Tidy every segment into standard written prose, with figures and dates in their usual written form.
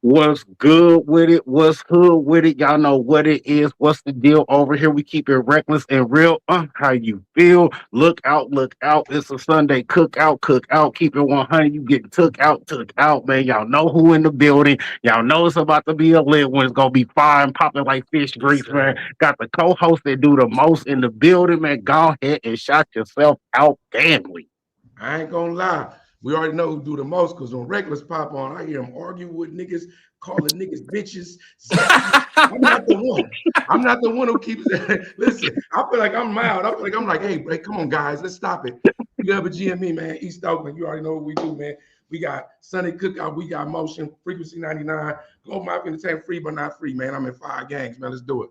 What's good with it? What's hood with it? Y'all know what it is. What's the deal over here? We keep it reckless and real. How you feel? Look out, look out. It's a Sunday cookout, cookout. Keep it 100. You getting took out, man. Y'all know who in the building. Y'all know it's about to be a lit one. It's going to be fine, popping like fish Yes, grease, man. sir. Got the co-host that do the most in the building, man. Go ahead and shout yourself out, family. I ain't gonna lie. We already know who do the most because when regulars pop on, I hear them arguing with niggas, calling niggas bitches, zesty. I'm not the one. I'm not the one who keeps listen. I feel like I'm mild. I feel like I'm like, hey, break, come on, guys, let's stop it. We got a GME, man. East Oakland. You already know what we do, man. We got Sunday Cookout, we got Motion, Frequency 99, Global Mafia Entertainment, free but not free, man. I'm in 5 gangs, man. Let's do it.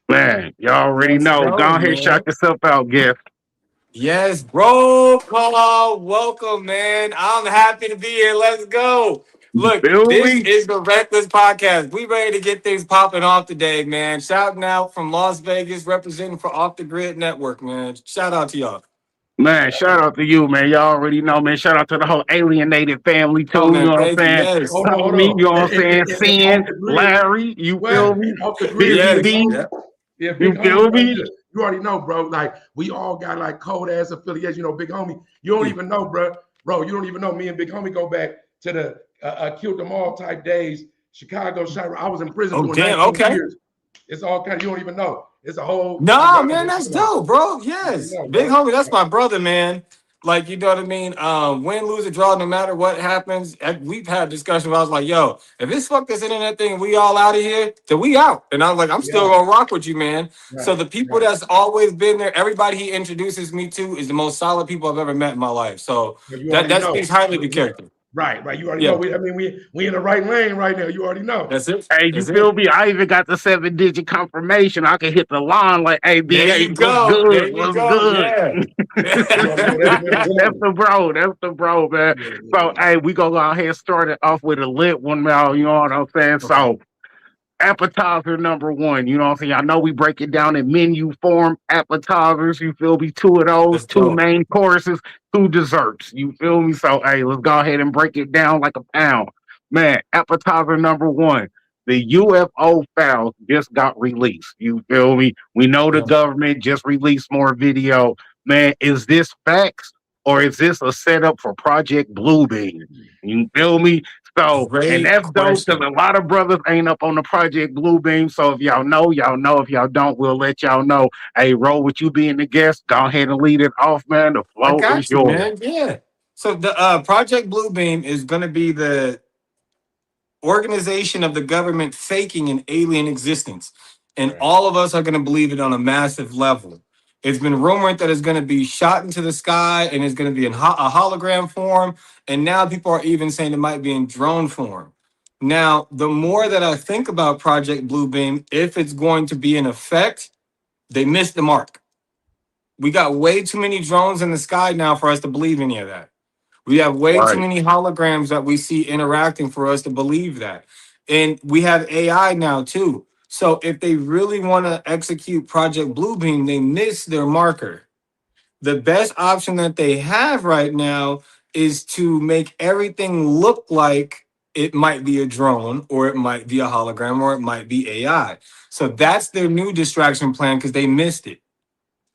Man, y'all already Let's know. Go go, ahead, shout man. yourself out, guest. Yes, bro. Come on. Welcome, man. I'm happy to be here. Let's go. Look, Feel this me? is the Reckless Podcast. We ready to get things popping off today, man. Shouting out from Las Vegas, representing for Off the Grid Network, man. Shout out to y'all. Man, shout out to you, man. Y'all already know, man. Shout out to the whole alienated family Oh, too. You man. know what I'm Thank you. saying? Yes. Hold Homie, you on. know what I'm saying? And off Sin, the grid. Larry, you What? feel me? And off the grid, Busy big Yes. D, homie. Yeah. Yeah, you big homie. feel me? You already know, bro. Like we all got like cold ass affiliates. You know, big homie. You don't even know, bro. Bro, you don't even know. Me and big homie go back to the killed them all type days. Chicago shot. I was in prison Oh, doing damn. 19 Okay. years. It's all kind of. You don't even know. It's a whole No, man, rivalry. that's You dope, bro. already Yes. know, Big bro. homie, that's my brother, man. Like, you know what I mean? Win, lose, or draw, no matter what happens. We've had discussions where I was like, yo, if it's fuck this internet thing, we all out of here, then we out. And I was like, I'm still Yeah. gonna rock with you, man. So Right. the people Right. that's always been there, everybody he introduces me to is the most solid people I've ever met in my life. So But you that already that know. speaks highly to character. Right. Right. You already know. Yeah, We in the right lane right now. You already know. that's it. Hey, you That's it. feel me? I even got the 7-digit confirmation. I can hit the line like, hey, There BA, you what's go. good? There you What's go. good? Yeah. You already know that's Win That's Willie. the bro. That's the bro, man. Yeah. So, Yeah. hey, we gonna go ahead and start it off with a lit one, man. You know what I'm saying? Okay. So, appetizer number one. You know what I'm saying? I know we break it down in menu form. Appetizers, you feel me? Two of those, Let's two go. main courses, two desserts. You feel me? So, hey, let's go ahead and break it down like a pound. Man, appetizer number one. The UFO files just got released. You feel me? We know the Yeah. government just released more video. Man, is this facts or is this a setup for Project Bluebeam? You feel me? So, and Great that's dope because question. a lot of brothers ain't up on the Project Bluebeam. So if y'all know, y'all know. If y'all don't, we'll let y'all know. Hey, Roll, with you being the guest, go ahead and lead it off, man. The I flow is got you, yours. man. Yeah. So the Project Bluebeam is going to be the organization of the government faking an alien existence, and Right. all of us are going to believe it on a massive level. It's been rumored that it's going to be shot into the sky and it's going to be in a hologram form, and now people are even saying it might be in drone form. Now, the more that I think about Project Bluebeam, if it's going to be in effect, they missed the mark. We got way too many drones in the sky now for us to believe any of that. We have way too Right. many holograms that we see interacting for us to believe that. And we have AI now too. So if they really want to execute Project Bluebeam, they miss their marker. The best option that they have right now is to make everything look like it might be a drone or it might be a hologram or it might be AI. So that's their new distraction plan because they missed it.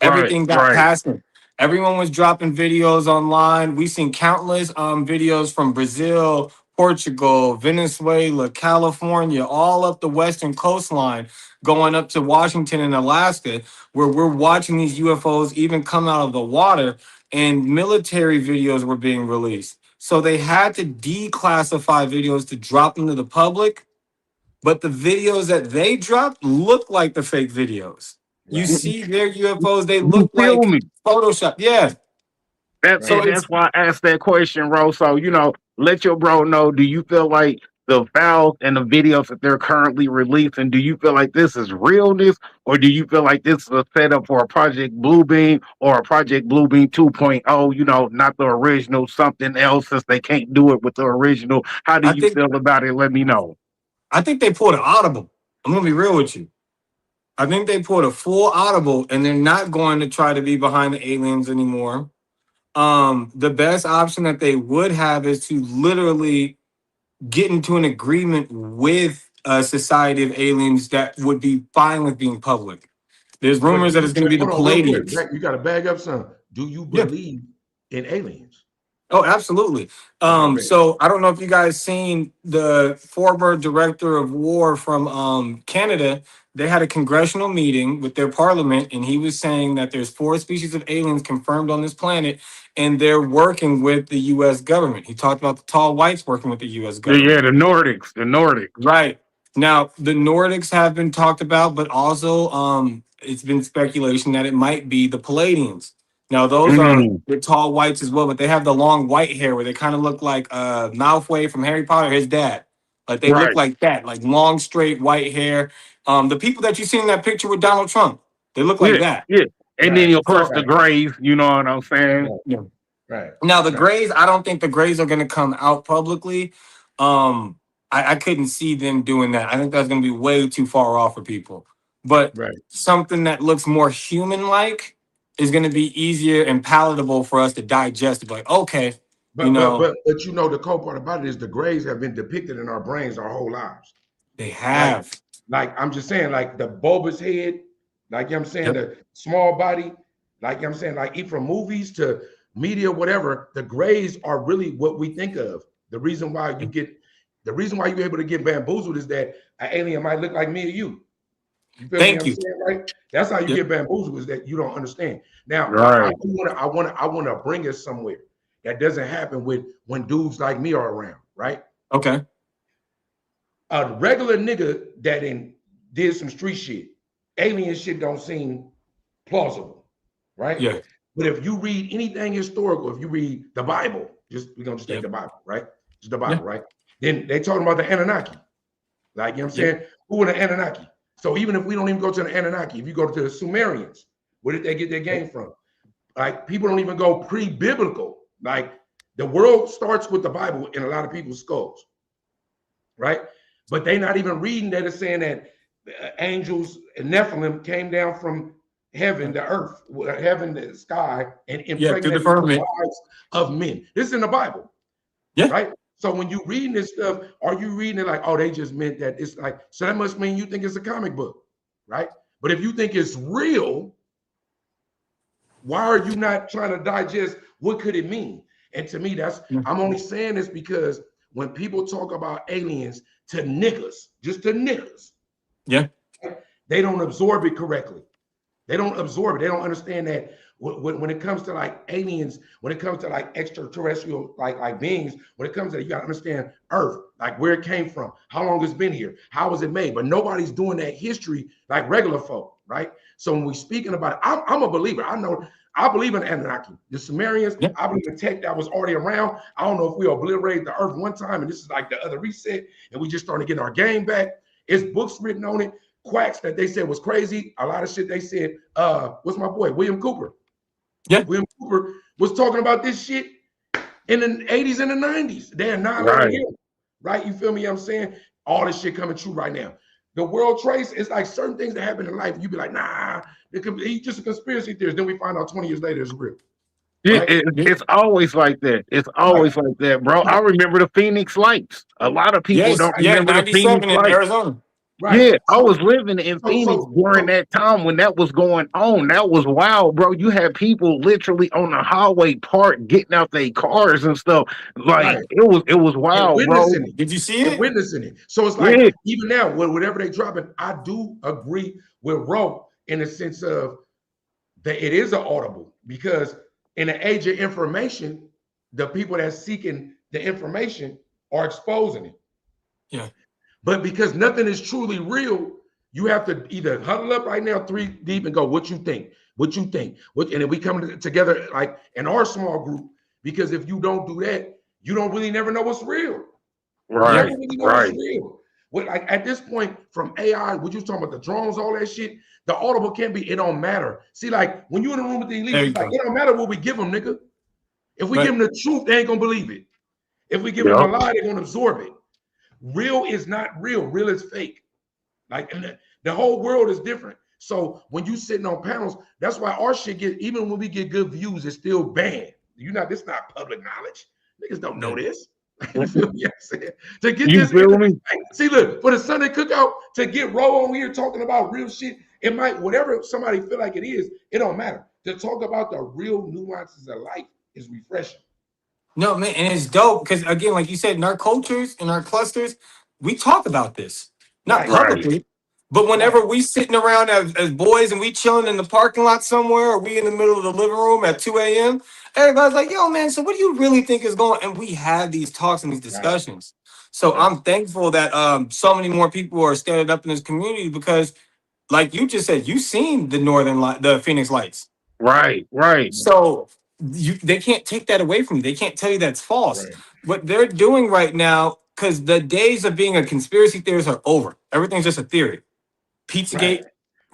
Right. Everything got Right. past him. Everyone was dropping videos online. We've seen countless videos from Brazil, Portugal, Venezuela, California, all up the western coastline, going up to Washington and Alaska, where we're watching these UFOs even come out of the water, and military videos were being released. So they had to declassify videos to drop them to the public, but the videos that they dropped look like the fake videos. You Right. see their UFOs, they You look feel like me? Photoshop. Yeah. That So Right. and it's that's why I asked that question, Ro. So let your bro know. Do you feel like the files and the videos that they're currently releasing? Do you feel like this is realness, or do you feel like this is a setup for a Project Bluebeam or a Project Bluebeam 2.0? Not the original, something else, since they can't do it with the original. How do I you think feel about it? Let me know. I think they pulled an audible. I'm gonna be real with you. I think they pulled a full audible and they're not going to try to be behind the aliens anymore. The best option that they would have is to literally get into an agreement with a society of aliens that would be fine with being public. There's But rumors that it's going to be the hold on, real quick. Palladians. You got to bag up some. Do you Yeah. believe in aliens? Oh, absolutely. Okay, man. So I don't know if you guys seen the former director of war from Canada. They had a congressional meeting with their parliament, and he was saying that there's 4 species of aliens confirmed on this planet, and they're working with the U.S. government. He talked about the tall whites working with the U.S. Yeah, government. the Nordics, the Nordics. Right. Now, the Nordics have been talked about, but also it's been speculation that it might be the Palladians. Now, those are Mm, the tall whites as well, but they have the long white hair where they kind of look like Malfoy from Harry Potter, his dad. Like they look right. like that, like long, straight white hair. The people that you see in that picture with Donald Trump, they look like Yeah, that. yeah. And Right, then of course So, the right, Grays, you know what I'm saying? right, yeah. right, Now the right, Grays, I don't think the Grays are going to come out publicly. I couldn't see them doing that. I think that's going to be way too far off for people. But right. something that looks more human-like is going to be easier and palatable for us to digest. Like, okay, you know, But you know the cool part about it is the grays have been depicted in our brains our whole lives. they Like have. I'm just saying, like the bulbous head, like you know what I'm saying, Yep. the small body, like you know what I'm saying, like even from movies to media, whatever, the grays are really what we think of. The reason why you're able to get bamboozled is that an alien might look like me or you. You feel me? Thank I'm you. saying, right? That's how you Yep. get bamboozled, is that you don't understand. Now, Right. I want to bring us somewhere that doesn't happen with when dudes like me are around, right? Okay. A regular nigga that did some street shit, alien shit don't seem plausible, right? Yeah. But if you read anything historical, if you read the Bible, we're gonna just take Yep. the Bible, right? Just the Yeah. Bible, right? Then they talking about the Anunnaki. Like, you know what I'm Yep. saying? Who are the Anunnaki? So even if we don't even go to the Anunnaki, if you go to the Sumerians, where did they get their game from? Like, people don't even go pre-biblical. Like, the world starts with the Bible in a lot of people's skulls, right? But they not even reading that. It's saying that angels and Nephilim came down from heaven, the earth, heaven, the sky, and Yeah. Through the impregnated the firmament. wives of men. This is in the Bible, Yeah. right? So when you reading this stuff, are you reading it like, oh, they just meant that it's like, so that must mean you think it's a comic book, right? But if you think it's real, why are you not trying to digest what could it mean? And to me, I'm only saying this because when people talk about aliens to niggas, just to niggas, Yeah. they don't absorb it correctly. They don't absorb it. They don't understand that when it comes to like aliens, when it comes to like extraterrestrial like beings, when it comes to, you gotta understand Earth, like where it came from, how long it's been here, how was it made. But nobody's doing that history like regular folk, right? So when we're speaking about it, I'm a believer. I believe in Anunnaki, the Sumerians. Yeah. I believe in tech that was already around. I don't know if we obliterated the Earth one time and this is like the other reset, and we just starting to get our game back. It's books written on it. Quacks that they said was crazy. A lot of shit they said. What's my boy William Cooper? Yeah. William Cooper was talking about this shit in the 80s and the 90s. They annihilated Right. him, right? You feel me? I'm saying all this shit coming true right now. The World Trace is like certain things that happen in life. You be like, nah, he's just a conspiracy theorist. Then we find out 20 years later it's real, Yeah, right? it's always like that. It's Right. always like that, bro. I remember the Phoenix Lights. A lot of people Yes. don't Yeah. remember the Phoenix 97 in Lights. Arizona. Right. Yeah, I So, was living in so, Phoenix so, during so that time when that was going on. That was wild, bro. You had people literally on the highway parked, getting out their cars and stuff. Like right. it was And wild, bro. witnessing it. Did you see And it? witnessing it. So it's like, Yeah, even now, whatever they dropping, I do agree with Ro in the sense of that it is an audible, because in the age of information, the people that's seeking the information are exposing it. Yeah. But because nothing is truly real, you have to either huddle up right now, 3 deep, and go, what you think? What you think? And then we come together like in our small group, because if you don't do that, you don't really never know what's real. You Yeah. never right, really know what's right. real. Like at this point, from AI, what you talking about, the drones, all that shit, the audible can't be, it don't matter. See, like when you in the room with the elites, There you it's like, go. it don't matter what we give them, nigga. If we give Right. them the truth, they ain't gonna believe it. If we give them a Yep. lie, they're gonna absorb it. Real is not real. Real is fake. Like, and the whole world is different. So when you sitting on panels, that's why our shit even when we get good views, it's still banned. This not public knowledge. Niggas don't know Yeah. this. You feel me? I'm saying? To get You this, feel me? see, look, for the Sunday Cookout, to get Ro on here talking about real shit, it might, whatever somebody feel like it is, it don't matter. To talk about the real nuances of life is refreshing. No, man, and it's dope because again, like you said, in our cultures, in our clusters, we talk about this. Not Right, Right. publicly, but right, whenever we sitting around as boys and we chilling in the parking lot somewhere, or we in the middle of the living room at 2 a.m., everybody's like, yo, man, so what do you really think is going on? And we have these talks and these right, discussions. So right. I'm thankful that so many more people are standing up in this community because, like you just said, you seen the Northern Light, the Phoenix Lights. Right. Right. So they can't take that away from you. They can't tell you that's false. Right. What they're doing right now, because the days of being a conspiracy theorist are over. Everything's just a theory. Right, Pizzagate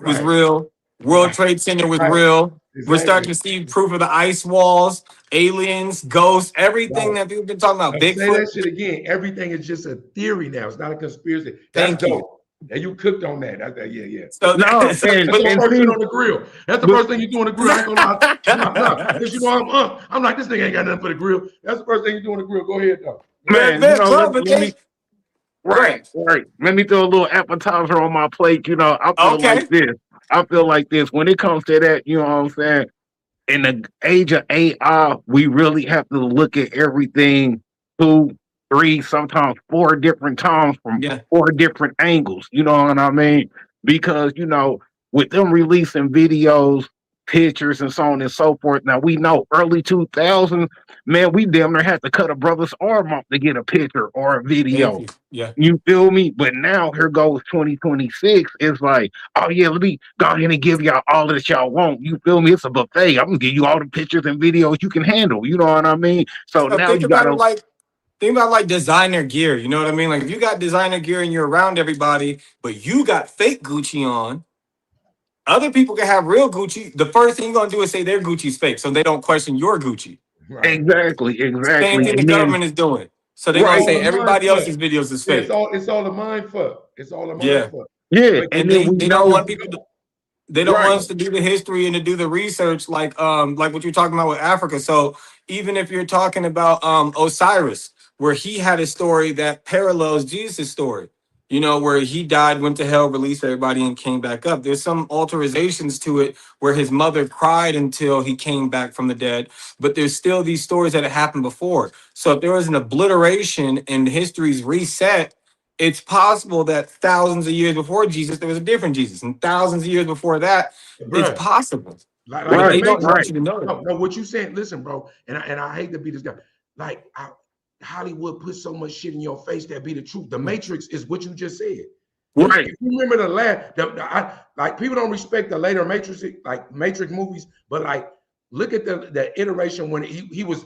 was right, real. World right, Trade Center was right. real. We're starting Exactly. to see proof of the ice walls, aliens, ghosts, everything Right. that people have been talking about. Now say that Bigfoot. shit again. Everything is just a theory now. It's not a conspiracy. That's Thank you. dope. And you cooked on that. Yeah, yeah. So, No, so That's but, my and first shit see, on the grill. That's the but first thing you do on the grill. I ain't gonna lie. Nah. Because you know I'm like, this nigga ain't got nothing for the grill. That's the first thing you do on the grill. Go ahead, though. man, man, bro, but let me they right, right. right. Let me throw a little appetizer on my plate. I feel like Okay. this. I feel like this. When it comes to that, you know what I'm saying? In the age of AI, we really have to look at everything two, three, sometimes four different times from Yeah. four different angles. You know what I mean? Because, with them releasing videos, pictures, and so on and so forth. Now we know early 2000s, man, we damn near had to cut a brother's arm off to get a picture or a Thank video. you. Yeah. You feel me? But now here goes 2026. It's like, oh yeah, let me go ahead and give y'all all that y'all want. You feel me? It's a buffet. I'm gonna give you all the pictures and videos you can handle. You know what I mean? So So now think you about it gotta like think about like designer gear. You know what I mean? Like if you got designer gear and you're around everybody, but you got fake Gucci on, other people can have real Gucci. The first thing you're gonna do is say their Gucci's fake, so they don't question your Gucci. Right. exactly, Same exactly. thing the And then government is doing. So they're It's gonna right, all say a mind everybody fuck. else's videos is Yeah, fake. it's all a mind fuck. It's all a mind Yeah. fuck. yeah, But and And then we they don't know want people to they don't right, want us to do the history and to do the research like what you're talking about with Africa. So even if you're talking about Osiris, where he had a story that parallels Jesus' story, where he died, went to hell, released everybody, and came back up. There's some alterations to it where his mother cried until he came back from the dead, but there's still these stories that had happened before. So if there was an obliteration and history's reset, it's possible that thousands of years before Jesus, there was a different Jesus, and thousands of years before that, it's bruh, possible. like But the they right, don't want Matrix. right. you to know that. No, what you saying? Listen, bro, and I hate to be this guy. Like Hollywood puts so much shit in your face that be the truth. The Yeah. Matrix is what you just said. Right. If you remember like people don't respect the later Matrix, like Matrix movies, but like look at the iteration when he was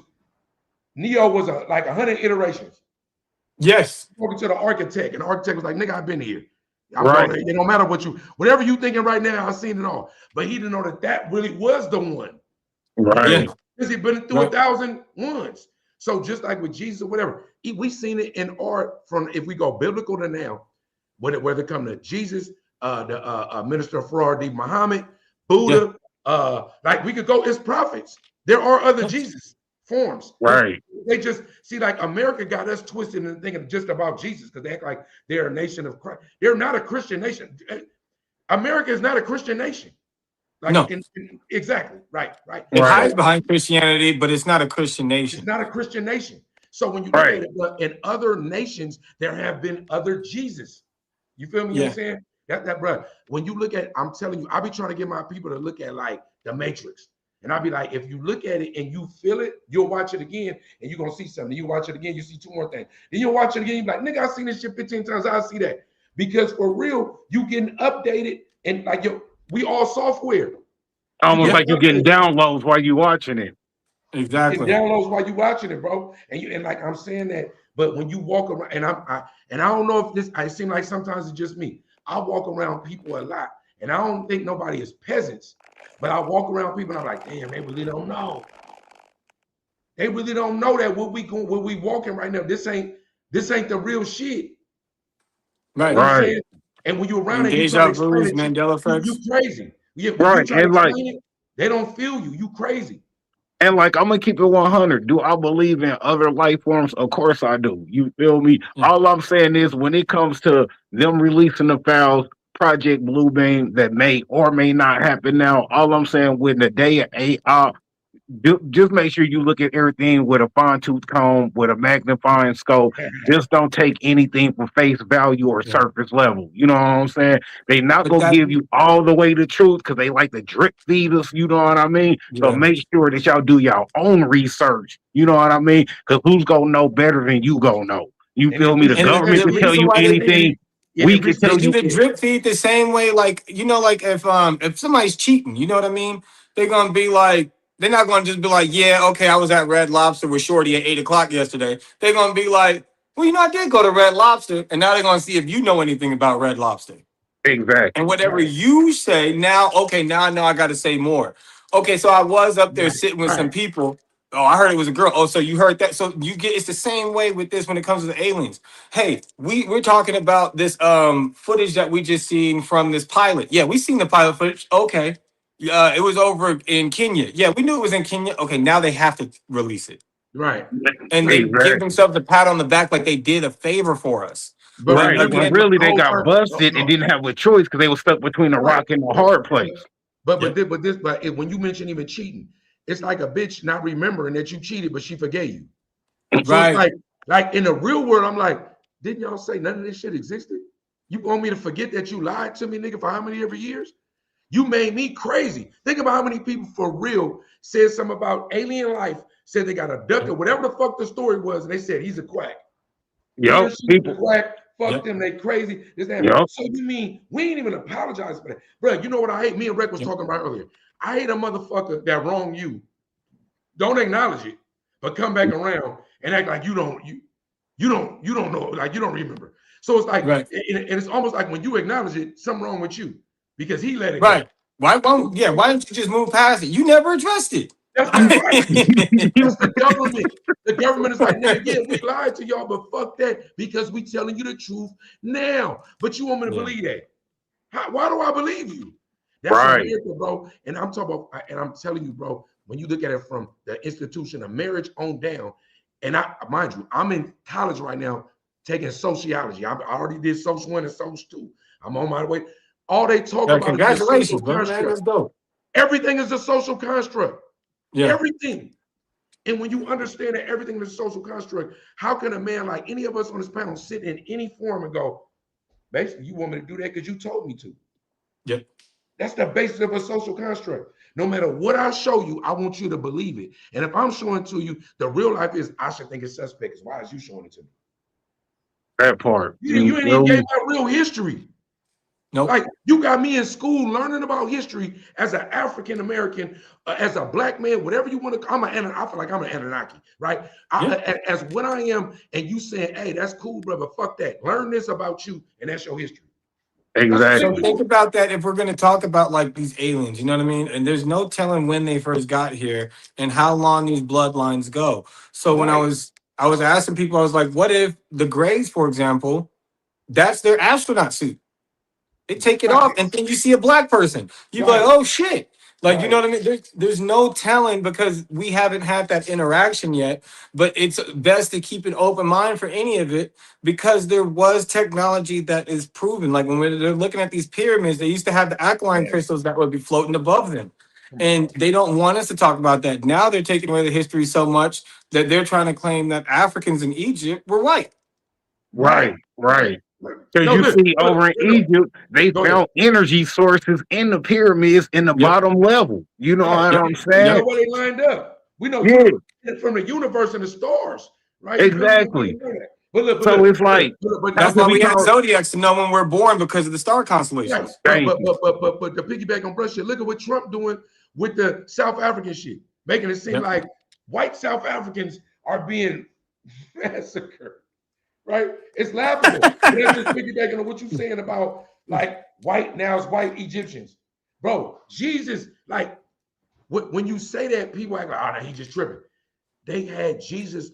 Neo was like 100 iterations. Yes. Talking to the architect, and the architect was like, "Nigga, I've been here. I'm Right. going. It don't matter whatever you thinking right now. I've seen it all." But he didn't know that really was the one. You feel Yeah. me? Right. Because he'd been through Right. 1,000 ones. So just like with Jesus or whatever, we seen it in art from if we go biblical to now, whether it come to Jesus, the minister of fraud, Muhammad, Yeah. Buddha, like we could go as prophets. There are other Jesus forms. Right. They just see like America got us twisted and thinking just about Jesus because they act like they're a nation of Christ. They're not a Christian nation. America is not a Christian nation. Like No. exactly right. It Right. hides So behind Christianity, but it's not a Christian it's nation. not a Christian nation. So when you look Right. at it, but in other nations, there have been other Jesus. You feel me? You know what Yeah. I'm saying? That bro. When you look at, I'm telling you, I be trying to get my people to look at like the Matrix. And I'll be like, if you look at it and you feel it, you'll watch it again and you're gonna see something. You watch it again, you see two more things. Then you'll watch it again, you're like, nigga, I've seen this shit 15 times. I see that. Because for real, you getting updated and like we all software. You Almost Yeah. getting like you're getting updated. downloads while you watching it. You get Exactly. downloads while you watching it, bro. And like I'm saying that, but when you walk around, and I don't know if this, I seem like sometimes it's just me. I walk around people a lot, and I don't think nobody is peasants, but I walk around people and I'm like, damn, they really don't know. They really don't know that what we walking right now. This ain't the real shit. Like Right. what I'm Right. saying. And when you're around And it, you try to deja explain vu's, it. Mandela You effects. crazy. Yeah, when you Right. try to And like explain it, they don't feel you. You crazy. And like I'm gonna keep it 100. Do I believe in other life forms? Of course I do. You feel me? Yeah. All I'm saying is when it comes to them releasing the files, Project Bluebeam that may or may not happen now. All I'm saying with the day of AI, just make sure you look at everything with a fine tooth comb, with a magnifying scope. Just don't take anything for face value or Yeah. surface level. You know what I'm saying? They not But gonna that, give you all the way the truth because they like to drip feed us. You know what I mean? So yeah. make sure that y'all do your own research. You know what I mean? Because who's gonna know better than you gonna know? You And if feel me? we The And see government the can tell reason you why anything. and We if we can see they tell do you. the drip feed the same way, like like if somebody's cheating, you know what I mean? They're gonna be like, they're not gonna just be like, yeah, okay, I was at Red Lobster with Shorty at 8 o'clock yesterday. They're gonna be like, well, I did go to Red Lobster, and now they're gonna see if you know anything about Red Lobster. And Exactly. whatever right, you say now, okay, now I know I got to say more. Okay, so I was up there right, sitting with some right, people. Oh, I heard it was a girl. Oh, so you heard that? So you get it's the same way with this when it comes to the aliens. Hey, we're talking about this footage that we just seen from this pilot. Yeah, we seen the pilot footage. Okay, it was over in Kenya. Yeah, we knew it was in Kenya. Okay, now they have to release it, right. and they give Exactly. themselves a pat on the back like they did a favor for us. But But Right. remember, When again, the really they whole got purpose. No, busted and no, didn't have a choice because they were stuck between a right, rock and a right. hard place. yep, When you mention even cheating, it's like a bitch not remembering that you cheated, but she forgave you. So it's right, like in the real world, I'm like, didn't y'all say none of this shit existed? You want me to forget that you lied to me, nigga, for how many ever years? You made me crazy. Think about how many people for real said something about alien life, said they got abducted, whatever the fuck the story was, and they said he's a quack. He or Yup. she was a People. quack. Fuck yep, them, they crazy. This that. Yup. So you mean we ain't even apologize for that, bro? You know what I hate? Me and Rec was yep, talking about earlier. I hate a motherfucker that wrong you. Don't acknowledge it, but come back around and act like you don't know, like you don't remember. So it's like, right. and it's almost like when you acknowledge it, something wrong with you because he let it go. Right. Why don't you just move past it? You never addressed it. That's not right. That's the government. The government is like, nigga, yeah, we lied to y'all, but fuck that because we telling you the truth now. But you want me to Yeah. believe that? Why do I believe you? That's Right. America, bro. And I'm talking about, and I'm telling you, bro, when you look at it from the institution of marriage on down, and I mind you, I'm in college right now taking sociology. I already did social one and social two. I'm on my way. All they talk Yeah, about is the social congratulations, brother, man. construct. Let's go. Everything is a social construct. Yeah. Everything. And when you understand that everything is a social construct, how can a man like any of us on this panel sit in any form and go, basically, you want me to do that because you told me to? Yep. That's the basis of a social construct. No matter what I show you, I want you to believe it. And if I'm showing to you, the real life is I should think it's suspect. Is why is you showing it to me? That part. You ain't even Feel gave me? my real history. Nope. Like you got me in school learning about history as an African American, as a black man, whatever you want to. I feel like I'm an Anunnaki, right? Yeah. As what I am, and you saying, "Hey, that's cool, brother. Fuck that. Learn this about you, and that's your history." That's what they So Exactly. think do, about that if we're going to talk about like these aliens, you know what I mean? And there's no telling when they first got here and how long these bloodlines go. So when right? I was asking people, I was like, what if the Greys, for example, that's their astronaut suit? They take it Right, off, and then you see a black person. You be like, right, oh shit. Like, you know right. what I mean? There's no telling because we haven't had that interaction yet. But it's best to keep an open mind for any of it because there was technology that is proven. Like when they're looking at these pyramids, they used to have the alkaline Yes. crystals that would be floating above them. Come on, And bro. they don't want us to talk about that. Now they're taking away the history so much that they're trying to claim that Africans in Egypt were white. Right, Right. right. Right. Because No, you listen, see, look, over in look, Egypt, they go ahead. found energy sources in the pyramids in the Yep. bottom level. You know Right. what Yep. I'm We saying? know Yep. where they lined up. We know Yeah, from the universe and the stars, right? You feel me? We exactly. know that. But look, but So look, it's but look, like but look, but That's that's but what why we we had call. zodiacs to know when we're born because of the star right. constellations. But Thank but you. but but but but the piggyback on brush shit. Look at what Trump doing with the South African shit, making it seem Yep. like white South Africans are being massacred. Right? It's laughable. But that's just piggybacking on what you're saying about like white now is white Egyptians. Bro, Jesus, like when you say that, people act like, oh, no, he just tripping. They had Jesus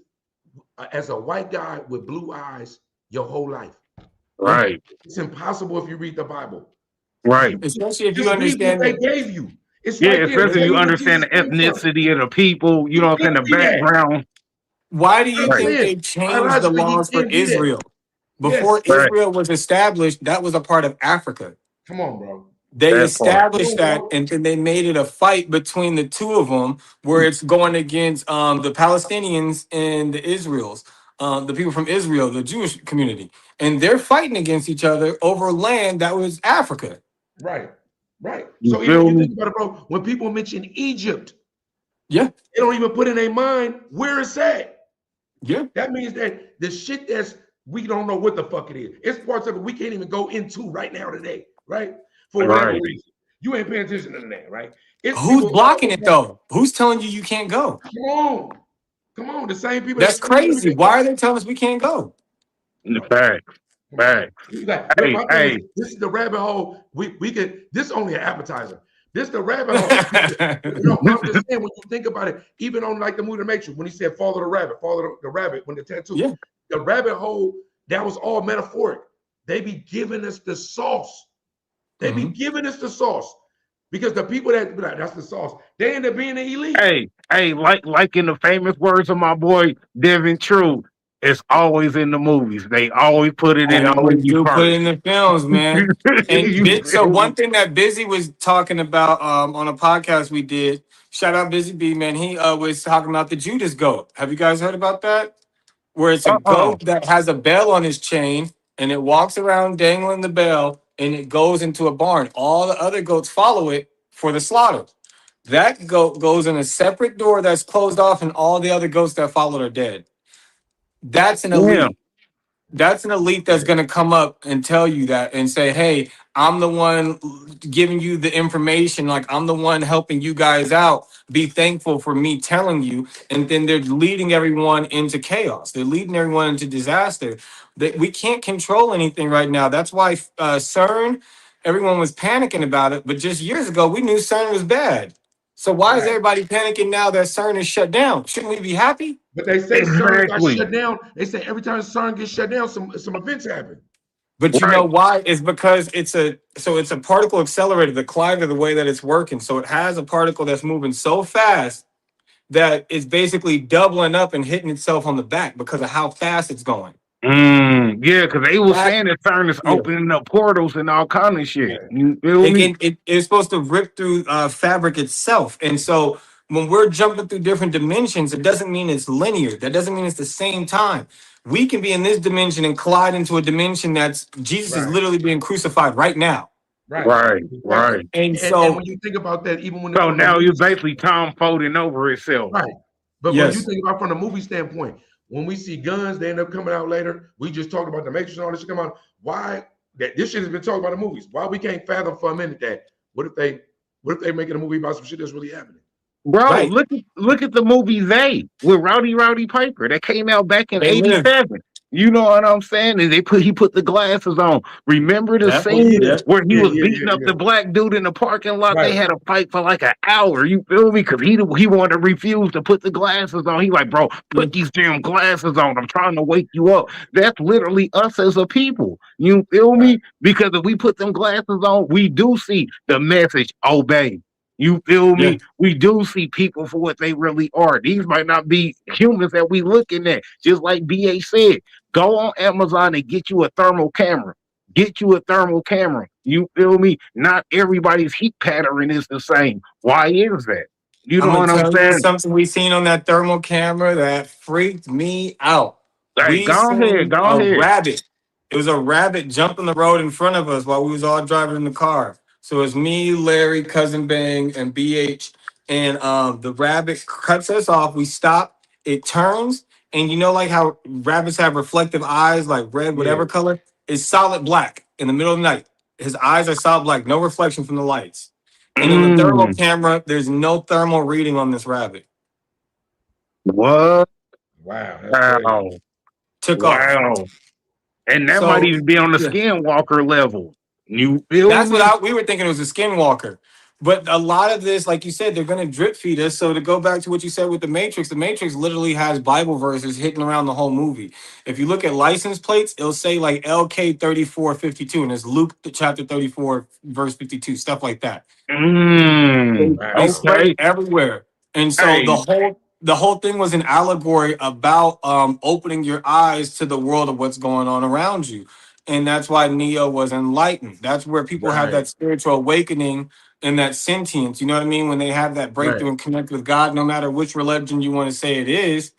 as a white guy with blue eyes your whole life. Yeah. Right. It's impossible if you read the Bible. Right. Especially if you Just read what they understand that. gave you. It's Yeah, right there. Let's especially tell if you you where understand Jesus the came from. ethnicity of the people, you He know what I'm saying, couldn't the be that. background. Why do you I'm Right, think saying they changed the biologically he laws for can't be that. Israel? Before Yes. right. Israel was established, that was a part of Africa. Come on, bro. They That part. Come established on, that, bro. and then they made it a fight between the two of them, where it's going against the Palestinians and the Israels, the people from Israel, the Jewish community, and they're fighting against each other over land that was Africa. Right. Right. You So even when feel you me? think about it, bro, when people mention Egypt, Yeah, they don't even put in their mind where it's at. yeah. That means that the shit that's we don't know what the fuck it is. It's parts of it we can't even go into right now today, right? For whatever Right. reason. You ain't paying attention to that, right? It's Who's people blocking all it over. though? Who's telling you can't go? Come on. Come on. The same people That's that tell you crazy. everything Why else. are they telling us we can't go? Facts. Come on, man. Facts. You got, look, Hey, my thing is, hey. this is the rabbit hole. We could, this is only an appetizer. This the rabbit hole. I'm just saying, when you think about it, even on like the movie The Matrix, when he said follow the rabbit, follow the rabbit, when the tattoo, Yeah. the rabbit hole, that was all metaphoric. They be giving us the sauce. They be giving us the sauce. Because the people that be like, that's the sauce, they end up being the elite. Hey, like in the famous words of my boy Devin True, it's always in the movies. They always put it in I the always movie do put it first. in the films, man. And You So feel one me? thing that Busy was talking about on a podcast we did, shout out Busy B, man. He was talking about the Judas goat. Have you guys heard about that? Where it's a Uh-uh. goat that has a bell on his chain and it walks around dangling the bell and it goes into a barn. All the other goats follow it for the slaughter. That goat goes in a separate door that's closed off, and all the other goats that followed are dead. That's an Yeah. elite. That's an elite that's going to come up and tell you that and say, hey, I'm the one giving you the information. Like, I'm the one helping you guys out. Be thankful for me telling you. And then they're leading everyone into chaos. They're leading everyone into disaster. That we can't control anything right now. That's why CERN, everyone was panicking about it. But just years ago, we knew CERN was bad. So why is Right. everybody panicking now that CERN is shut down? Shouldn't we be happy? But they say CERN got Exactly. shut down. They say every time CERN gets shut down, some events happen. But you know Right. why? It's because it's a particle accelerator, the collider, the way that it's working. So it has a particle that's moving so fast that it's basically doubling up and hitting itself on the back because of how fast it's going. Yeah, because they were That saying that CERN is yeah. opening up portals and all kind of shit. Right. You feel me? It's supposed to rip through fabric itself. And so when we're jumping through different dimensions, it doesn't mean it's linear. That doesn't mean it's the same time. We can be in this dimension and collide into a dimension that's Jesus is Right. literally being crucified right now. Right. Right. Exactly. Right. And And so when you think about that, even when So from the now you're movies, basically Tom folding over itself. right. But when you yes. think about from the movie standpoint, when we see guns, they end up coming out later. We just talked about the Matrix and all this shit come out. Why that this shit has been talked about in movies? Why we can't fathom for a minute that what if they making a movie about some shit that's really happening? Bro, Right. look at the movie They with Rowdy Piper that came out back in They live. '87. You know what I'm saying? And he put the glasses on. Remember the Yeah. Oh scene yeah, Yeah. where he yeah, was yeah, beating yeah, up yeah. the black dude in the parking lot? They Right, had a fight for like an hour. You feel me? Because he wanted to refuse to put the glasses on. He like, bro, Yeah. put these damn glasses on. I'm trying to wake you up. That's literally us as a people. You feel right, me? Because if we put them glasses on, we do see the message obey. You feel Yeah. me? We do see people for what they really are. These might not be humans that we looking at. Just like BA said, go on Amazon and get you a thermal camera. Get you a thermal camera. You feel me? Not everybody's heat pattern is the same. Why is that? You I'm know gonna what I'm tell you saying? something we seen on that thermal camera that freaked me out. Hey, We go ahead, seen go a ahead. rabbit. It was a rabbit jumping the road in front of us while we was all driving in the car. So it's me, Larry, Cousin Bang, and BH. And the rabbit cuts us off. We stop. It turns, and you know, like how rabbits have reflective eyes, like red, yeah, whatever color. It's solid black in the middle of the night. His eyes are solid black, no reflection from the lights. And in the thermal Mm, camera, there's no thermal reading on this rabbit. what? wow, that's crazy. Wow. Took off. Wow. And that might So even be on the yeah, skinwalker level. You feel that's what me? we were thinking. It was a skinwalker, But a lot of this, like you said, they're going to drip feed us. So to go back to what you said with the Matrix literally has Bible verses hitting around the whole movie. If you look at license plates, it'll say like LK 3452, and it's Luke chapter 34, verse 52, stuff like that. Mm, They Wow. spread it okay. everywhere. And so Hey, the whole thing was an allegory about opening your eyes to the world of what's going on around you. And that's why Neo was enlightened. That's where people have Right. that spiritual awakening and that sentience. You know what I mean? When they have that Right. breakthrough and connect with God, no matter which religion you want to say it is,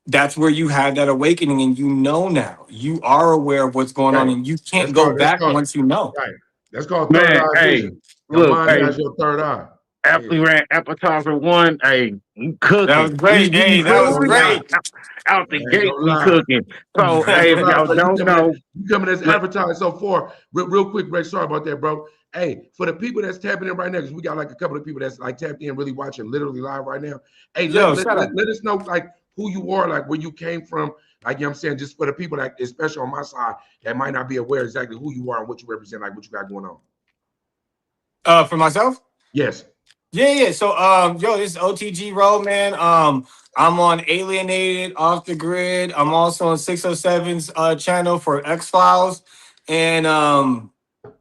that's where you had that awakening and you know now. You are aware of what's going on Okay. and you That's can't go called. That's back called. once you know. Right. That's called third man, eye hey, vision. Your look, mind hey, has your third eye. after Yeah. we ran appetizer one, hey, we That was cooking. great. You Hey, I that ain't feel was gonna me? lie. great. Out I the ain't gate, gonna we lie. cooking. So, I ain't hey, if gonna lie, y'all bro. don't know, You coming as let- advertising so far. Real quick, Ray. Sorry about that, bro. Hey, for the people that's tapping in right now, because we got like a couple of people that's like tapped in, really watching literally live right now. Hey, Yo, shut up. let us know like who you are, like where you came from. Like, you know what I'm saying, just for the people that, especially on my side, that might not be aware exactly who you are and what you represent, like what you got going on. For myself? Yes. Yeah. So, yo, this is OTG Road, man. I'm on Alienated, Off the Grid. I'm also on 607's channel for X Files, and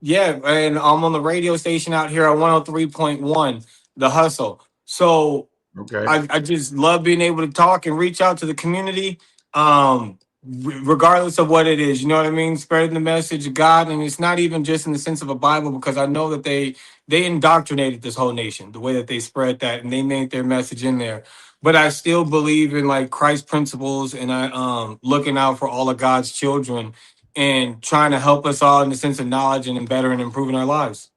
yeah, and I'm on the radio station out here at 103.1, The Hustle. So Okay. I just love being able to talk and reach out to the community, regardless of what it is. You know what I mean? Spreading the message of God, and it's not even just in the sense of a Bible, because I know that they indoctrinated this whole nation the way that they spread that, and they made their message in there. But I still believe in like Christ principles, and I looking out for all of God's children and trying to help us all in the sense of knowledge and in better and improving our lives.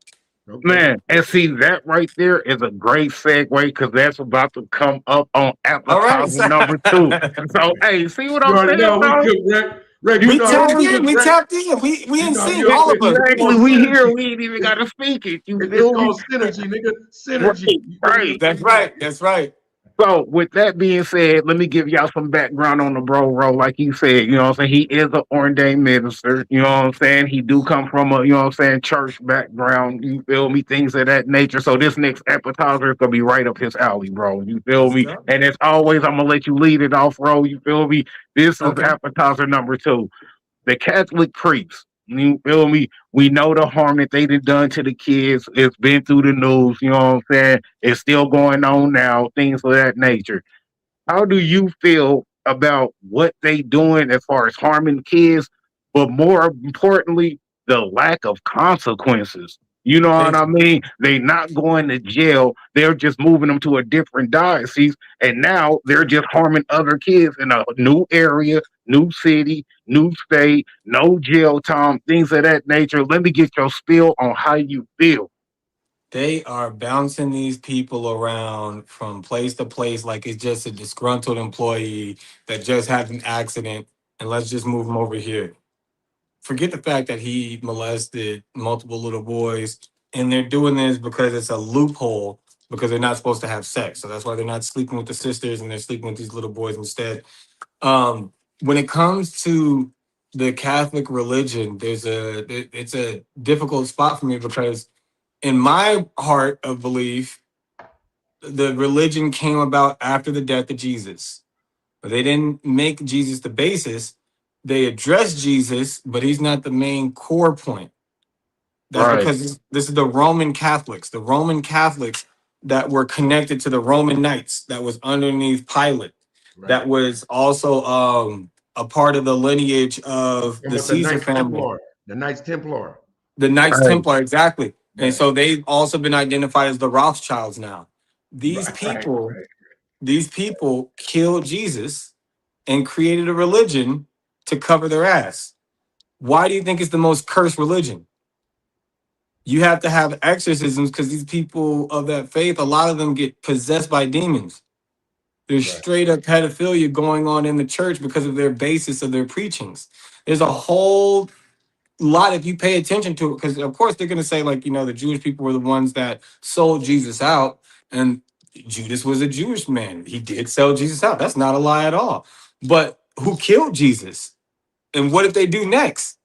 Okay. man, and see that right there is a great segue because that's about to come up on All right. appetizer number two. So, hey, see what You I'm already saying, know we bro? could, Rick. Rick, you You We know, feel tapped me? in. We Rick, tapped in. We you in know, sync. you, All of us. it's Exactly. called We here. synergy. We ain't even got to speak it. You It's feel me? called synergy, nigga. Synergy. Right, You feel me? right. That's right. That's right. So, with that being said, let me give y'all some background on the bro. Like you said, you know what I'm saying? He is an ordained minister. You know what I'm saying? He do come from a, you know what I'm saying, church background. You feel me? Things of that nature. So, this next appetizer is going to be right up his alley, bro. You feel Let's me? go. And as always, I'm going to let you lead it off, bro. You feel me? This is Okay. appetizer number two. The Catholic priests. You feel me? We know the harm that they done to the kids. It's been through the news. You know what I'm saying? It's still going on now. Things of that nature. How do you feel about what they doing as far as harming kids, but more importantly, the lack of consequences? You know what Thank I you. mean? They not going to jail. They're just moving them to a different diocese, and now they're just harming other kids in a new area, new city, new state, no jail time, things of that nature. Let me get your spiel on how you feel. They are bouncing these people around from place to place like it's just a disgruntled employee that just had an accident, and let's just move him over here. Forget the fact that he molested multiple little boys, and they're doing this because it's a loophole, because they're not supposed to have sex. So that's why they're not sleeping with the sisters and they're sleeping with these little boys instead. When it comes to the Catholic religion, it's a difficult spot for me, because in my heart of belief, the religion came about after the death of Jesus. But they didn't make Jesus the basis. They addressed Jesus, but he's not the main core point. That's Right, because this is the Roman Catholics, that were connected to the Roman Knights, that was underneath Pilate, Right. that was also a part of the lineage of And the with the Caesar Knights family, Templar. The Knights Templar. the Knights right, Templar, exactly. And Right. so they've also been identified as the Rothschilds now. These Right. Right. people, these people killed Jesus and created a religion to cover their ass. Why do you think it's the most cursed religion? You have to have exorcisms because these people of that faith, a lot of them get possessed by demons. There's Right. straight up pedophilia going on in the church because of their basis of their preachings. There's a whole lot if you pay attention to it, because of course they're going to say, like, the Jewish people were the ones that sold Jesus out, and Judas was a Jewish man. He did sell Jesus out. That's not a lie at all. But who killed Jesus? And what did they do next?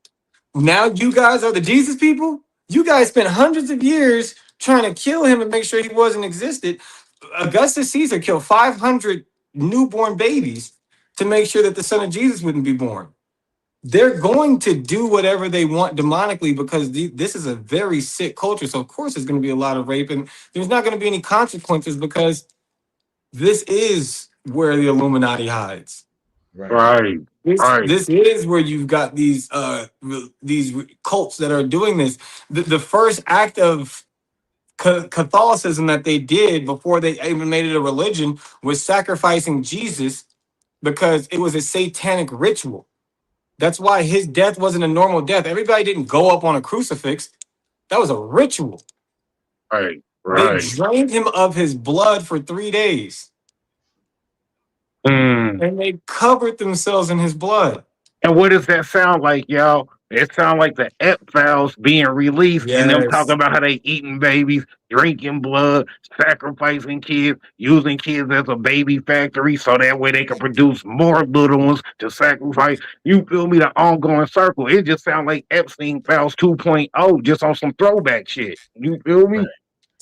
Now you guys are the Jesus people. You guys spent hundreds of years trying to kill him and make sure he wasn't existed. Augustus Caesar killed 500 newborn babies to make sure that the son of Jesus wouldn't be born. They're going to do whatever they want demonically because this is a very sick culture. So of course there's going to be a lot of rape, and there's not going to be any consequences because this is where the Illuminati hides. Right. This is where you've got these cults that are doing this. The first act of Catholicism that they did before they even made it a religion was sacrificing Jesus because it was a satanic ritual. That's why his death wasn't a normal death. Everybody didn't go up on a crucifix. That was a ritual. Right. They Right. drained him of his blood for 3 days. Mm. And they covered themselves in his blood. And what does that sound like, y'all? It sounds like the Ep files being released and them talking about how they eating babies, drinking blood, sacrificing kids, using kids as a baby factory so that way they can produce more little ones to sacrifice. You feel me? The ongoing circle. It just sounds like Epstein files 2.0 just on some throwback shit. You feel me? Right.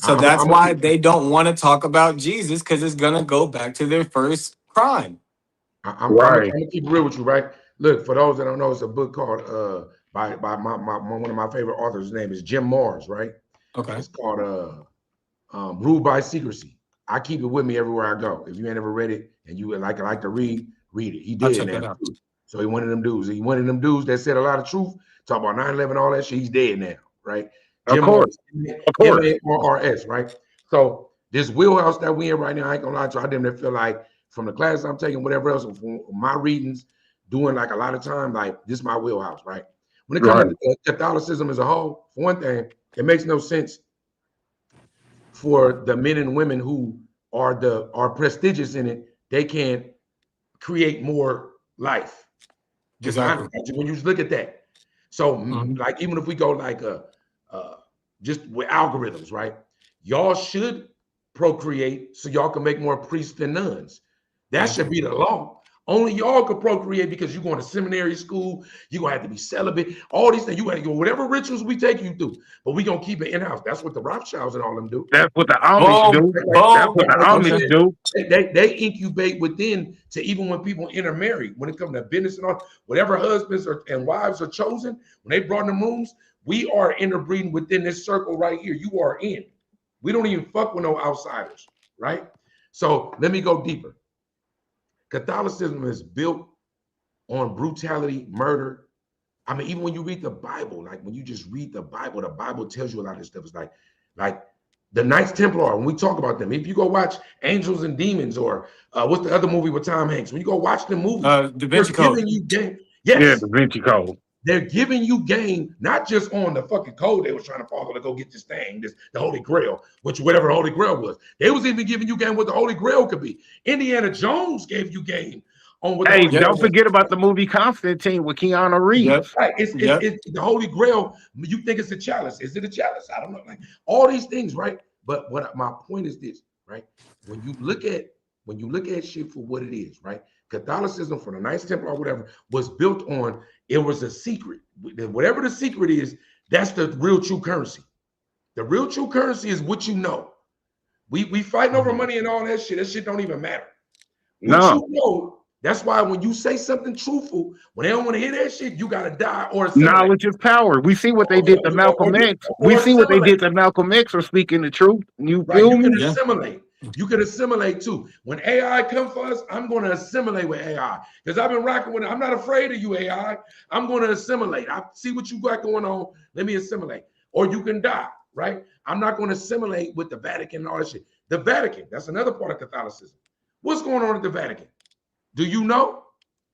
So that's why they don't want to talk about Jesus, because it's going to go back to their first crime. I'm gonna keep it real with you, right? Look, for those that don't know, it's a book called by one of my favorite authors. His name is Jim Mars, right? Okay. It's called Ruled by Secrecy. I keep it with me everywhere I go. If you ain't ever read it and you like to read it. He did now. So he one of them dudes. He one of them dudes that said a lot of truth. Talk about 9/11, all that shit. He's dead now, right? Jim Mars, M-A-R-R-S, right? So this wheelhouse that we in right now, I ain't gonna lie to you, I damn feel like from the classes I'm taking, whatever else, from my readings, doing like a lot of time, like this is my wheelhouse, right? When it comes to Catholicism as a whole, for one thing, it makes no sense for the men and women who are prestigious in it. They can't create more life. Just when you look at that. So like even if we go like just with algorithms, right? Y'all should procreate so y'all can make more priests and nuns. That should be the law. Only y'all could procreate because you're going to seminary school. You're going to have to be celibate. All these things. You got to go whatever rituals we take you through. But we're going to keep it in-house. That's what the Rothschilds and all them do. That's what the Amish do. That's what the Amish do. They incubate within to even when people intermarry, when it comes to business and all, whatever husbands and wives are chosen, when they brought in the rooms, we are interbreeding within this circle right here. You are in. We don't even fuck with no outsiders, right? So let me go deeper. Catholicism is built on brutality, murder. I mean, even when you read the Bible, like when you just read the Bible tells you a lot of this stuff. It's like the Knights Templar, when we talk about them, if you go watch Angels and Demons or what's the other movie with Tom Hanks, when you go watch the movie, Da Vinci Code. Yeah, Da Vinci Code. They're giving you game, not just on the fucking code they was trying to follow to go get this thing, the Holy Grail, which whatever the Holy Grail was. They was even giving you game what the Holy Grail could be. Indiana Jones gave you game on what. Hey, don't forget about the movie Constantine with Keanu Reeves. Yep. Right, it's the Holy Grail. You think it's a chalice? Is it a chalice? I don't know. Like all these things, right? But what my point is this, right? When you look at shit for what it is, right? Catholicism for the Knights Templar or whatever was built on. It was a secret. Whatever the secret is, that's the real true currency. The real true currency is what you know. We fighting over money and all that shit. That shit don't even matter. What you know, that's why when you say something truthful, when they don't want to hear that shit, you gotta die or assimilate. Knowledge is power. We see what they did to Malcolm X. We see what they did to Malcolm X for speaking the truth. You feel me? You can assimilate. You can assimilate too. When AI comes for us, I'm going to assimilate with AI because I've been rocking with it. I'm not afraid of you, AI. I'm going to assimilate. I see what you got going on. Let me assimilate. Or you can die, right? I'm not going to assimilate with the Vatican and all that shit. The Vatican, that's another part of Catholicism. What's going on at the Vatican? Do you know?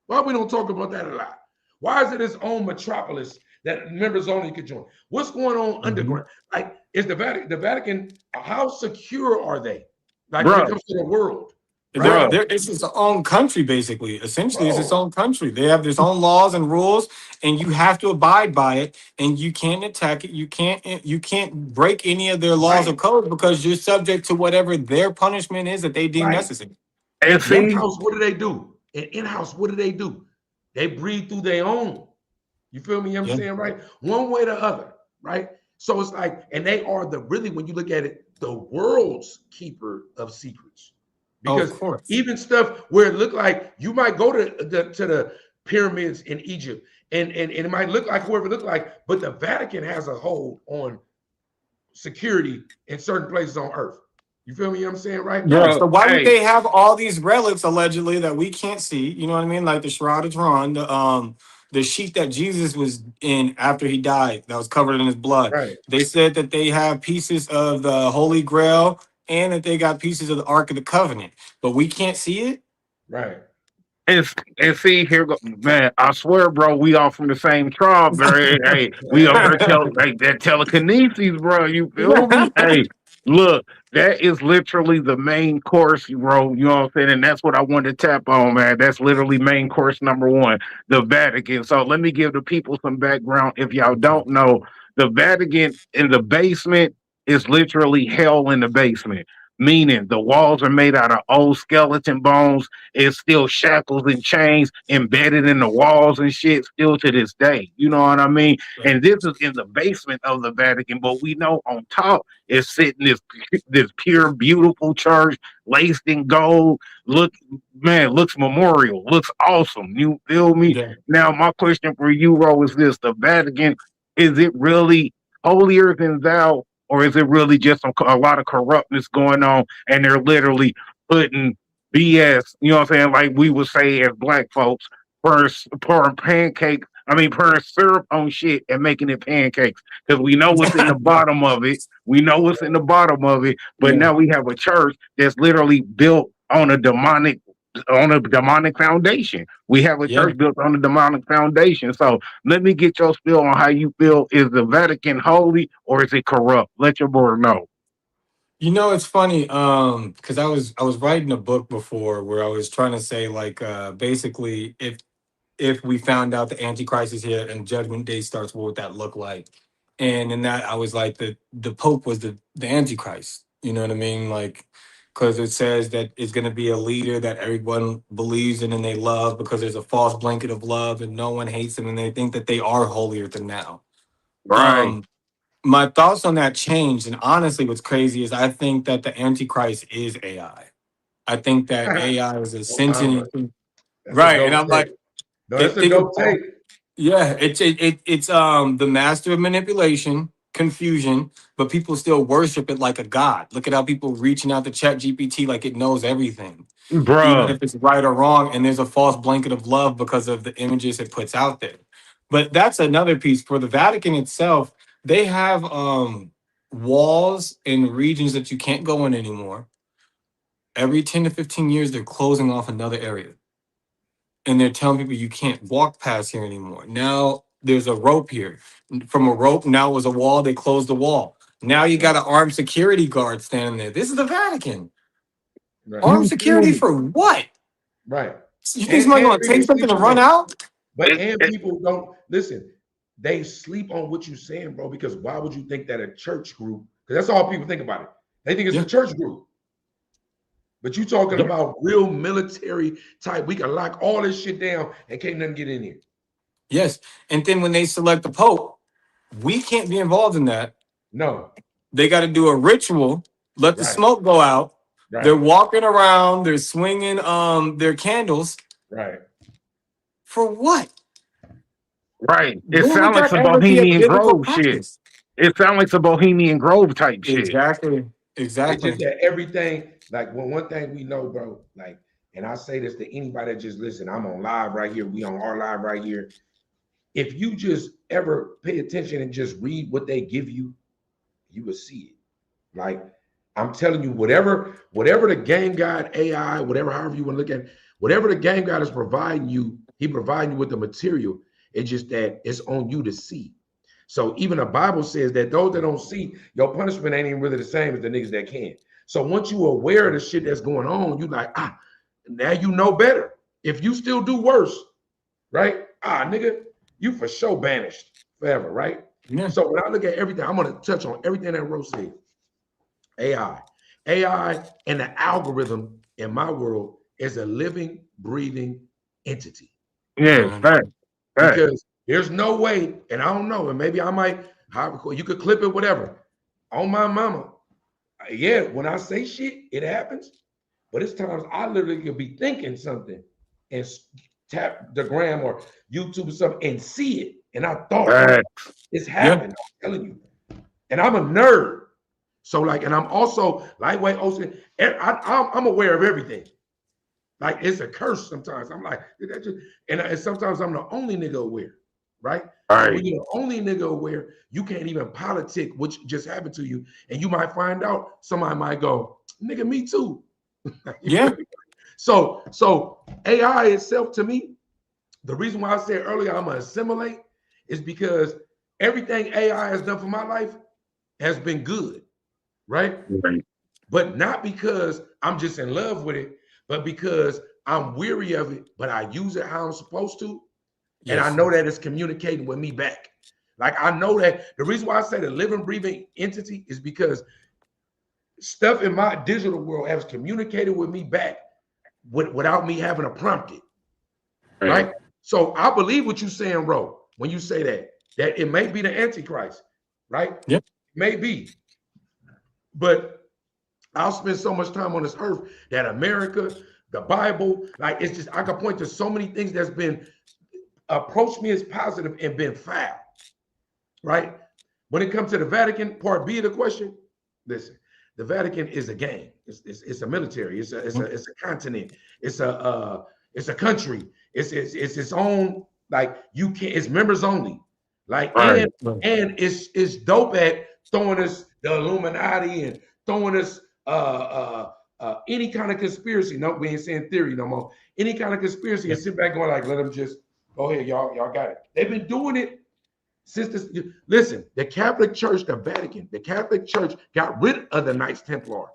Why we don't talk about that a lot? Why is it its own metropolis that members only could join? What's going on underground? Like, is the Vatican, how secure are they? Like when it comes to the world. It's its own country, basically. Essentially, it's its own country. They have their own laws and rules, and you have to abide by it. And you can't attack it. You can't break any of their laws or codes because you're subject to whatever their punishment is that they deem necessary. And in-house, what do they do? And in-house, what do they do? They breathe through their own. You feel me? I'm saying, right? One way or the other, right? So it's like, and they are the really, when you look at it, the world's keeper of secrets. Oh, of Because course. even stuff where it looked like you might go to the pyramids in Egypt, and it might look like whoever it looked like, but the Vatican has a hold on security in certain places on earth. You feel me? You know what I'm saying, right? Yeah. So bro. why would Hey, they have all these relics allegedly that we can't see? You know what I mean? Like the Shroud of Turin, the sheet that Jesus was in after he died, that was covered in his blood. Right, They said that they have pieces of the Holy Grail and that they got pieces of the Ark of the Covenant, but we can't see it. right. and see here, man. I swear, bro, we all from the same tribe, bro. Hey, we over here like that telekinesis, bro. You feel me? Hey, look, that is literally the main course, bro. You know what I'm saying? And that's what I wanted to tap on, man. That's literally main course number one, the Vatican. So let me give the people some background. If y'all Okay. don't know, the Vatican in the basement is literally hell in the basement. Meaning the walls are made out of old skeleton bones. It's still shackles and chains embedded in the walls and shit still to this day. You know what I mean? And this is in the basement of the Vatican, but we know on top is sitting this pure, beautiful church laced in gold. Look, man, looks memorial, looks awesome. You feel me? Yeah. Now, my question for you, Ro, is this: the Vatican, is it really holier than thou? Or is it really just a lot of corruptness going on, and they're literally putting BS, you know what I'm saying? Like we would say as black folks, pouring pancakes, pouring syrup on shit and making it pancakes. Because we know what's in the bottom of it. We know what's in the bottom of it. But Yeah. now we have a church that's literally built on a demonic foundation. We have a Yeah. church built on a demonic foundation. So let me get your spill on how you feel. Is the Vatican holy or is it corrupt? Let your board know. You know, it's funny, because I was writing a book before where I was trying to say like basically if we found out the Antichrist is here and Judgment Day starts, what would that look like? And in that, I was like, the Pope was the Antichrist. You know what I mean? Like, because it says that it's going to be a leader that everyone believes in and they love because there's a false blanket of love and no one hates them and they think that they are holier than thou. Right. Um, my thoughts on that changed, and honestly, what's crazy is I think that the Antichrist is AI. I think that AI is a Oh my, bro. sentient, That's a right? And dope I'm take. like, No, that's a think dope about. take. Yeah, it's the master of manipulation, confusion, but people still worship it like a god. Look at how people reaching out to Chat GPT like it knows everything, even Bruh. if it's right or wrong. And there's a false blanket of love because of the images it puts out there. But that's another piece. For the Vatican itself, they have walls in regions that you can't go in anymore. Every 10 to 15 years, they're closing off another area and they're telling people you can't walk past here anymore. Now there's a rope here. From a rope, now it was a wall. They closed the wall. Now you got Right, an armed security guard standing there. This is the Vatican. right, Armed You feel security me? for what? right. You think somebody's And gonna take people something sleep and on run that. out? But It, and it, people don't listen. They sleep on what you're saying, bro. Because why would you think that a church group? Because that's all people think about it. They think it's a Yeah. church group. But you talking Yeah. about real military type. We can lock all this shit down and can't nothing get in here. Yes. And then when they select the Pope, we can't be involved in that. No. They got to do a ritual, let the Right. smoke go out. They're Right. walking around, they're swinging their candles. Right. For what? right. It When would sounds like that some ever be a Bohemian biblical Grove shit. practice? It sounds like some Bohemian Grove type shit. Exactly. It's just Exactly. that everything, like one thing we know, bro, like, and I say this to anybody that just listen, I'm on live right here. We on our live right here. If you just ever pay attention and just read what they give you, you will see it. Like I'm telling you, whatever the game guide AI, whatever, however you want to look at it, whatever the game guide is providing you, he providing you with the material. It's just that it's on you to see. So even the Bible says that those that don't see, your punishment ain't even really the same as the niggas that can. So once you aware of the shit that's going on, you like, now you know better. If you still do worse, right? Nigga, you for sure banished forever, right? Yeah. So when I look at everything, I'm gonna touch on everything that Rose said. AI. AI and the algorithm in my world is a living, breathing entity. Yeah, Man. fact, fact. Because there's no way, and I don't know, and maybe I might how I record. You could clip it, whatever. On my mama. Yeah, when I say shit, it happens. But it's times I literally could be thinking something and tap the gram or YouTube or something and see it. And I thought, Right. it's happened. I'm telling you. And I'm a nerd. So like, and I'm also lightweight ocean. I'm aware of everything. Like it's a curse sometimes. I'm like, and sometimes I'm the only nigga aware, right? Right. When you're the only nigga aware, you can't even politic what just happened to you. And you might find out, somebody might go, nigga, me too. Yeah. So AI itself, to me, the reason why I said earlier I'm gonna assimilate is because everything AI has done for my life has been good, right? Right. But not because I'm just in love with it, but because I'm weary of it, but I use it how I'm supposed to. And I know that it's communicating with me back. Like I know that the reason why I say the living, breathing entity is because stuff in my digital world has communicated with me back without me having to prompt it. Right? So I believe what you're saying, Ro, when you say that it may be the Antichrist, right? Yep. Maybe. But I'll spend so much time on this earth that America, the Bible, like it's just, I can point to so many things that's been approached me as positive and been foul, right? When it comes to the Vatican, part B of the question, listen, the Vatican is a game. It's a military. It's a continent. It's a country. It's its own, like you can't. It's members only. Like Right. and it's dope at throwing us the Illuminati and throwing us any kind of conspiracy. No, we ain't saying theory no more. Any kind of conspiracy and sit back going like, let them just go ahead, y'all got it. They've been doing it since this. Listen, the Catholic Church, the Vatican, the Catholic Church got rid of the Knights Templar.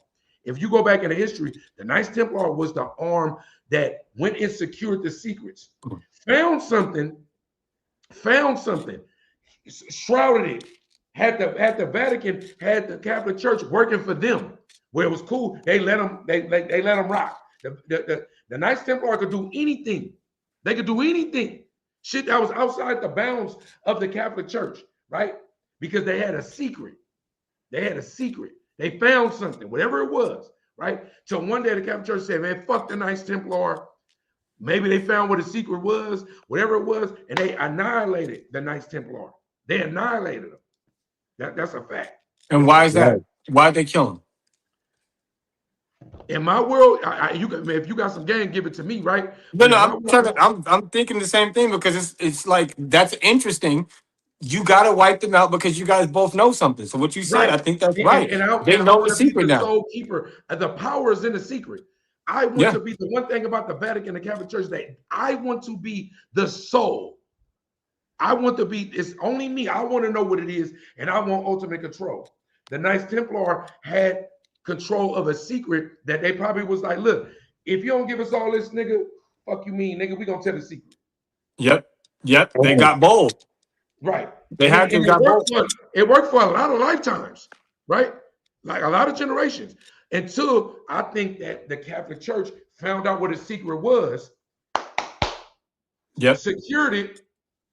If you go back in the history, the Knights Templar was the arm that went and secured the secrets, found something, shrouded it. Had the Vatican, had the Catholic Church working for them, where it was cool. They let them, they let them rock. The Knights Templar could do anything. They could do anything. Shit that was outside the bounds of the Catholic Church, right? Because they had a secret. They found something, whatever it was, right? So one day the Catholic Church said, man, fuck the Knights Templar. Maybe they found what the secret was, whatever it was, and they annihilated the Knights Templar. They annihilated them. That's a fact. And why is that? Why'd they kill him? In my world, if you got some game, give it to me, right? No, I'm thinking the same thing because it's like that's interesting. You gotta wipe them out because you guys both know something. So what you said, right. I think that's right. They know the secret now. Soul keeper. The power is in the secret. I want to be the one thing about the Vatican, the Catholic Church, that I want to be the soul. I want to be, it's only me. I want to know what it is, and I want ultimate control. The Knights Templar had control of a secret that they probably was like, look, if you don't give us all this, nigga, fuck you mean, nigga, we gonna tell the secret. Yep. They got bold. Right. They had to got bold. It worked for a lot of lifetimes, right? Like a lot of generations. Until I think that the Catholic Church found out what the secret was. Yep. Secured it,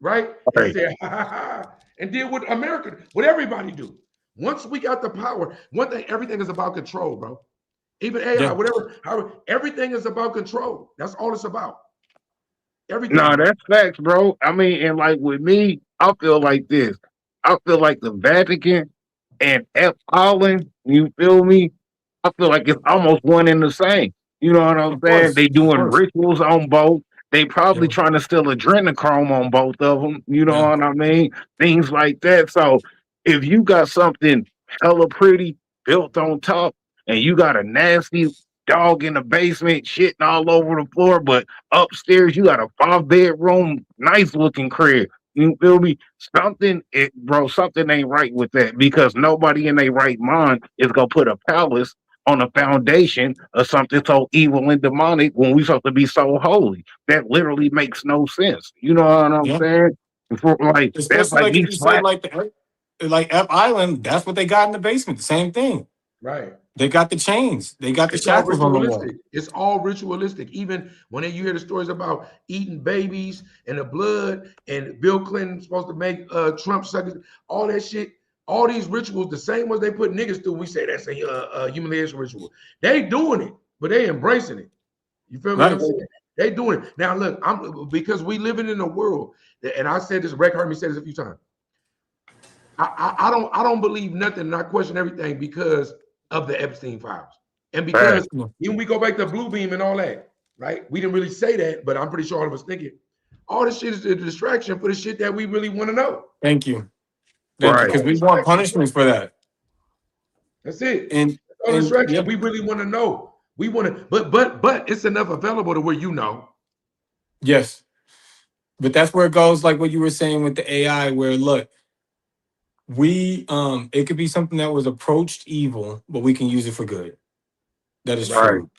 right? And said, ha, ha, ha, and did what America, what everybody do. Once we got the power, one thing, everything is about control, bro. Even AI, whatever, everything is about control. That's all it's about. Everything. No, that's facts, bro. I mean, and like with me, I feel like this. I feel like the Vatican and F. Holland, you feel me? I feel like it's almost one and the same. You know what I'm saying? They doing rituals on both. They probably trying to steal adrenochrome on both of them. You know what I mean? Things like that. So if you got something hella pretty built on top and you got a nasty dog in the basement shitting all over the floor, but upstairs you got a 5-bedroom, nice looking crib. You feel me? Something ain't right with that because nobody in their right mind is gonna put a palace on a foundation of something so evil and demonic when we supposed to be so holy. That literally makes no sense. You know what I'm saying? That's like F Island, that's what they got in the basement. The same thing. Right. They got the chains. They got the It's all shackles on the wall. ritualistic. It's all ritualistic. Even when you hear the stories about eating babies and the blood, and Bill Clinton supposed to make Trump suck his, all that shit, all these rituals, the same ones they put niggas through, we say that's a humiliation ritual. They doing it, but they embracing it. You feel me? Right. What I'm saying? They doing it. Now look, because we living in a world, and I said this, Rick heard me say this a few times. I don't believe nothing, and I question everything because of the Epstein files. And because when we go back to Blue Beam and all that, right? We didn't really say that, but I'm pretty sure all of us think it. All this shit is a distraction for the shit that we really want to know. Thank you. Because we want punishments for that. That's it. And all distraction. We really want to know. We want to, but it's enough available to where you know. Yes. But that's where it goes, like what you were saying with the AI, where look, it could be something that was approached evil, but we can use it for good. That is true.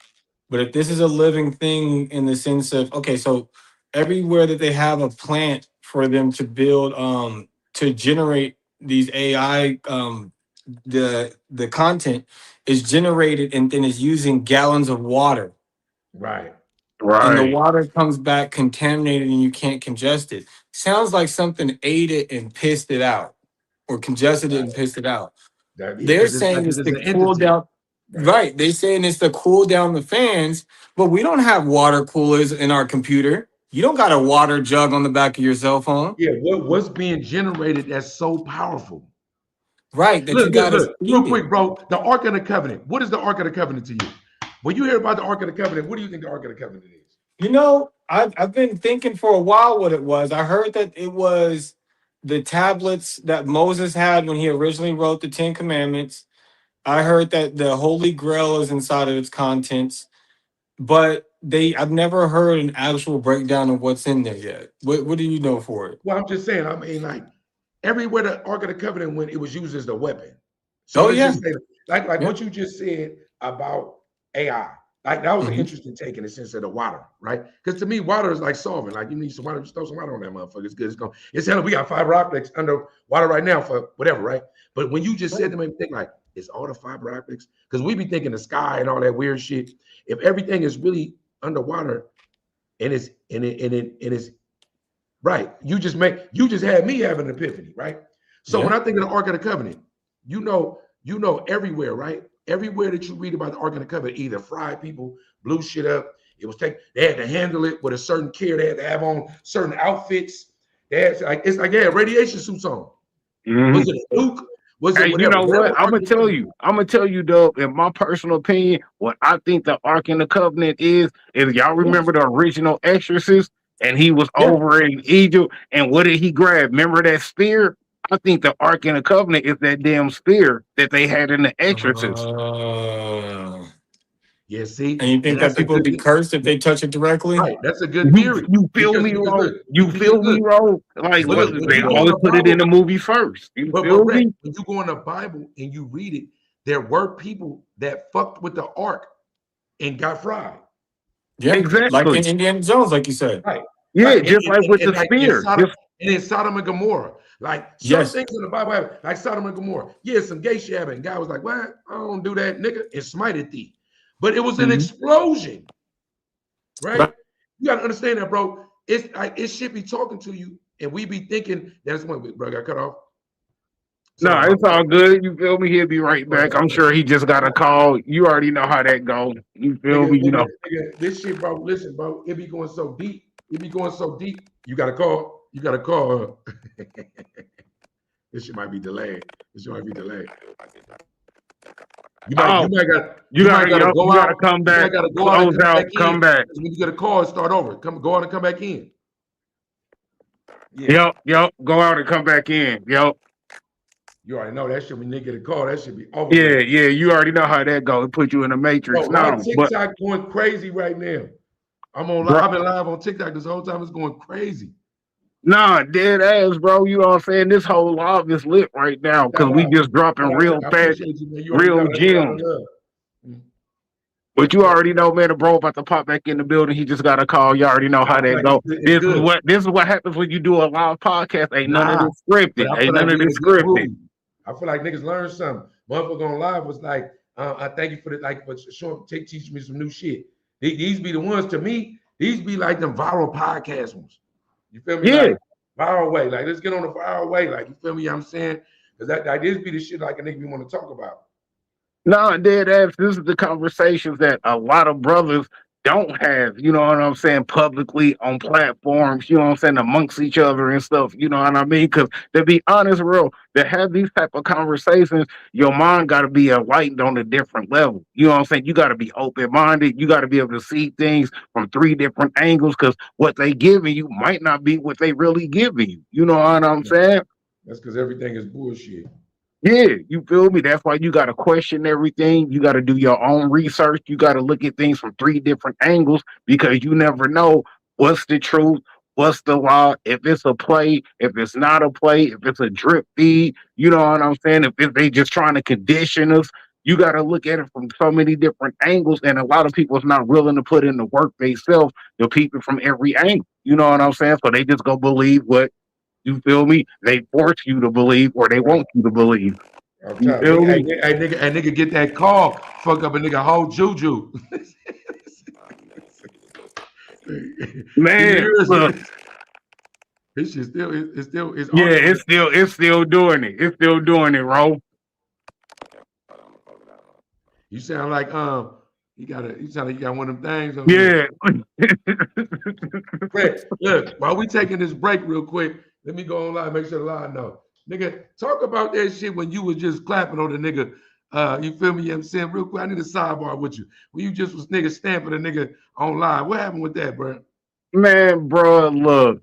But if this is a living thing in the sense of, okay, so everywhere that they have a plant for them to build, to generate these AI, the content is generated and then is using gallons of water. Right. And the water comes back contaminated and you can't congest it. Sounds like something ate it and pissed it out, or congested it and pissed it out. They're saying it's to cool down. Right. They're saying it's to cool down the fans, but we don't have water coolers in our computer. You don't got a water jug on the back of your cell phone. Yeah, what's being generated that's so powerful? Right. That look, real quick, bro. The Ark of the Covenant. What is the Ark of the Covenant to you? When you hear about the Ark of the Covenant, what do you think the Ark of the Covenant is? You know, I've been thinking for a while what it was. I heard that it was the tablets that Moses had when he originally wrote the Ten Commandments. I heard that the Holy Grail is inside of its contents, but I've never heard an actual breakdown of what's in there yet. What do you know for it? Well, I'm just saying, I mean, like everywhere the Ark of the Covenant went, it was used as a weapon. So just say, like what you just said about AI. Like that was an interesting take in the sense of the water, right? Because to me, water is like solvent. Like you need some water, just throw some water on that motherfucker. It's good. It's hell. We got fiber optics under water right now for whatever, right? But when you just said to me, think like, it's all the fiber optics? Because we be thinking the sky and all that weird shit. If everything is really underwater and it's right, you just had me have an epiphany, right? So when I think of the Ark of the Covenant, you know everywhere, right? Everywhere that you read about the Ark of the Covenant, either fried people, blew shit up. They had to handle it with a certain care. They had to have on certain outfits. They had they had radiation suits on. Was it a nuke? Was it whatever? You know what? I'm gonna tell you, Dub, in my personal opinion, what I think the Ark in the Covenant is y'all remember the original Exorcist, and he was over in Egypt, and what did he grab? Remember that spear? I think the Ark in the Covenant is that damn spear that they had in the Exorcist. Yeah, see, and you think that people would be cursed if they touch it directly? Right, that's a good theory. You feel me, Ro? You feel me, Ro? Like they always put it in the movie first. You feel me? When you go in the Bible and you read it, there were people that fucked with the Ark and got fried. Yeah, exactly. Like in Indiana Jones, like you said. Right. Yeah, just like with the spear. And in Sodom and Gomorrah. Like some things in the Bible happen, like Sodom and Gomorrah. Yeah, some gay shit happened. Guy was like, "What? I don't do that, nigga," and smited thee. But it was an explosion, right? You gotta understand that, bro. It's like it should be talking to you, and we be thinking that's one. Bro, got cut off. No, it's all good. You feel me? He'll be right back. I'm sure he just got a call. You already know how that goes. You feel me? You know this shit, bro. Listen, bro. It be going so deep. It be going so deep. You gotta call. You gotta call. This shit might be delayed. You might gotta go out. Come back. You gotta go close out. Come back. When you get a call and start over. Go out and come back in. Yeah. Yep. Go out and come back in. Yep. You already know that shit. When they get a call, that should be over. Yeah. You already know how that goes. Put you in the matrix. Bro, TikTok going crazy right now. I'm on live. I've been live on TikTok this whole time. It's going crazy. Nah, dead ass, bro. You know what I'm saying? This whole live is lit right now because we just dropping real fast, real gems. But you already know, man, the bro about to pop back in the building. He just got a call. You already know how that go. This is what happens when you do a live podcast. Ain't none of this scripted. I feel like niggas learn something. Motherfucker on live was like, I thank you for the like for showing teaching me some new shit. These be the ones to me. These be like them viral podcast ones. You feel me? Yeah. Like viral way. Like let's get on the viral way. Like you feel me? You know what I'm saying? Because that like this be the shit like a nigga we want to talk about. No, dead ass. This is the conversations that a lot of brothers don't have, you know what I'm saying, publicly on platforms, you know what I'm saying, amongst each other and stuff, you know what I mean? Because to be honest, bro, to have these type of conversations, your mind got to be enlightened on a different level. You know what I'm saying? You got to be open minded. You got to be able to see things from three different angles because what they giving you might not be what they really giving you. You know what I'm saying? That's because everything is bullshit. Yeah, you feel me? That's why you got to question everything. You got to do your own research. You got to look at things from three different angles because you never know what's the truth, what's the lie, if it's a play, if it's not a play, if it's a drip feed. You know what I'm saying? If they just trying to condition us, you got to look at it from so many different angles. And a lot of people is not willing to put in the work themselves to peep it from every angle. You know what I'm saying? So they just go believe what you feel me? They force you to believe or they Right. want you to believe. I'm You telling feel nigga, me? nigga get that call, fuck up a nigga whole juju. Man, look, This shit still it's still it's yeah, audio. it's still doing it. It's still doing it, bro. You sound like you sound like you got one of them things over there. Yeah. Wait, look, while we taking this break real quick, let me go online, make sure the line know. Nigga, talk about that shit when you was just clapping on the nigga. You feel me? You know what I'm saying? Real quick, I need a sidebar with you. When you just was nigga stamping a nigga on live. What happened with that, bro? Man, bro, look,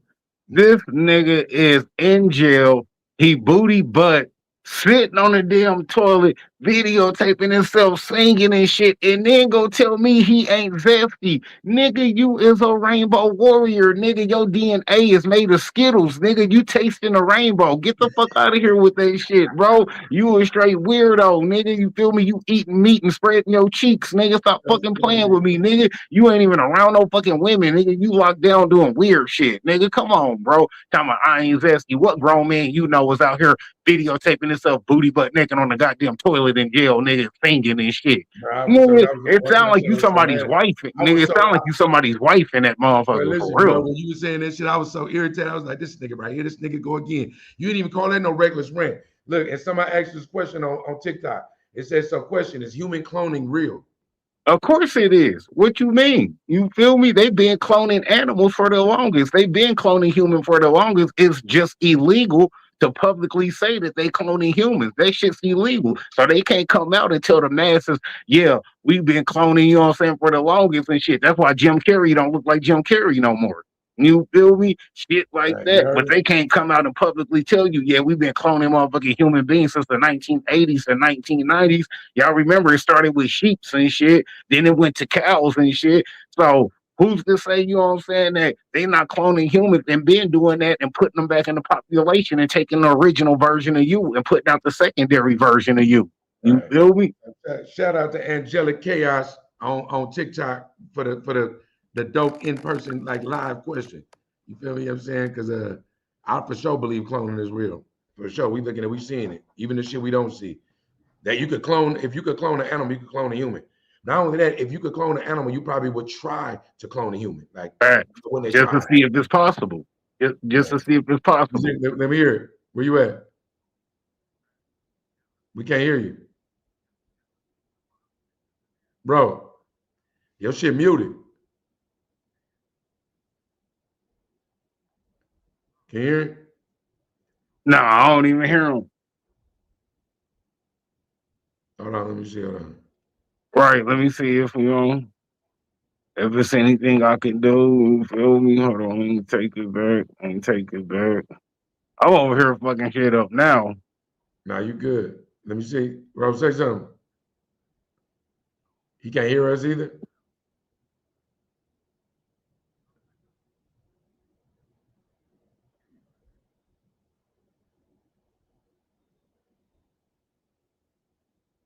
this nigga is in jail. He booty butt sitting on the damn toilet, videotaping himself singing and shit, and then go tell me he ain't zesty. Nigga, you is a rainbow warrior. Nigga, your DNA is made of Skittles. Nigga, you tasting a rainbow. Get the fuck out of here with that shit, bro. You a straight weirdo, nigga. You feel me? You eating meat and spreading your cheeks, nigga. Stop That's fucking playing crazy. with me, nigga. You ain't even around no fucking women, nigga. You locked down doing weird shit, nigga. Come on, bro. Talking about I ain't zesty. What grown man you know is out here videotaping himself booty butt naked on the goddamn toilet in jail, nigga, singing and shit. Bro, I was so Nigga, that was it when sound I like said you I was so somebody's mad. wife. I Nigga, was it so sound like you somebody's wife in that bro, motherfucker for listen, bro. real. When you were saying that shit, I was so irritated. I was like, this nigga right here, this nigga go again. You didn't even call that no reckless rant. Look, and somebody asked this question on TikTok. It says, so question, is human cloning real? Of course it is. What you mean? You feel me? They've been cloning animals for the longest. They've been cloning humans for the longest. It's just illegal to publicly say that they cloning humans. That shit's illegal. So they can't come out and tell the masses, yeah, we've been cloning, you know what I'm saying, for the longest and shit. That's why Jim Carrey don't look like Jim Carrey no more. You feel me? Shit like Right, you that. But heard they can't come out and publicly tell you, yeah, we've been cloning motherfucking human beings since the 1980s and 1990s. Y'all remember it started with sheeps and shit. Then it went to cows and shit. So who's to say, you know what I'm saying, that they not cloning humans and been doing that and putting them back in the population and taking the original version of you and putting out the secondary version of you. it. You Right. feel me? Shout out to Angelic Chaos on TikTok for the dope in person like live question. You feel me? You know what I'm saying? Because I for sure believe cloning is real. For sure, we looking at we seeing it. Even the shit we don't see. That you could clone, if you could clone an animal, you could clone a human. Not only that, if you could clone an animal, you probably would try to clone a human. Like Right. when they Just to try. see if it's possible. Just Right. to see if it's possible. Let me hear it. Where you at? We can't hear you. Bro, your shit muted. Can you hear it? No, I don't even hear them. Hold on, let me see. Hold on. Right. Let me see if if it's anything I can do. You feel me? Hold on. Let me take it back. Let me take it back. I'm over here fucking shit up now. Nah, you good. Let me see. Rob, say something. He can't hear us either.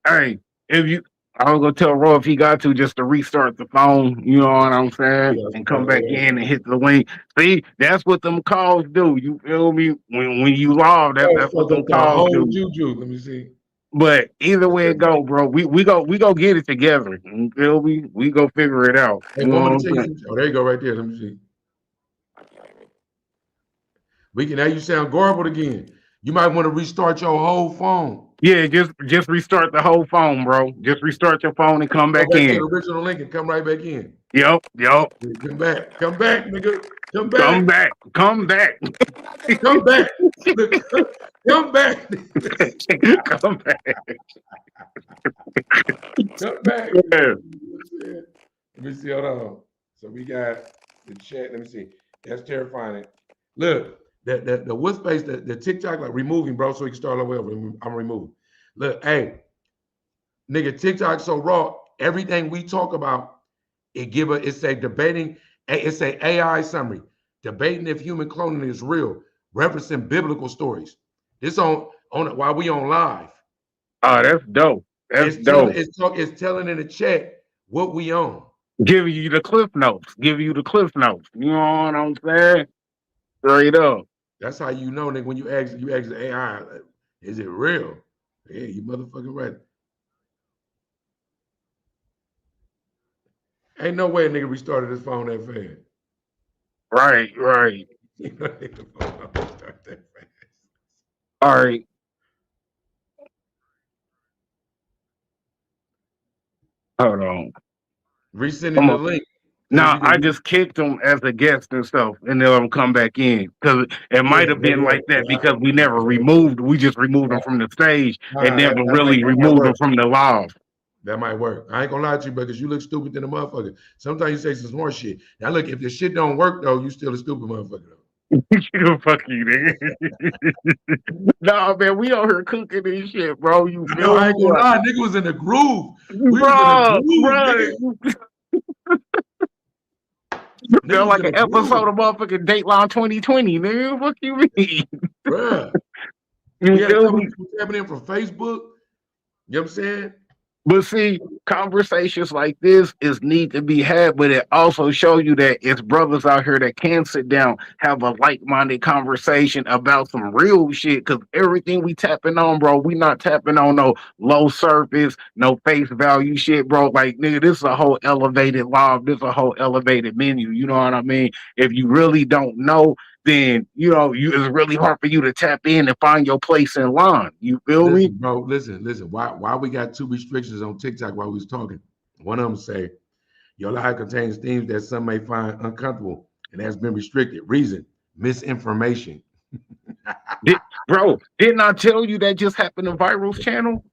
Hey, if you, I was gonna tell Ro if he got to just to restart the phone. You know what I'm saying, Yeah, and come back in and hit the link. See, that's what them calls do. You feel me? When you log, that's fuck what them up the calls whole do. juju. Let me see. But either way it go, bro, we go get it together. You feel me? We go figure it out. Hey, You know want what me I'm to tell you saying? some? Oh, there you go, right there. Let me see. We can. Now you sound garbled again. You might want to restart your whole phone. Yeah, just restart the whole phone, bro. Just restart your phone and come Go back back to the in. original link and come right back in. Yep. Come back. Come back, nigga. Come Come back. back. Come back. Come back. Look, come back. Come back. Come back. Yeah. Let me see. Hold on. So we got the chat. Let me see. That's terrifying. Look, the wood space, the TikTok, like removing, bro, so we can start all the way over. I'm removing. Look, hey, nigga, TikTok so raw. Everything we talk about, it's a debating, it's a AI summary. Debating if human cloning is real, referencing biblical stories. This on while we on live. Oh, that's dope. That's dope. It's telling in the chat what we own. Giving you the cliff notes. Give you the cliff notes. You know what I'm saying? Straight up. That's how you know, nigga, when you ask the AI, like, is it real? Yeah, you motherfucking right. Ain't no way a nigga restarted his phone that fast. Right. You know, the phone don't restart that fast. All right. Hold on. Resending Come the on. link. So Now you I can just kicked him as a guest and stuff, and then him come back in because it yeah, might have there been you like go. that because we never removed. We just removed him from the stage and Nah, never really that might removed him work. from the live. That might work. I ain't gonna lie to you, because you look stupid than a motherfucker. Sometimes you say some smart shit. Now look, if the shit don't work though, you still a stupid motherfucker though. You fuck you, nigga. Nah, man, we out here cooking this shit, bro. You I know feel I me? ain't gonna lie, nigga was in the groove. We was in the Bro, groove, nigga. feel Nigga was like in the an episode groove, of motherfucking Dateline 2020, nigga. What you mean? bruh. We You had a feel couple me? of people tapping in from Facebook. You know what I'm saying? But see, conversations like this is need to be had, but it also show you that it's brothers out here that can sit down, have a like-minded conversation about some real shit. Cause everything we tapping on, bro, we not tapping on no low surface, no face value shit, bro. Like, nigga, this is a whole elevated live, this is a whole elevated menu. You know what I mean? If you really don't know, then it's really hard for you to tap in and find your place in line. You feel me? Listen, bro, listen. Why we got two restrictions on TikTok while we was talking? One of them say, your live contains themes that some may find uncomfortable and has been restricted. Reason, misinformation. Bro, didn't I tell you that just happened to Viral's channel?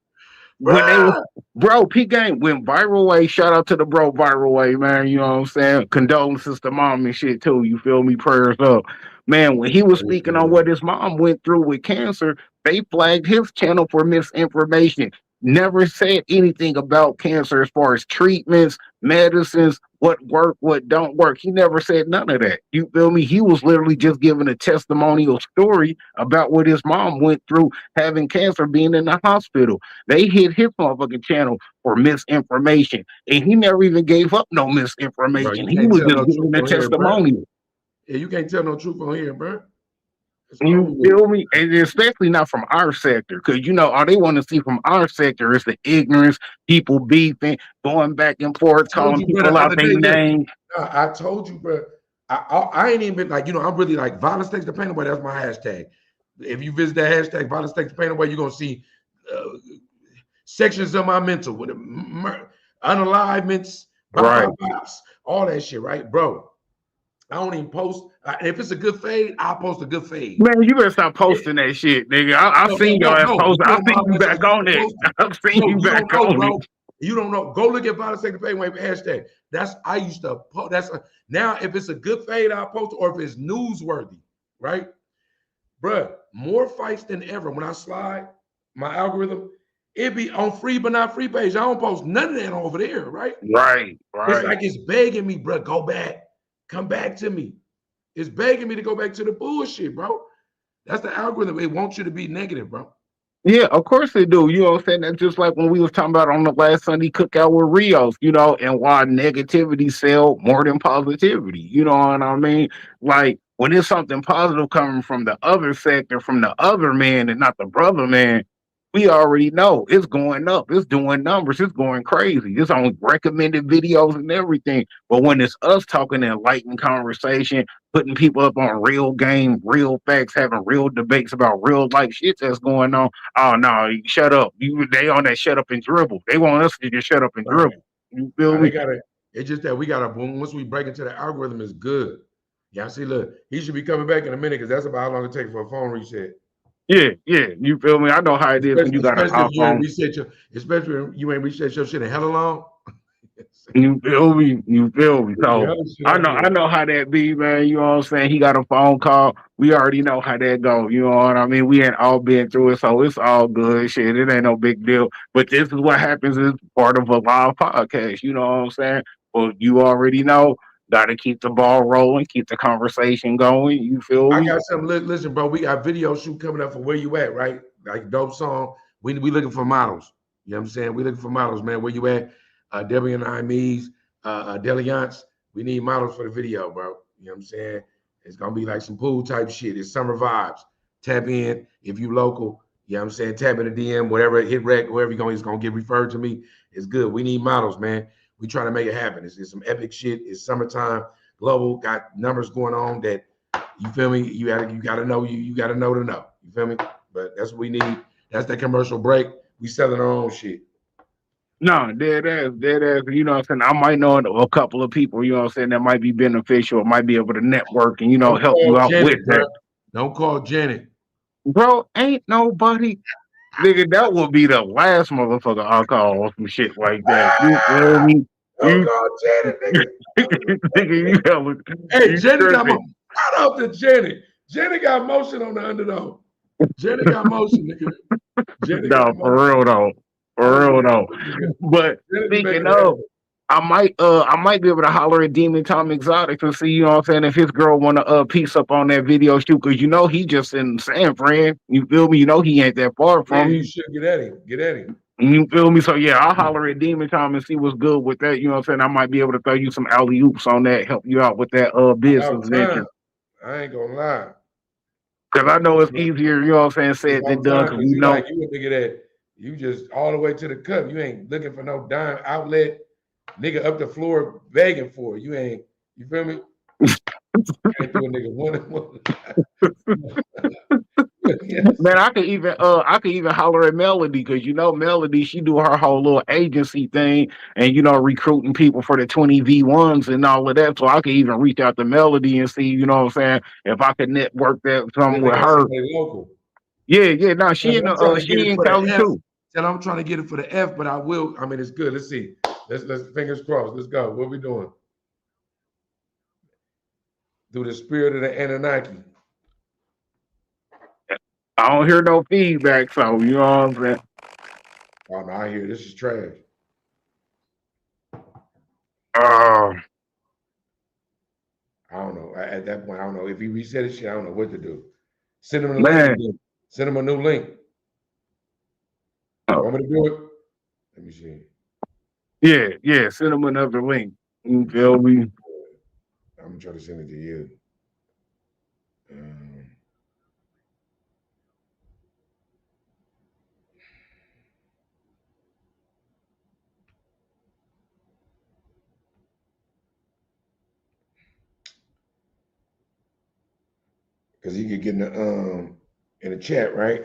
When they was Bruh! bro, P Game went viral way. Shout out to the bro viral way, man. You know what I'm saying? Condolences to mom and shit too. You feel me? Prayers up. Man, when he was speaking on what his mom went through with cancer, they flagged his channel for misinformation. Never said anything about cancer as far as treatments, medicines, what work, what don't work. He never said none of that. You feel me? He was literally just giving a testimonial story about what his mom went through having cancer, being in the hospital. They hit his motherfucking channel for misinformation, and he never even gave up no Bro, misinformation. you He can't was tell just no truth giving a on here, bro. testimonial. Yeah, you can't tell no truth on here, bro. It's over You with. feel me? And especially not from our sector, because all they want to see from our sector is the ignorance, people beefing, going back and forth, I told calling you, bro, the people out other their day, look, names. I told you, bro. I ain't even been like, I'm really like violence takes the pain away. That's my hashtag. If you visit that hashtag, violence takes the pain away, you're gonna see sections of my mental with unalignments, Right. all that shit, right, bro? I don't even post. If it's a good fade, I'll post a good fade. Man, you better stop posting that shit, nigga. I No, seen your ass no. post. You I on seen my you mental, back you on can it. post it. I've seen No, you you don't back know, on bro. it. You don't know. Go look at violence take the pain away hashtag. That's I used to post. Now if it's a good fade, I'll post it, or if it's newsworthy, right? Bruh, more fights than ever. When I slide my algorithm, it be on free but not free page. I don't post none of that over there, right? Right. It's like it's begging me, bro. Go back. Come back to me. It's begging me to go back to the bullshit, bro. That's the algorithm. It wants you to be negative, bro. Yeah, of course they do. You know what I'm saying? That's just like when we was talking about on the last Sunday cookout with Rios, and why negativity sell more than positivity. You know what I mean? Like when there's something positive coming from the other sector, from the other man and not the brother man, we already know it's going up. It's doing numbers. It's going crazy. It's on recommended videos and everything. But when it's us talking in enlightened conversation, putting people up on real game, real facts, having real debates about real life shit that's going on. Oh no, you shut up. They on that shut up and dribble. They want us to just shut up and Right. dribble. You feel Now they me? gotta. It's just that we gotta. Once we break into the algorithm, is good. Yeah, see, look, he should be coming back in a minute because that's about how long it takes for a phone reset. Yeah, yeah. You feel me? I know how it is when you got an Especially if you ain't iPhone. reset your, especially if you ain't reset your shit in hella long. You feel me? You feel me? Yeah, So hella shit I out know there. I know how that be, man. You know what I'm saying? He got a phone call. We already know how that go. You know what I mean? We ain't all been through it, so it's all good. Shit, it ain't no big deal. But this is what happens as part of a live podcast. You know what I'm saying? Well, you already know. Got to keep the ball rolling, keep the conversation going. You feel I me? got something. Listen, bro, we got video shoot coming up for where you at, right? Like dope song. We looking for models. You know what I'm saying? We looking for models, man. Where you at? Debbie and Imes, Deliance. We need models for the video, bro. You know what I'm saying? It's gonna be like some pool type shit. It's summer vibes. Tap in if you local. You know what I'm saying? Tap in the DM, whatever, hit rec, wherever you're going, it's gonna get referred to me. It's good. We need models, man. We trying to make it happen. It's some epic shit. It's summertime, global, got numbers going on that you feel me? You gotta know you gotta know to know. You feel me? But that's what we need. That's that commercial break. We selling our own shit. No, dead ass, dead ass. You know what I'm saying? I might know a couple of people, you know what I'm saying, that might be beneficial, might be able to network and, Don't help you call out with Janet, bro. that. Don't call Janet. Bro, ain't nobody, nigga, that would be the last motherfucker I'll call or some shit like that. You feel me? Don't You, call Janet, nigga. nigga, Hey, you Janet got tripping. motion. Shout out to Janet. Janet got motion on the underdog. Janet got motion, nigga. Janet got No, for motion. real though. I was For real like, though. nigga, But Janet be speaking making it of, happen. I might be able to holler at Demon Tom Exotic and see, you know what I'm saying, if his girl wanna piece up on that video shoot, cause he just in San Fran. You feel me? You know he ain't that far Yeah, from you you. should get at him. Get at him. You feel me? So yeah, I'll holler at Demon Tom and see what's good with that. You know what I'm saying? I might be able to throw you some alley oops on that, help you out with that About business venture. time. I ain't gonna lie. Cause I know it's easier, you know what I'm saying, It's said than about done. time Cause because we you like know you a nigga that you just all the way to the cup. You ain't looking for no dime outlet, nigga up the floor begging for it. You ain't. You feel me? Can't do a nigga one. Yes. man, I could even holler at Melody because Melody, she do her whole little agency thing and recruiting people for the 20V1s and all of that. So I could even reach out to Melody and see, you know what I'm saying, if I could network that Then something they with got her. somebody local. Yeah, yeah, no, I'm trying to get she it in for the Cali F. too. Tell I'm trying to get it for the F, but I will. I mean, it's good. Let's see. Let's fingers crossed. Let's go. What we doing? Through the spirit of the Anunnaki. I don't hear no feedback, so you know what I'm saying. Oh no, I hear this is trash. Uh, I don't know. At that point, I don't know. If he reset his shit, I don't know what to do. Send him a link man, again. Send him a new link. oh, Want me to do it? Let me see. yeah, yeah, send them another link. Let You me see. feel me? I'm gonna try to send it to you. Because he could get in the chat, right?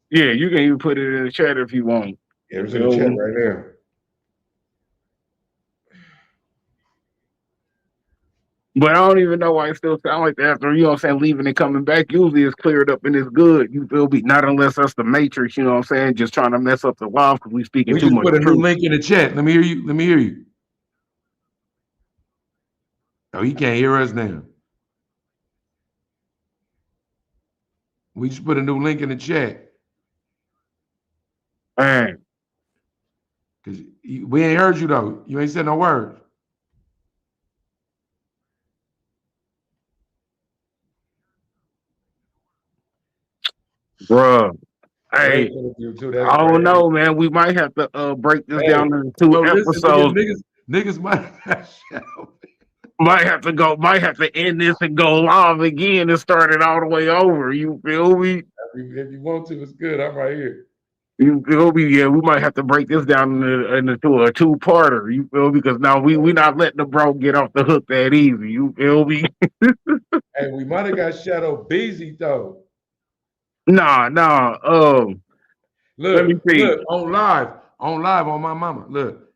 Yeah, you can even put it in the chat if you want. Yeah, it You was in the feel chat me? right now. But I don't even know why it still sound like that after, you know what I'm saying, leaving and coming back. Usually it's cleared up and it's good. You feel me? Not unless that's the Matrix, you know what I'm saying, just trying to mess up the live because we speaking We too just much put a new truth. link in the chat. Let me hear you. Let me hear you. Oh, he can't hear us now. We just put a new link in the chat. Man, Because we ain't heard you though. You ain't said no words. bruh. Oh, they Hey, put you too. That's I don't crazy. know, man. We might have to break this Hey, down into two bro, listen, episodes. niggas might have Might have to end this and go live again and start it all the way over. You feel me? If you want to, it's good. I'm right here. You feel me? Yeah, we might have to break this down into a two-parter. You feel me? Because now we not letting the bro get off the hook that easy. You feel me? Hey, we might have got Shadow busy though. Nah. Let me see. Look on live on my mama. Look,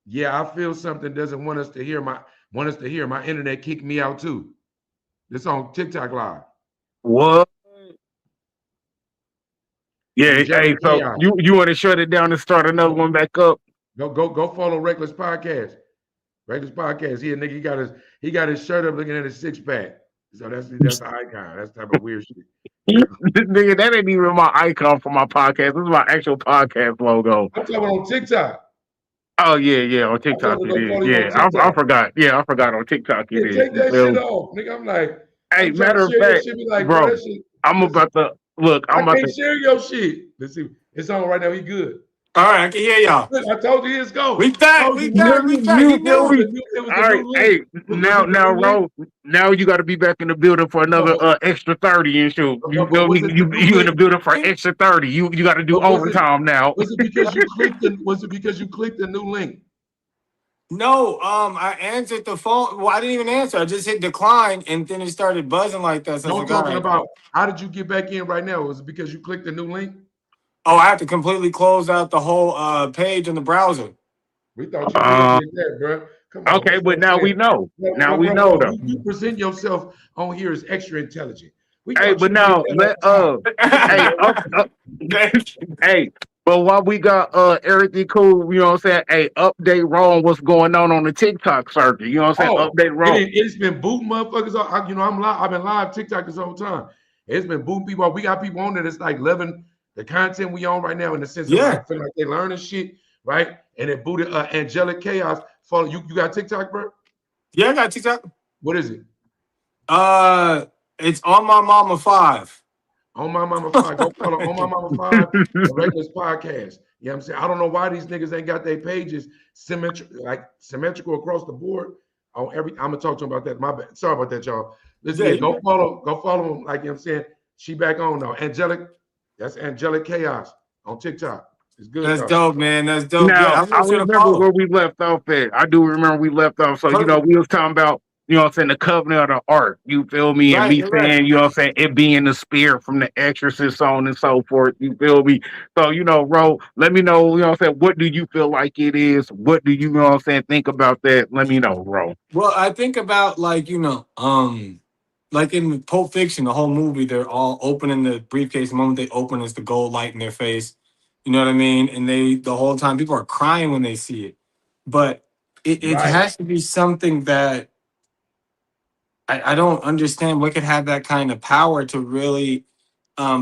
yeah, I feel something doesn't want us to hear my internet kicked me out too. This on TikTok live. What? Yeah. Angelic Hey, so chaos. you want to shut it down and start another one back up? Go follow Reckless Podcast. Reckless Podcast. He a nigga, he got his shirt up looking at his six pack. So that's the icon. That's type of weird shit. Nigga, that ain't even my icon for my podcast. This is my actual podcast logo. I'm talking on TikTok. Oh yeah, on I'm TikTok talking it to is. follow you on Yeah, I TikTok. forgot. Yeah, I forgot on TikTok Yeah, it is. take that shit off, nigga. I'm like, Hey, I'm trying to matter of share your fact, shit. Be like, bro, bro, that shit. I'm about to look. I I'm about can't to. share your shit. Let's see. It's on right now. He good. All right, I can hear y'all. Look, I told you, it's go. We back, Told we you, back, nigga. we back. He You feel knew. me? It was All a right, new link. hey, Was it the now, new link? Ro, now you got to be back in the building for another But, extra 30 and shoot. You but feel me? was it the new You in the link? building for extra 30. You got to do But overtime now. was it because you clicked the was it because you clicked the new link? No, I answered the phone. Well, I didn't even answer. I just hit decline, and then it started buzzing like that. So I No, was like, all talking right. about how did you get back in right now? Was it because you clicked the new link? Oh, I have to completely close out the whole page in the browser. We thought you never Uh, did that, bro. Come on, okay, that's what but I'm now we saying. know. Now My we brother, know bro, though. you present yourself on here as extra intelligent. We Hey, thought but you did now that let on top. Come on, hey bro. hey, but while we got everything cool, you know what I'm saying? Hey, update wrong what's going on the TikTok circuit. You know what I'm saying? Oh, Update wrong. it's been booting motherfuckers. I'm live. I've been live TikTok this whole time. It's been booting people. We got people on there that's like loving the content we on right now in the sense of Yeah. like feeling like they learning shit, right? And it booted Angelic Chaos. Follow you. You got TikTok, bro? Yeah, I got TikTok. What is it? It's on my mama 5. On My Mama 5. Go follow On My Mama 5 and Reckless Podcast. You know what I'm saying? I don't know why these niggas ain't got their pages symmetrical across the board. On every I'm gonna talk to them about that. My bad. Sorry about that, y'all. Listen, Yeah, yeah, go follow them. Like you know what I'm saying. She back on now. That's Angelic Chaos on TikTok. It's good that's though. dope, man. That's dope. Yeah, Now I'm I gonna send a remember follow. where we left off at. I do remember we left off. So you know, Perfect. we was talking about, you know what I'm saying, the covenant of the art. You feel me? And me Right. saying, you know what I'm saying, it being the spirit from the exorcist, so on and so forth. You feel me? So, you know, Ro, let me know, you know what I'm saying, what do you feel like it is? What do you know what I'm saying, think about that? Let me know, Ro. Well, I think about like in Pulp Fiction, the whole movie, they're all opening the briefcase. The moment they open, it's the gold light in their face. You know what I mean? And the whole time, people are crying when they see it. But it Right. has to be something that I don't understand what could have that kind of power to really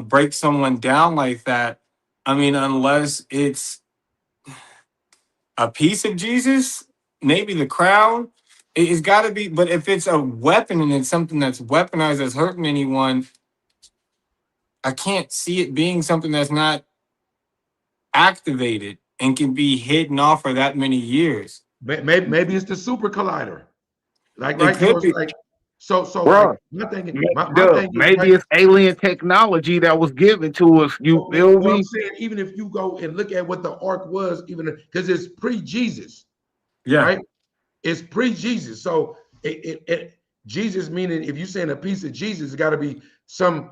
break someone down like that. I mean, unless it's a piece of Jesus, maybe the crown. It's got to be, but if it's a weapon and it's something that's weaponized that's hurting anyone, I can't see it being something that's not activated and can be hidden off for that many years. Maybe it's the super collider. Like It right. So could it's be, like so like Bro, my duh, thing is maybe right. it's alien technology that was given to us. You feel Well, I'm me? saying, even if you go and look at what the ark was, even because it's pre-Jesus, yeah, right? It's pre-Jesus. So Jesus meaning if you're saying a piece of Jesus, it's got to be some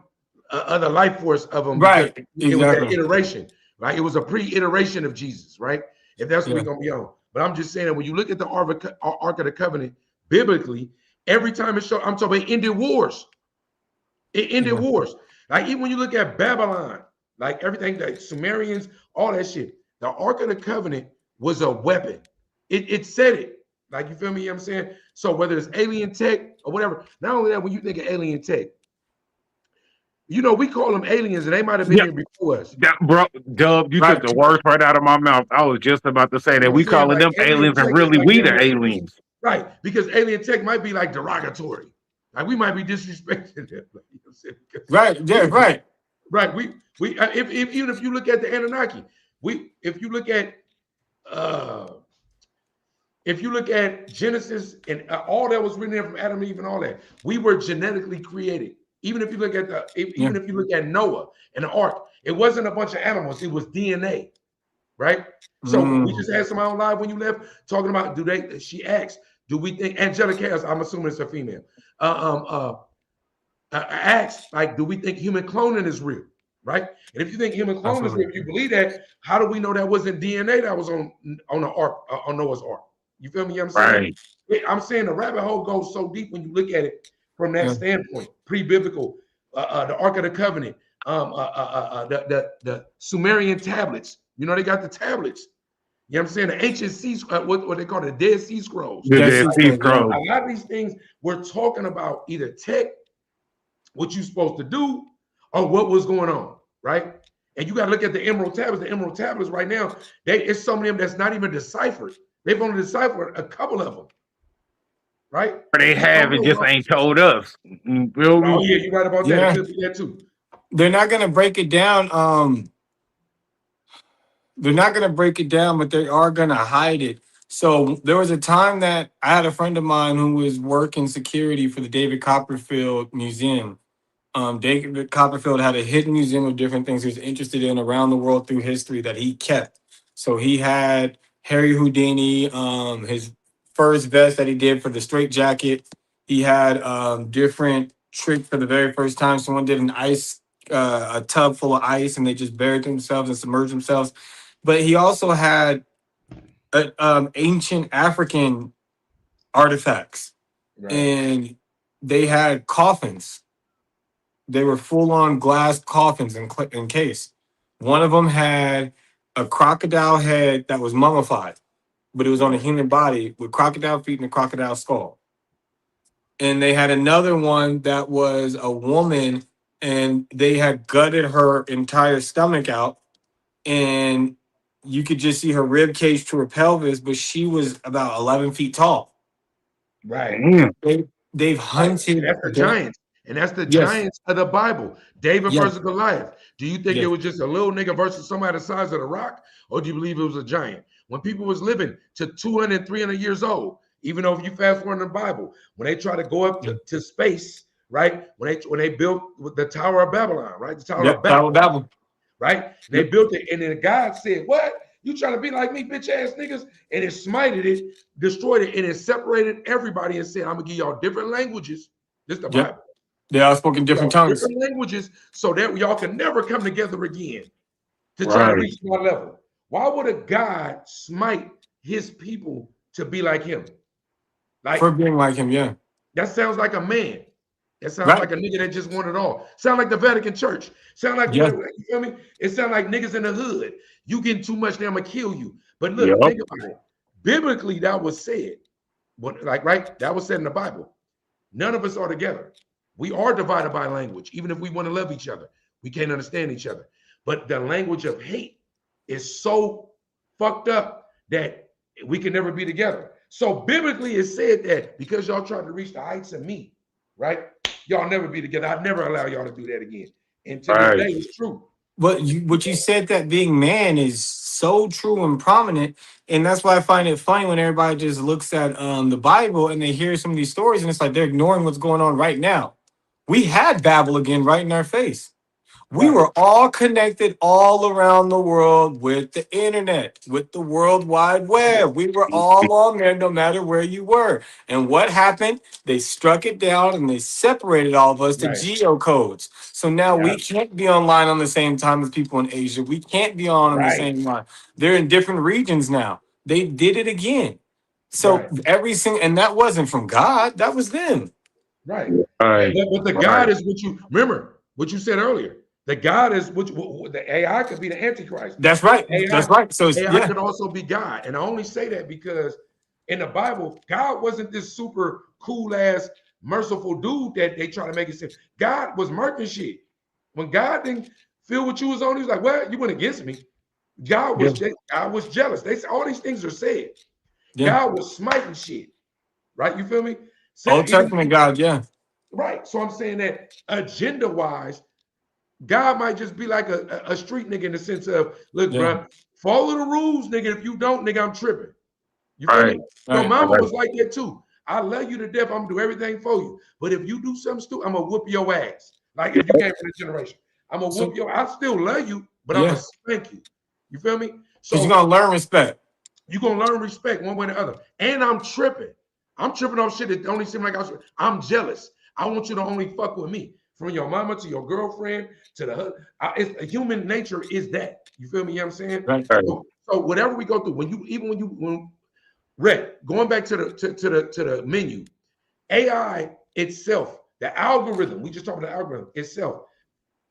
other life force of him because right, it was that exactly, iteration, right? It was a pre-iteration of Jesus, right? If that's what we're yeah, gonna be on. But I'm just saying that when you look at the Ark of the Covenant biblically, every time it shows, I'm talking about it ended wars. It ended yeah, wars. Like even when you look at Babylon, like everything, like Sumerians, all that shit. The Ark of the Covenant was a weapon. It said it. Like you feel me? You know what I'm saying? So whether it's alien tech or whatever, not only that, when you think of alien tech, you know, we call them aliens and they might have been Yeah, here before us. that, bro, Dub, you took right. the words right out of my mouth. I was just about to say You know that what I'm we saying? calling Like them alien aliens and tech is really like we them, the aliens. right? Because alien tech might be like derogatory. Like we might be disrespecting them. You know what I'm saying? Because Right, yeah, right. right. We if even if you look at the Anunnaki, if you look at uh if you look at Genesis and all that was written there from Adam and Eve and all that, we were genetically created. Even if you look at even if you look at Noah and the ark, it wasn't a bunch of animals, it was DNA, right? So we just had somebody on live when you left talking about she asked, do we think Angelic Chaos, I'm assuming it's a female, asked, like, do we think human cloning is real? Right? And if you think human cloning is real, if you believe that, how do we know that wasn't DNA that was on the ark, on Noah's ark? You feel me? You know what I'm saying? Right. I'm saying the rabbit hole goes so deep when you look at it from that standpoint, pre-biblical, the Ark of the Covenant, the Sumerian tablets. You know, they got the tablets. You know what I'm saying? The ancient sea, what they call the Dead Sea Scrolls. The Dead Sea Scrolls. A lot of these things we're talking about either tech, what you're supposed to do, or what was going on, right? And you got to look at the Emerald Tablets. The Emerald Tablets right now, it's so many of them that's not even deciphered. They've only deciphered a couple of them, right? Or they have it, just ain't told us. Oh yeah, you're right about that. It could be that too. They're not gonna break it down. They're not gonna break it down, but they are gonna hide it. So there was a time that I had a friend of mine who was working security for the David Copperfield Museum. David Copperfield had a hidden museum of different things he was interested in around the world through history that he kept. So he had Harry Houdini, his first vest that he did for the straight jacket. He had different tricks for the very first time. Someone did a tub full of ice, and they just buried themselves and submerged themselves. But he also had ancient African artifacts, and they had coffins. They were full-on glass coffins in case. One of them had a crocodile head that was mummified, but it was on a human body with crocodile feet and a crocodile skull. And they had another one that was a woman, and they had gutted her entire stomach out, and you could just see her rib cage to her pelvis, but she was about 11 feet tall. Right. They've hunted. That's the giants. And that's the giants of the Bible. David versus Goliath. Do you think it was just a little nigga versus somebody the size of the rock? Or do you believe it was a giant? When people was living to 200, 300 years old, even though if you fast forward in the Bible, when they try to go up to space, right? When they built the Tower of Babylon, right? The Tower of Babylon. Right? They built it, and then God said, what? You trying to be like me, bitch ass niggas? And it smited it, destroyed it, and it separated everybody and said, I'm gonna give y'all different languages. This is the Bible. They all spoke in different tongues. Different languages, so that y'all can never come together again to try to reach my level. Why would a God smite his people to be like him? Like for being like him, yeah. That sounds like a man. That sounds like a nigga that just want it all. Sound like the Vatican Church. Sound like you feel me? It sound like niggas in the hood. You getting too much, then I'm gonna kill you. But look, think about it. Biblically, that was said. That was said in the Bible. None of us are together. We are divided by language, even if we want to love each other. We can't understand each other. But the language of hate is so fucked up that we can never be together. So biblically, it said that because y'all tried to reach the heights of me, right? Y'all never be together. I'd never allow y'all to do that again. And to this day, it's true. But what you said, that being man, is so true and prominent. And that's why I find it funny when everybody just looks at the Bible and they hear some of these stories, and it's like they're ignoring what's going on right now. We had Babel again right in our face. We were all connected all around the world with the internet, with the World Wide Web. We were all on there no matter where you were. And what happened? They struck it down and they separated all of us to geocodes. So now we can't be online on the same time as people in Asia. We can't be on the same line. They're in different regions now. They did it again. So and that wasn't from God. That was them. Right. But the God is what you remember what you said earlier. The God is what the AI could be the Antichrist. That's right. That's right. So AI could also be God. And I only say that because in the Bible, God wasn't this super cool ass merciful dude that they try to make it seem. God was murking shit. When God didn't feel what you was on, he was like, well, you went against me. God was God was jealous. They all these things are said. God was smiting shit. Right? You feel me? Old Testament God, Right. So I'm saying that agenda-wise, God might just be like a street nigga in the sense of, look, bro, follow the rules, nigga. If you don't, nigga, I'm tripping. You feel me? So mama was like that too. I love you to death. I'm gonna do everything for you. But if you do something stupid, I'm gonna whoop your ass. Like if you came from this generation, I'm gonna whoop your. I still love you, but I'm gonna spank you. You feel me? Because you're So gonna learn respect. you're gonna learn respect one way or the other. And I'm tripping. I'm tripping off shit that only seem like I'm jealous. I want you to only fuck with me. From your mama to your girlfriend to the husband. It's human nature is that. You feel me? You know what I'm saying? Right. So whatever we go through, when Rick, going back to the menu, AI itself, the algorithm, we just talking about the algorithm itself.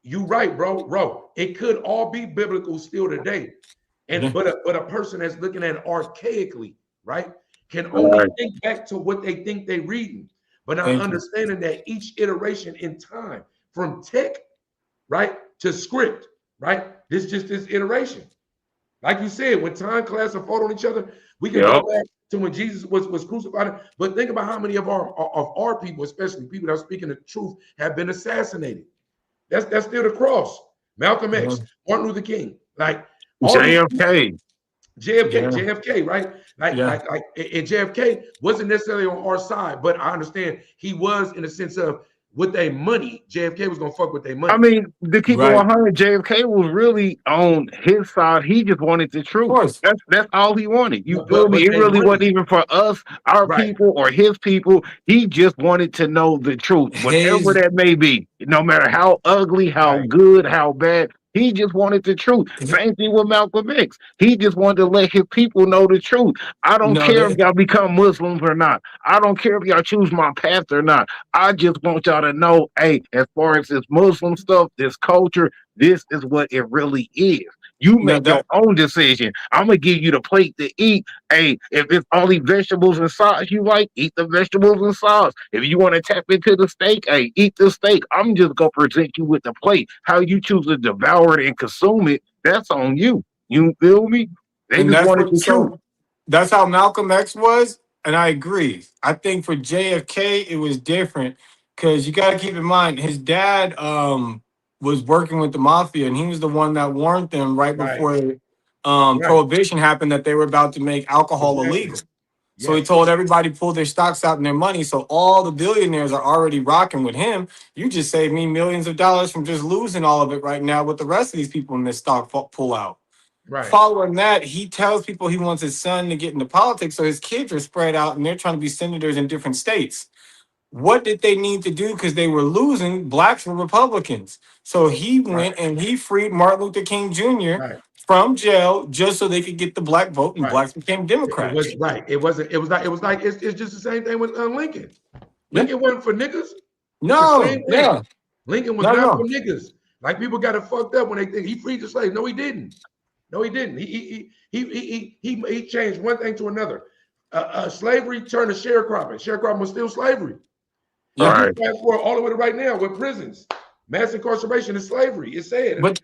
You right, bro. It could all be biblical still today. And but a person that's looking at it archaically, right, can only think back to what they think they're reading, but not understanding that each iteration in time, from tech, right, to script, right, this iteration. Like you said, when time, class, and fought on each other, we can go back to when Jesus was crucified. But think about how many of our people, especially people that are speaking the truth, have been assassinated. That's still the cross. Malcolm X, Martin Luther King, like all JFK. JFK, right? And JFK wasn't necessarily on our side, but I understand he was in the sense of with their money, JFK was gonna fuck with their money. I mean, to keep it 100, JFK was really on his side. He just wanted the truth. That's all he wanted. You feel me? It really wasn't even for us, our people, or his people. He just wanted to know the truth, whatever that may be. No matter how ugly, how good, how bad. He just wanted the truth. Same thing with Malcolm X. He just wanted to let his people know the truth. I don't care if y'all become Muslims or not. I don't care if y'all choose my path or not. I just want y'all to know, hey, as far as this Muslim stuff, this culture, this is what it really is. You make your own decision. I'm gonna give you the plate to eat. Hey, if it's only vegetables and sauce you like, eat the vegetables and sauce. If you want to tap into the steak, hey, eat the steak. I'm just gonna present you with the plate. How you choose to devour it and consume it, that's on you. You feel me? They just wanted the truth. That's how Malcolm X was, and I agree. I think for JFK it was different because you got to keep in mind his dad was working with the mafia, and he was the one that warned them right before prohibition happened that they were about to make alcohol illegal. So he told everybody pull their stocks out and their money. So all the billionaires are already rocking with him. You just saved me millions of dollars from just losing all of it right now with the rest of these people in this stock pull out. Following that, he tells people he wants his son to get into politics. So his kids are spread out and they're trying to be senators in different states. What did they need to do? Because they were losing. Blacks were Republicans. So he went and he freed Martin Luther King Jr. from jail just so they could get the black vote, and blacks became Democrats. It was it's just the same thing with Lincoln. Lincoln wasn't for niggas. Lincoln was not for niggas. Like people got it fucked up when they think he freed the slaves. No, he didn't. He changed one thing to another. Slavery turned to sharecropping. Sharecropping was still slavery. Fast forward all the way to right now with prisons, mass incarceration is slavery. It's sad. But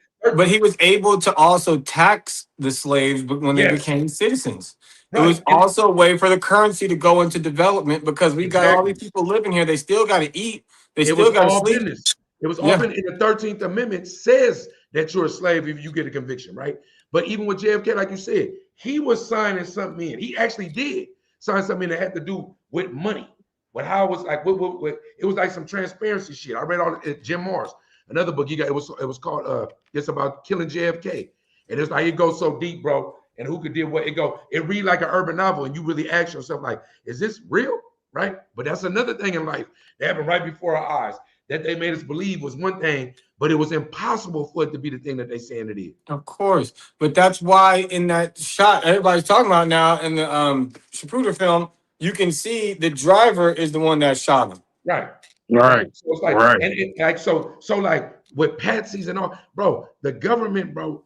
he was able to also tax the slaves when they became citizens. It was also a way for the currency to go into development because we got all these people living here. They still got to eat. They still got to sleep. Business. It was all in the 13th Amendment says that you're a slave if you get a conviction, right? But even with JFK, like you said, he was signing something in. He actually did sign something that had to do with money. But how it was like, it was like some transparency shit. I read all Jim Morris, another book he got. It was called it's about killing JFK, and it's like it goes so deep, bro. And who could do what? It read like an urban novel, and you really ask yourself, like, is this real? Right? But that's another thing in life that happened right before our eyes that they made us believe was one thing, but it was impossible for it to be the thing that they saying it is. Of course, but that's why in that shot everybody's talking about now in the Zapruder film, you can see the driver is the one that shot him. Right. So it's like, and so like with patsies and all, bro. The government, bro.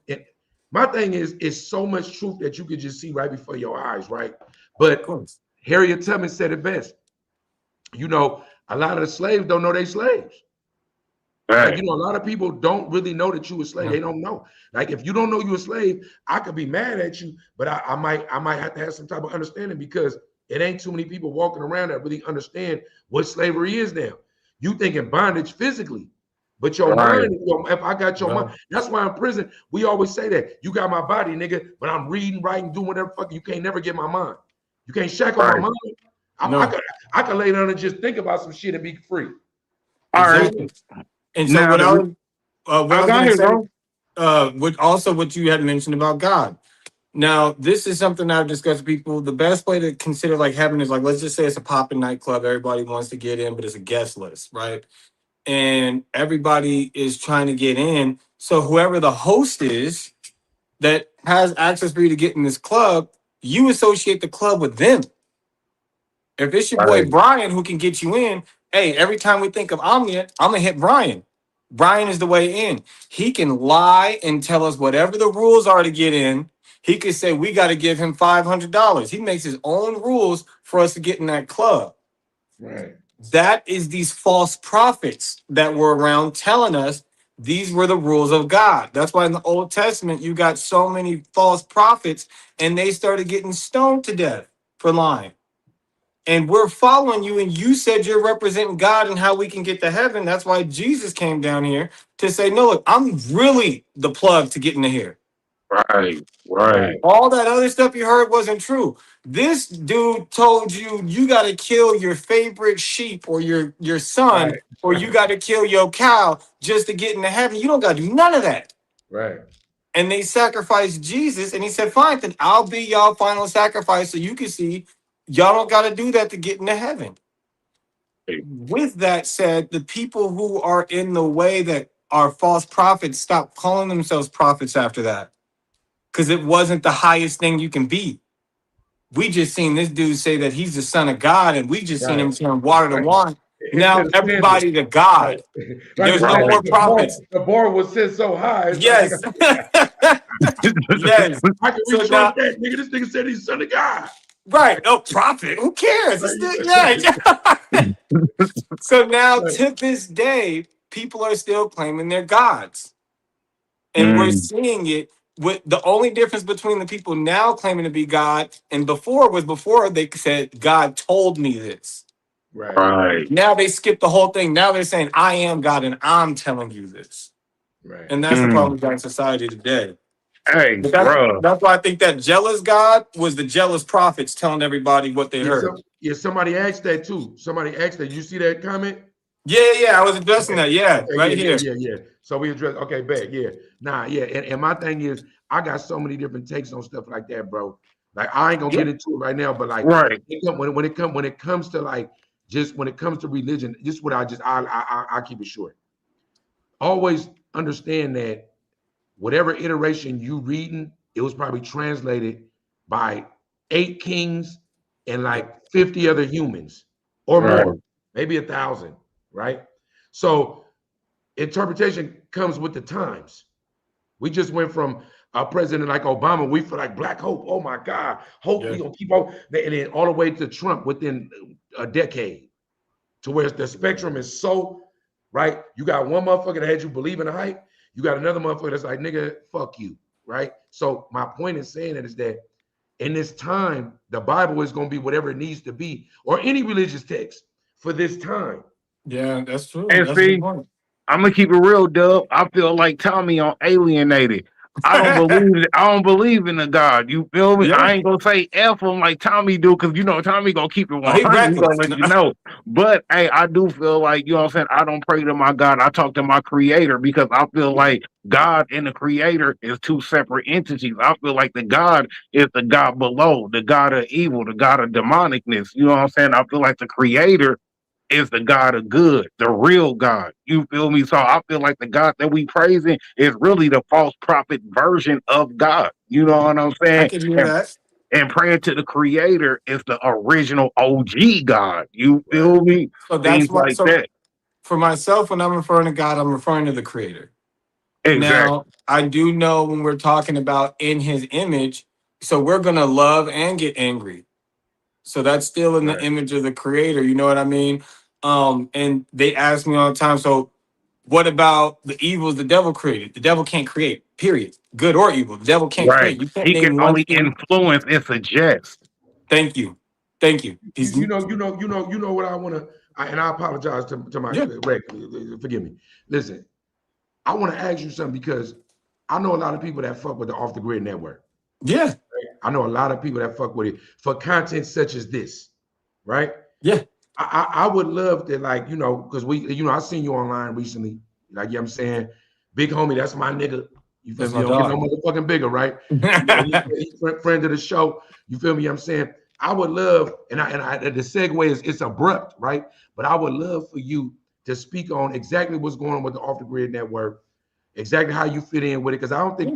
My thing is, it's so much truth that you could just see right before your eyes, right? But Harriet Tubman said it best. You know, a lot of the slaves don't know they slaves. Like, you know, a lot of people don't really know that you a slave. They don't know. Like, if you don't know you a slave, I could be mad at you, but I might have to have some type of understanding because it ain't too many people walking around that really understand what slavery is now. You thinking bondage physically, but your mind, if I got your mind, that's why in prison, we always say that. You got my body, nigga, but I'm reading, writing, doing whatever fuck. You can't never get my mind. You can't shackle my mind. I can lay down and just think about some shit and be free. All right. Exactly. And so Now, what I I was got gonna here, say, bro. what you had mentioned about God. Now, this is something I've discussed with people. The best way to consider like heaven is like, let's just say it's a poppin' nightclub. Everybody wants to get in, but it's a guest list, right? And everybody is trying to get in. So whoever the host is that has access for you to get in this club, you associate the club with them. If it's your boy Right. Brian who can get you in, hey, every time we think of Omnia, I'm gonna hit Brian. Brian is the way in. He can lie and tell us whatever the rules are to get in. He could say we got to give him $500. He makes his own rules for us to get in that club. Right. That is these false prophets that were around telling us these were the rules of God. That's why in the Old Testament you got so many false prophets and they started getting stoned to death for lying. And we're following you, and you said you're representing God and how we can get to heaven. That's why Jesus came down here to say, no, look, I'm really the plug to get into here. Right. Right. Right. All that other stuff you heard wasn't true. This dude told you you got to kill your favorite sheep or your son, Right. or you got to kill your cow just to get into heaven. You don't got to do none of that. Right. And they sacrificed Jesus, and he said, fine, then I'll be y'all final sacrifice so you can see y'all don't got to do that to get into heaven. With that said, the people who are in the way that are false prophets stop calling themselves prophets after that because it wasn't the highest thing you can be. We just seen this dude say that he's the son of God, and we just seen Right. him turn water to Right. wine. It Now said standard. everybody to God. Right. Like There's you no said, more Right. prophets. the bar was set so high. It's like Yes. Yes. I can So recharge now, that nigga. This nigga said he's son of God. right? No prophet. Who cares? It's Right. still, yeah. So now Right. to this day, people are still claiming they're gods. And we're Mm, seeing it with the only difference between the people now claiming to be God and before they said, God told me this. Right. right. Now they skip the whole thing. Now they're saying, I am God and I'm telling you this. Right. And that's the problem Mm. with our society today. Hey, But bro. that's why I think that jealous God was the jealous prophets telling everybody what they heard. Somebody asked that too. Somebody asked that. You see that comment? Yeah, I was addressing Okay. that. Yeah, Okay, right here. yeah. So we address, okay, bet, yeah. Nah, yeah. And my thing is, I got so many different takes on stuff like that, bro. Like I ain't gonna get into it right now, but like Right. when it comes to like just when it comes to religion, just what I keep it short. Always understand that whatever iteration you reading, it was probably translated by 8 kings and like 50 other humans or Right. more, maybe 1,000, right? So interpretation comes with the times. We just went from a president like Obama, we feel like black hope. Oh my God, hope we gonna keep on, and then all the way to Trump within a decade, to where the spectrum is so right. You got one motherfucker that had you believe in the hype. You got another motherfucker that's like, nigga, fuck you, right? So my point in saying that is that in this time, the Bible is going to be whatever it needs to be, or any religious text for this time. Yeah, that's true. And That's a good see, point. I'm gonna keep it real, Dub. I feel like Tommy on Alienated. I don't believe in a God. You feel me? Yeah. I ain't gonna say F him like Tommy do, because you know Tommy gonna keep it Oh, he 100. He gonna reckless. let you know. But hey, I do feel like, you know what I'm saying, I don't pray to my God. I talk to my creator, because I feel like God and the creator is two separate entities. I feel like the God is the God below, the God of evil, the God of demonicness. You know what I'm saying? I feel like the creator is the God of good, the real God. You feel me? So I feel like the God that we praising is really the false prophet version of God. You know what I'm I saying? can hear that. And praying to the creator is the original OG God. You Right. feel me? So Things that's what. like So that. for myself, when I'm referring to God, I'm referring to the Creator. Exactly. Now, I do know when we're talking about in His image, so we're gonna love and get angry. So that's still in the Right. image of the Creator. You know what I mean? And they ask me all the time. So, what about the evils the devil created? The devil can't create. Period. Good or evil, the devil can't Right. create. You can't He can name one only thing. influence and suggest. Thank you. Thank you. He's You know what I want to, and I apologize to my yeah, rec. Forgive me. Listen, I want to ask you something because I know a lot of people that fuck with the off the grid network. yeah, I know a lot of people that fuck with it for content such as this, right? yeah. I would love to, like, because I seen you online recently. Like, I'm saying, big homie, that's my nigga. You feel That's me? my You don't get no dog. motherfucking bigger, right? He's friend of the show. You feel me? I'm saying I would love, and the segue is it's abrupt, right? But I would love for you to speak on exactly what's going on with the Off the Grid Network, exactly how you fit in with it. Because I don't think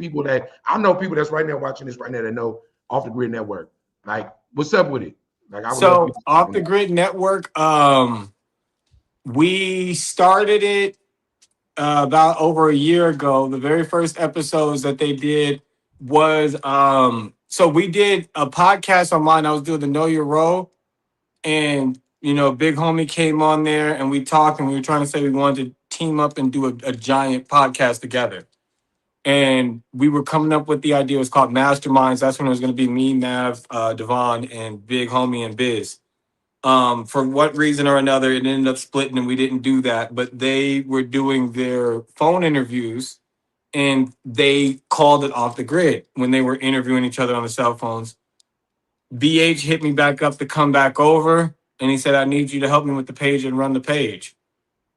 I know people that's right now watching this right now that know Off the Grid Network. Like, what's up with it? Like, I would love for you So to speak Off on the that. Grid Network, we started it about over a year ago. The very first episodes that they did was so we did a podcast online. I was doing the Know Your Role, and Big Homie came on there, and we talked, and we were trying to say we wanted to team up and do a giant podcast together. And we were coming up with the idea. It was called Masterminds. That's when it was going to be me, Mav, Devon, and Big Homie and Biz. For what reason or another, it ended up splitting, and we didn't do that. But they were doing their phone interviews, and they called it Off the Grid when they were interviewing each other on the cell phones. BH hit me back up to come back over, and he said, "I need you to help me with the page and run the page."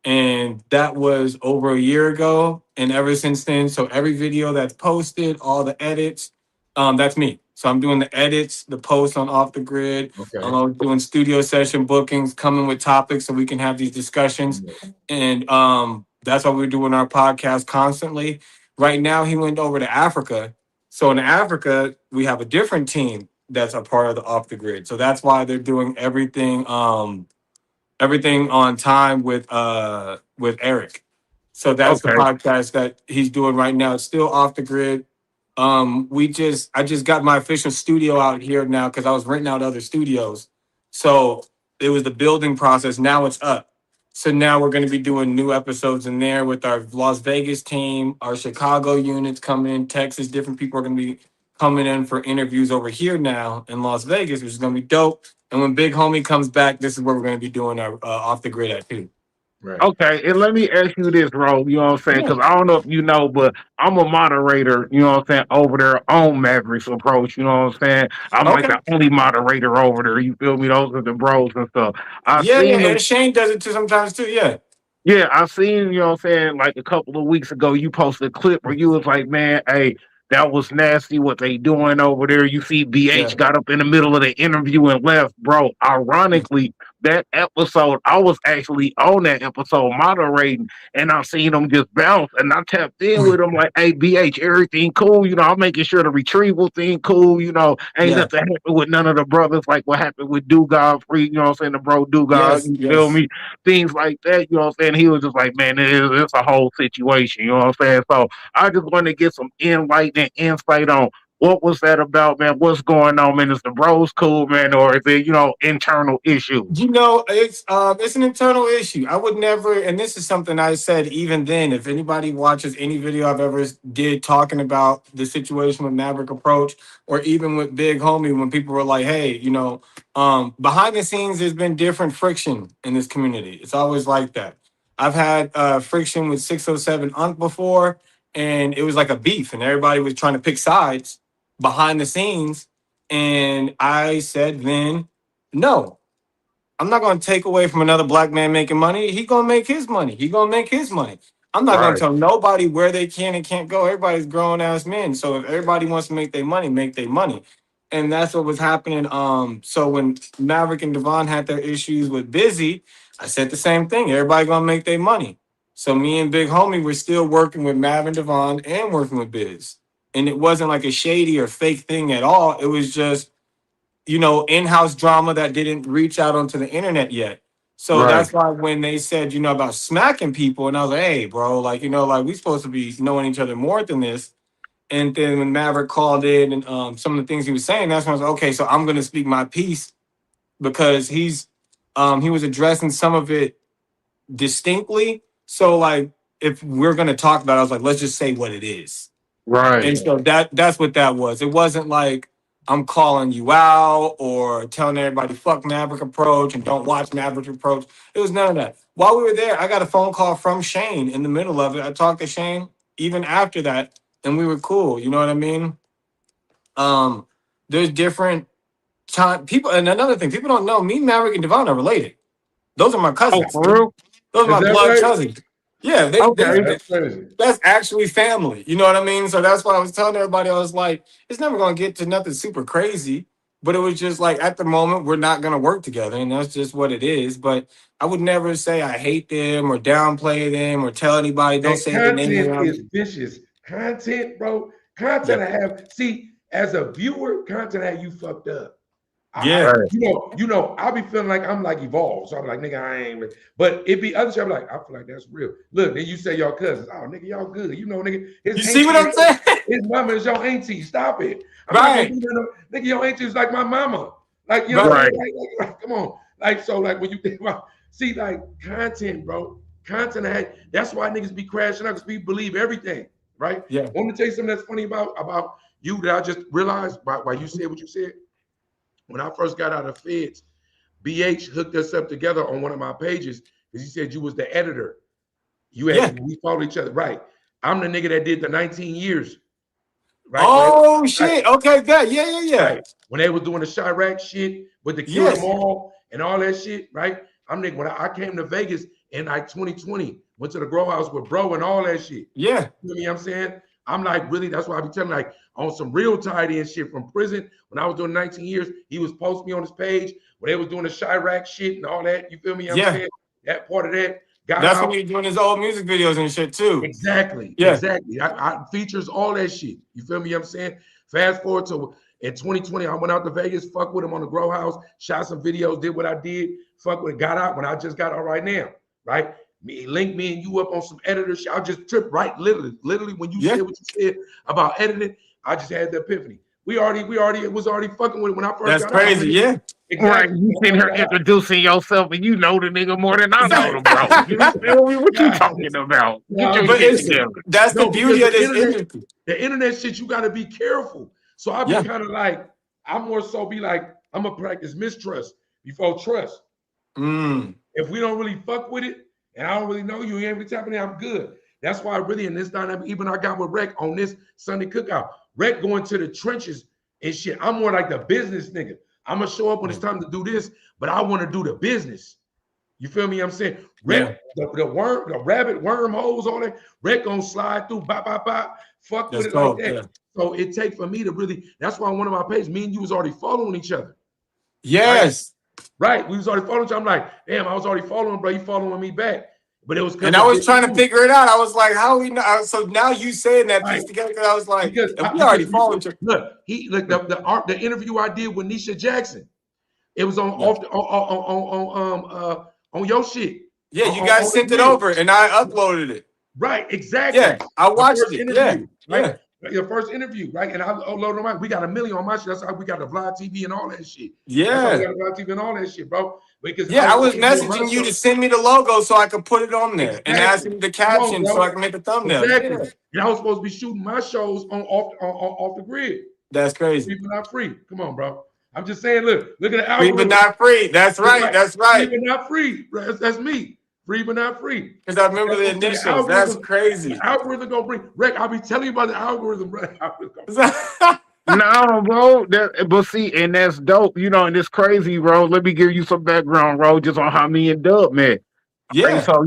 And that was over a year ago. And ever since then, so every video that's posted, all the edits, that's me. So I'm doing the edits, the posts on Off the Grid. Okay. I'm doing studio session bookings, coming with topics so we can have these discussions. And that's why we're doing our podcast constantly. Right now, he went over to Africa. So in Africa, we have a different team that's a part of the Off the Grid. So that's why they're doing everything. Everything on time with Eric. So that's the Okay. podcast that he's doing right now. It's still Off the Grid. I just got my official studio out here now because I was renting out other studios. So it was the building process. Now it's up. So now we're going to be doing new episodes in there with our Las Vegas team, our Chicago units coming in, Texas. Different people are going to be coming in for interviews over here now in Las Vegas, which is going to be dope. And when Big Homie comes back, this is where we're going to be doing our Off the Grid at too. Right. Okay, and let me ask you this, Ro. You know what I'm saying? Yeah. Because I don't know if you know, but I'm a moderator. You know what I'm saying over there on Mavericks Approach. You know what I'm saying? I'm like Okay. the only moderator over there. You feel me? Those are the bros and stuff. I Yeah, yeah. seen them. And Shane does it too sometimes too. Yeah. Yeah, I seen, you know what I'm saying, like a couple of weeks ago, you posted a clip where you was like, man, hey, that was nasty what they doing over there. You see BH Yeah. got up in the middle of the interview and left, bro. Ironically, that episode, I was actually on that episode moderating and I seen them just bounce and I tapped in with them like, hey, BH, everything cool. You know, I'm making sure the retrieval thing cool. You know, ain't Yeah. nothing happened with none of the brothers like what happened with Dugard Free. You know what I'm saying? The bro Dugard, Yes. you feel Yes. me? Things like that. You know what I'm saying? He was just like, man, it's a whole situation. You know what I'm saying? So I just want to get some enlightenment insight on what was that about, man? What's going on, man? Is the bros cool, man, or is it internal issues? It's an internal issue. I would never, and this is something I said even then. If anybody watches any video I've ever did talking about the situation with Maverick Approach, or even with Big Homie, when people were like, "Hey, behind the scenes, there's been different friction in this community. It's always like that. I've had friction with 607 Unc before, and it was like a beef, and everybody was trying to pick sides behind the scenes. And I said then, no, I'm not going to take away from another black man making money. He going to make his money. He going to make his money. I'm not going to Right. tell nobody where they can and can't go. Everybody's grown ass men. So if everybody wants to make their money. And that's what was happening. So when Maverick and Devon had their issues with Busy, I said the same thing. Everybody going to make their money. So me and Big Homie were still working with Mav and Devon and working with Biz. And it wasn't like a shady or fake thing at all. It was just in-house drama that didn't reach out onto the internet yet. So Right. that's why when they said, about smacking people, and I was like, hey, bro, like we supposed to be knowing each other more than this. And then when Maverick called in and some of the things he was saying, that's when I was like, okay, so I'm gonna speak my piece because he was addressing some of it distinctly. So like if we're gonna talk about it, I was like, let's just say what it is. Right. And so that's what that was. It wasn't like I'm calling you out or telling everybody fuck Maverick Approach and don't watch Maverick Approach. It was none of that. While we were there, I got a phone call from Shane in the middle of it. I talked to Shane even after that, and we were cool. You know what I mean? There's different time people, and another thing, people don't know. Me, Maverick, and Devon are related. Those are my Oh, cousins. for real? Those are Is my that blood right? cousins. Yeah, Yeah, Okay. that's crazy. that's actually family. You know what I mean? So that's why I was telling everybody, I was like, it's never gonna get to nothing super crazy. But it was just like at the moment we're not gonna work together, and that's just what it is. But I would never say I hate them or downplay them or tell anybody don't And say the name content around is me. vicious. Content, bro. Yeah. Content I have. See, as a viewer, content had you fucked up. I Yeah. Right. I'll be feeling like I'm like evolved. So I'm like, nigga, I ain't. But it be other shit. I'm like, I feel like that's real. Look, then you say y'all cousins. Oh, nigga, y'all good. You know, nigga, his You see what auntie, I'm saying? his mama is your auntie. Stop it. I'm not gonna Right. do that. No, nigga, your auntie is like my mama. Like, you know what I'm Right. Right. saying? Like, come on. Like, so like when you think about see, like content, bro. Content that's why niggas be crashing out because people believe everything, right? Yeah. Want me to tell you something that's funny about you that I just realized why you said what you said? When I first got out of feds, BH hooked us up together on one of my pages because he said you was the editor. Yeah. We followed each other. Right. I'm the nigga that did the 19 years. Right. Oh Right. shit. Okay, good. Yeah, yeah, yeah. Right. When they was doing the Chirac shit with the kill them Yes. all and all that shit, right? I'm nigga, when I came to Vegas in like 2020, went to the grow house with bro and all that shit. Yeah. You know what I'm saying? I'm like, really, that's why I be telling like on some real tied in shit from prison. When I was doing 19 years, he was posting me on his page when they was doing the Chirac shit and all that. You feel me? I'm Yeah. saying that part of that got That's when out. you're doing his old music videos and shit too. Exactly, Yeah. exactly. I features all that shit. You feel me? I'm saying. Fast forward to in 2020, I went out to Vegas, fuck with him on the grow house, shot some videos, did what I did, fuck with it, got out when I just got out right now, right? Me link me and you up on some editor shit. I just tripped right, literally when you Yeah. said what you said about editing, I just had the epiphany. We already was already fucking with it when I first That's got out. crazy. Yeah. Right. Exactly. You When sitting I here first got out. introducing yourself and you know the nigga more than I know Right. the bro. You feel me? What you talking Guys, about? Get no, your I'm But shit it's just together. that's the no, beauty because of this industry. the internet shit, you got to be careful. So I be Yeah. kind of like, I more so be like, I'm gonna practice mistrust before trust. Mm. If we don't really fuck with it, and I don't really know you, every time I'm good. That's why really in this dynamic, even I got with Rec on this Sunday cookout. Rec going to the trenches and shit. I'm more like the business nigga. I'm gonna show up when it's time to do this, but I want to do the business. You feel me? I'm saying Yeah. Rec, the worm, the rabbit wormholes on it. Rec gonna slide through, bop, bop, bop, fuck with That's it like dope. that. Yeah. So it take for me to really. That's why one of my pages, me and you was already following each other, right? Yes. Right. We was already following each other. I'm like, damn, I was already following, bro. You following me back, but it was And because I of was this trying to move. figure it out. I was like, how we know? So now you saying that Right. piece together, because I was like, if we Because already followed you. look the interview I did with Nisha Jackson. It was on Yeah. off on your shit. Yeah, you guys On the sent it grid. over and I uploaded it. Right, exactly. Yeah, I The watched first it. Yeah. interview, right? Yeah. Your first interview, right? And I loaded on my. We got 1 million on my shit. That's how we got the Vlad TV and all that shit. That's how we Yeah. got the Vlad TV and all that shit, bro. Because Yeah, I was was able to run messaging you some. to send me the logo so I could put it on there and ask Exactly. you the Come on, caption so I bro. can make a thumbnail. Exactly. Yeah. And I was supposed to be shooting my shows on off the grid. That's crazy. Free but not free. Come on, bro. I'm just saying, look at the Free but algorithm. not free. That's right. That's Free right. but not free. That's me. Free but not free. Because I remember That's the what the initials. That's algorithm. crazy. The algorithm gonna bring. Rick, I'll be telling you about the algorithm, bro. No, bro. But see, and that's dope, and it's crazy, bro. Let me give you some background, bro, just on how me and Dub met. Right, Yeah. so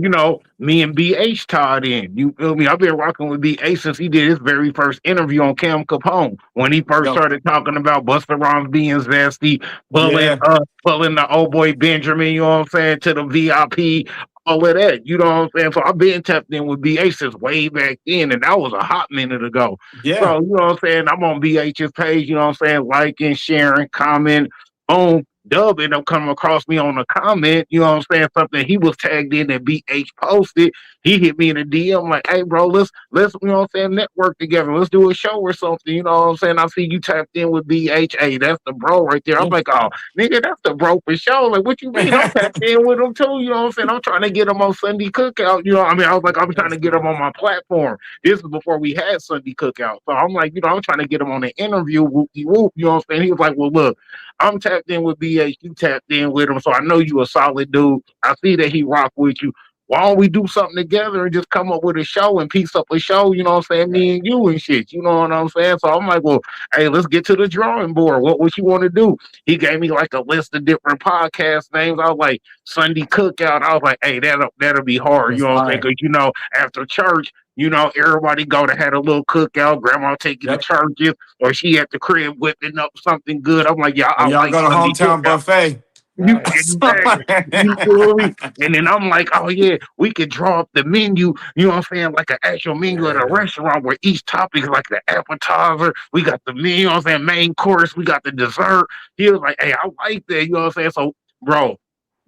me and BH tied in. You feel me? I've been rocking with BH since he did his very first interview on Cam Capone when he first Yo. started talking about Busta Rhymes being zesty, Yeah. pulling the old boy Benjamin, you know what I'm saying, to the VIP, all of that. You know what I'm saying? So I've been tapped in with BH since way back then, and that was a hot minute ago. Yeah. So, you know what I'm saying? I'm on BH's page, you know what I'm saying, liking, sharing, comment. Boom. Dub ended up coming across me on a comment, you know what I'm saying? Something he was tagged in that BH posted. He hit me in the DM like, hey bro, let's you know what I'm saying, network together. Let's do a show or something. You know what I'm saying? I see you tapped in with BH. Hey, that's the bro right there. I'm Yeah. like, oh nigga, that's the bro for sure. Like, what you mean? I'm tapped in with him too. You know what I'm saying? I'm trying to get him on Sunday Cookout. You know, I mean, I was like, I'm trying That's to get him dope. on my platform. This is before we had Sunday Cookout. So I'm like, I'm trying to get him on an interview, whoop whoop. You know what I'm saying? He was like, well, look, I'm tapped in with BH. You tapped in with him, so I know you a solid dude. I see that he rock with you. why don't we do something together and just come up with a show and piece up a show, you know what I'm saying, Right. me and you and shit, you know what I'm saying? So I'm like, well, hey, let's get to the drawing board. What you want to do? He gave me like a list of different podcast names. I was like, Sunday Cookout. I was like, hey, that'll be hard, you That's know what I'm saying? fire. Because, after church, everybody go to have a little cookout. Grandma take you to Yep. churches, or she at the crib whipping up something good. I'm like, yeah, Or I y'all like go to Sunday hometown Cookout. buffet. You Right. exactly. You feel me? And then I'm like, oh yeah, we could draw up the menu, you know what I'm saying? Like an actual menu at a Yeah. restaurant where each topic is like the appetizer. We got the meal, you know what I'm saying, main course, we got the dessert. He was like, hey, I like that, you know what I'm saying? So, bro,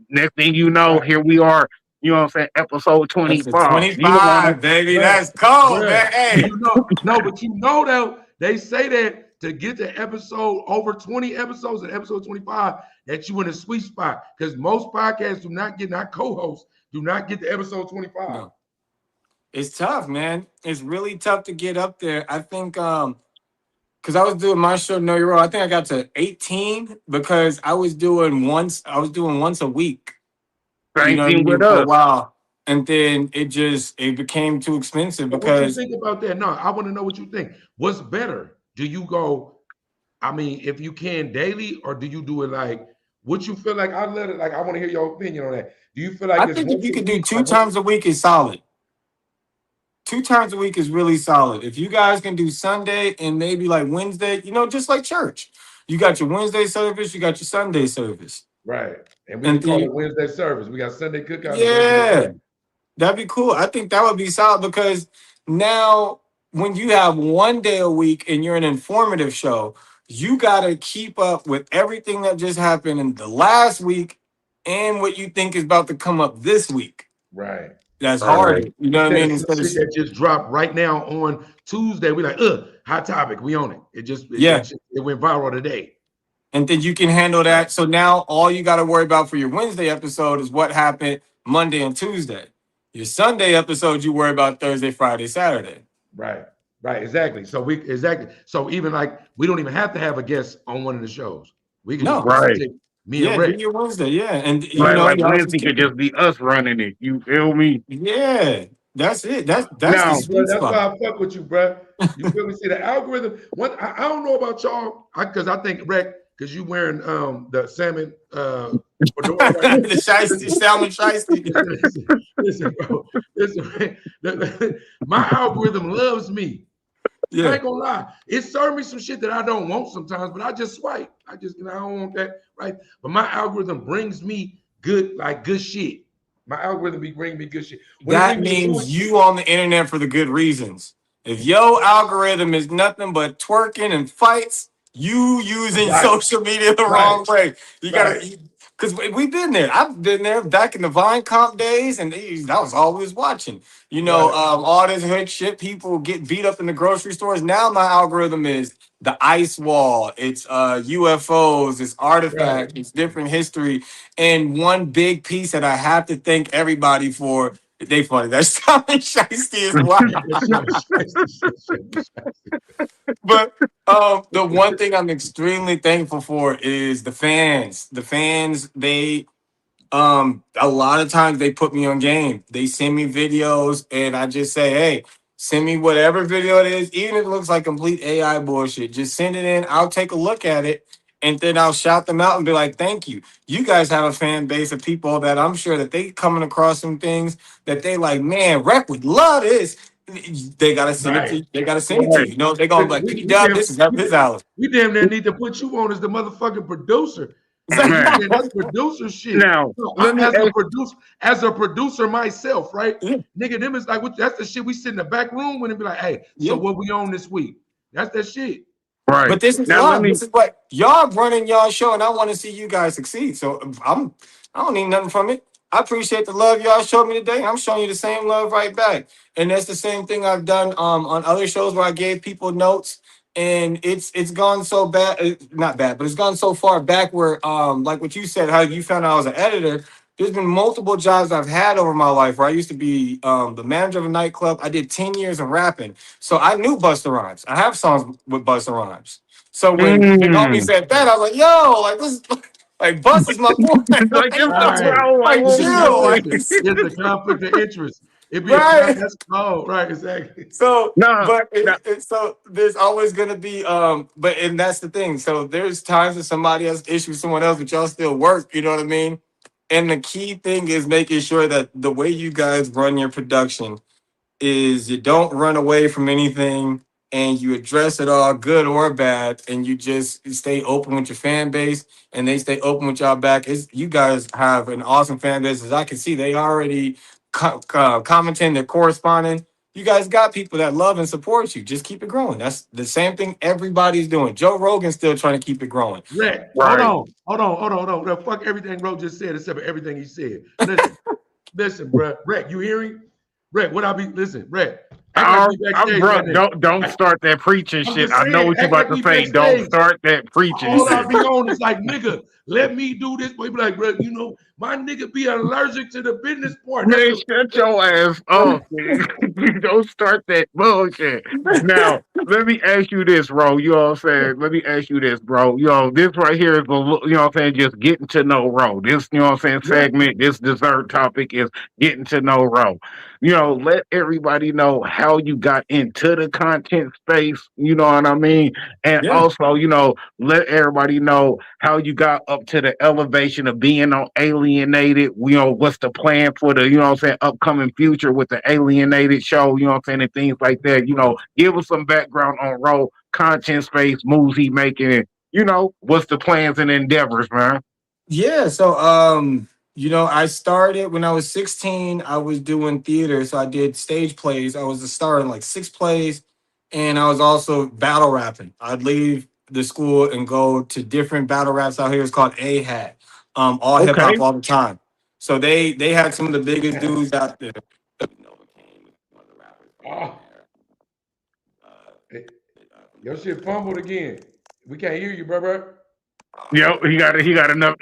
next thing you know, Right. here we are, you know what I'm saying, episode That's a 25. You don't want to 25, baby. Bruh, That's cold, bruh. man. Hey. No, but though, they say that to get to episode over 20 episodes at episode 25, that you in a sweet spot. Because most podcasts do not get, not co-hosts, do not get to episode 25. No. It's tough, man. It's really tough to get up there. I think because I was doing my show Know Your Role, I think I got to 18 because I was doing once a week. You same know what I thing with mean, for a us. while. And then it became too expensive But what you because think about that? No, I want to know what you think. What's better? Do you go, I mean, if you can daily, or do you do it like, what you feel like? I let it, like, I want to hear your opinion on that. Do you feel like I it's think if once you a could do week? two times a week is solid. 2 times a week is really solid. If you guys can do Sunday and maybe like Wednesday, just like church. You got your Wednesday service, you got your Sunday service. Right. And we And can call then, it Wednesday service. We got Sunday cookout and Wednesday yeah, service. that'd be cool. I think that would be solid because now when you have 1 day a week and you're an informative show, you got to keep up with everything that just happened in the last week and what you think is about to come up this week. Right. That's Right. harder. You know what I Instead of mean? some Instead of, shit that just dropped right now on Tuesday, we like, hot topic. We own it. It just yeah. it went viral today. And then you can handle that. So now all you got to worry about for your Wednesday episode is what happened Monday and Tuesday. Your Sunday episode, you worry about Thursday, Friday, Saturday. Right. Right. Exactly. So even like we don't even have to have a guest on one of the shows. We can just No. Right. facilitate me and Yeah, do Rick. your Wednesday. Yeah. And Right. Like y'all just Wednesday keep could it. just be us running it. You feel me? Yeah. That's it. That's the Now, Bro, sweet that's why spot. I fuck with you, bro. You feel me? See the algorithm. I don't know about y'all, because I think Rick, because you wearing the salmon fedora right now. The shiesty, salmon shiesty. Listen, bro. Listen, my algorithm loves me. I Yeah. ain't gonna lie. It served me some shit that I don't want sometimes, but I just swipe. I don't want that, right? But my algorithm brings me good shit. My algorithm bring me good shit. When it That brings me the means bullshit, you on the internet for the good reasons. If your algorithm is nothing but twerking and fights, you using right, social media the right, wrong way. You right, gotta, because we've been there. I've been there back in the Vine Comp days, and that was all we was watching. right, All this hood shit. People get beat up in the grocery stores. Now my algorithm is the ice wall. It's UFOs. It's right. artifacts. It's different history. And one big piece that I have to thank everybody for. They funny. That's Simon Shiesty as well. But the one thing I'm extremely thankful for is the fans. The fans, they a lot of times they put me on game. They send me videos and I just say, hey, send me whatever video it is, even if it looks like complete AI bullshit. Just send it in. I'll take a look at it and then I'll shout them out and be like, thank you. You guys have a fan base of people that I'm sure that they coming across some things that they like, man, Rep would love this. They gotta send it to Right. you. They gotta send it to right. you. They're gonna be like, P Dub, this is up his alley. We damn near need to put you on as the motherfucking producer. Man. That's producer shit. Now, So let me ask, as a producer myself, right? Yeah. Nigga, them is like, that's the shit we sit in the back room with and be like, hey, so Yeah. what we on this week? That's that shit. right. But this is Now, let love. me, This is what y'all running y'all show, and I want to see you guys succeed. So I don't need nothing from it. I appreciate the love y'all showed me today. I'm showing you the same love right back. And that's the same thing I've done on other shows where I gave people notes. And it's gone so bad, not bad, but it's gone so far back where like what you said, how you found out I was an editor. There's been multiple jobs I've had over my life where I used to be the manager of a nightclub. I did 10 years of rapping. So I knew Busta Rhymes. I have songs with Busta Rhymes. So when Big Homie mm, said that, I was like, yo, like this Like Bus is my boy. Like this All the right. bro. Like Like what we chill. doing? Like Listen, it's a conflict of interest. It be a right. that's right, exactly. So, Nah, but nah. so there's always gonna be but and that's the thing. So there's times that somebody has issues with someone else, but y'all still work. You know what I mean? And the key thing is making sure that the way you guys run your production is you don't run away from anything and you address it all good or bad and you just stay open with your fan base and they stay open with y'all back. You guys have an awesome fan base. As I can see, they already commenting, they're corresponding. You guys got people that love and support you. Just keep it growing. That's the same thing everybody's doing. Joe Rogan's still trying to keep it growing. Rick, Right. hold on. No, fuck everything Ro just said, except for everything he said. Listen, bro. Rick, you hearing? Rick, what I be listen, Rick. Act like we I'm backstage bro. right now. Don't start that preaching I'm shit. just I know saying, what you act about like to we say. Don't backstage. start that preaching All I shit. be on is like, nigga, let me do this. But he be like, bro, you know, my nigga be allergic to the business part. That's Man, what shut your ass up, man. Don't start that bullshit. Now, let me ask you this, bro. You know what I'm saying? Let me ask you this, bro. You know, this right here is, you know what I'm saying, just getting to know Ro. This, you know what I'm saying, yeah. segment, this dessert topic is getting to know Ro. You know, let everybody know how you got into the content space. You know what I mean? And Yeah. also, you know, let everybody know how you got up to the elevation of being on Alienated. You know, what's the plan for the, you know what I'm saying, upcoming future with the Alienated show, you know what I'm saying, and things like that. You know, give us some background on Ro, content space, moves he making, and, you know, what's the plans and endeavors, man. Yeah, so I started when I was 16, I was doing theater, so I did stage plays. I was a star in like 6 plays, and I was also battle rapping. I'd leave the school and go to different battle raps out here. It's called AHAT. All hip hop Okay. all the time. So they had some of the biggest dudes out there. Oh, hey, your shit fumbled again. We can't hear you, bro. Yep, he got enough.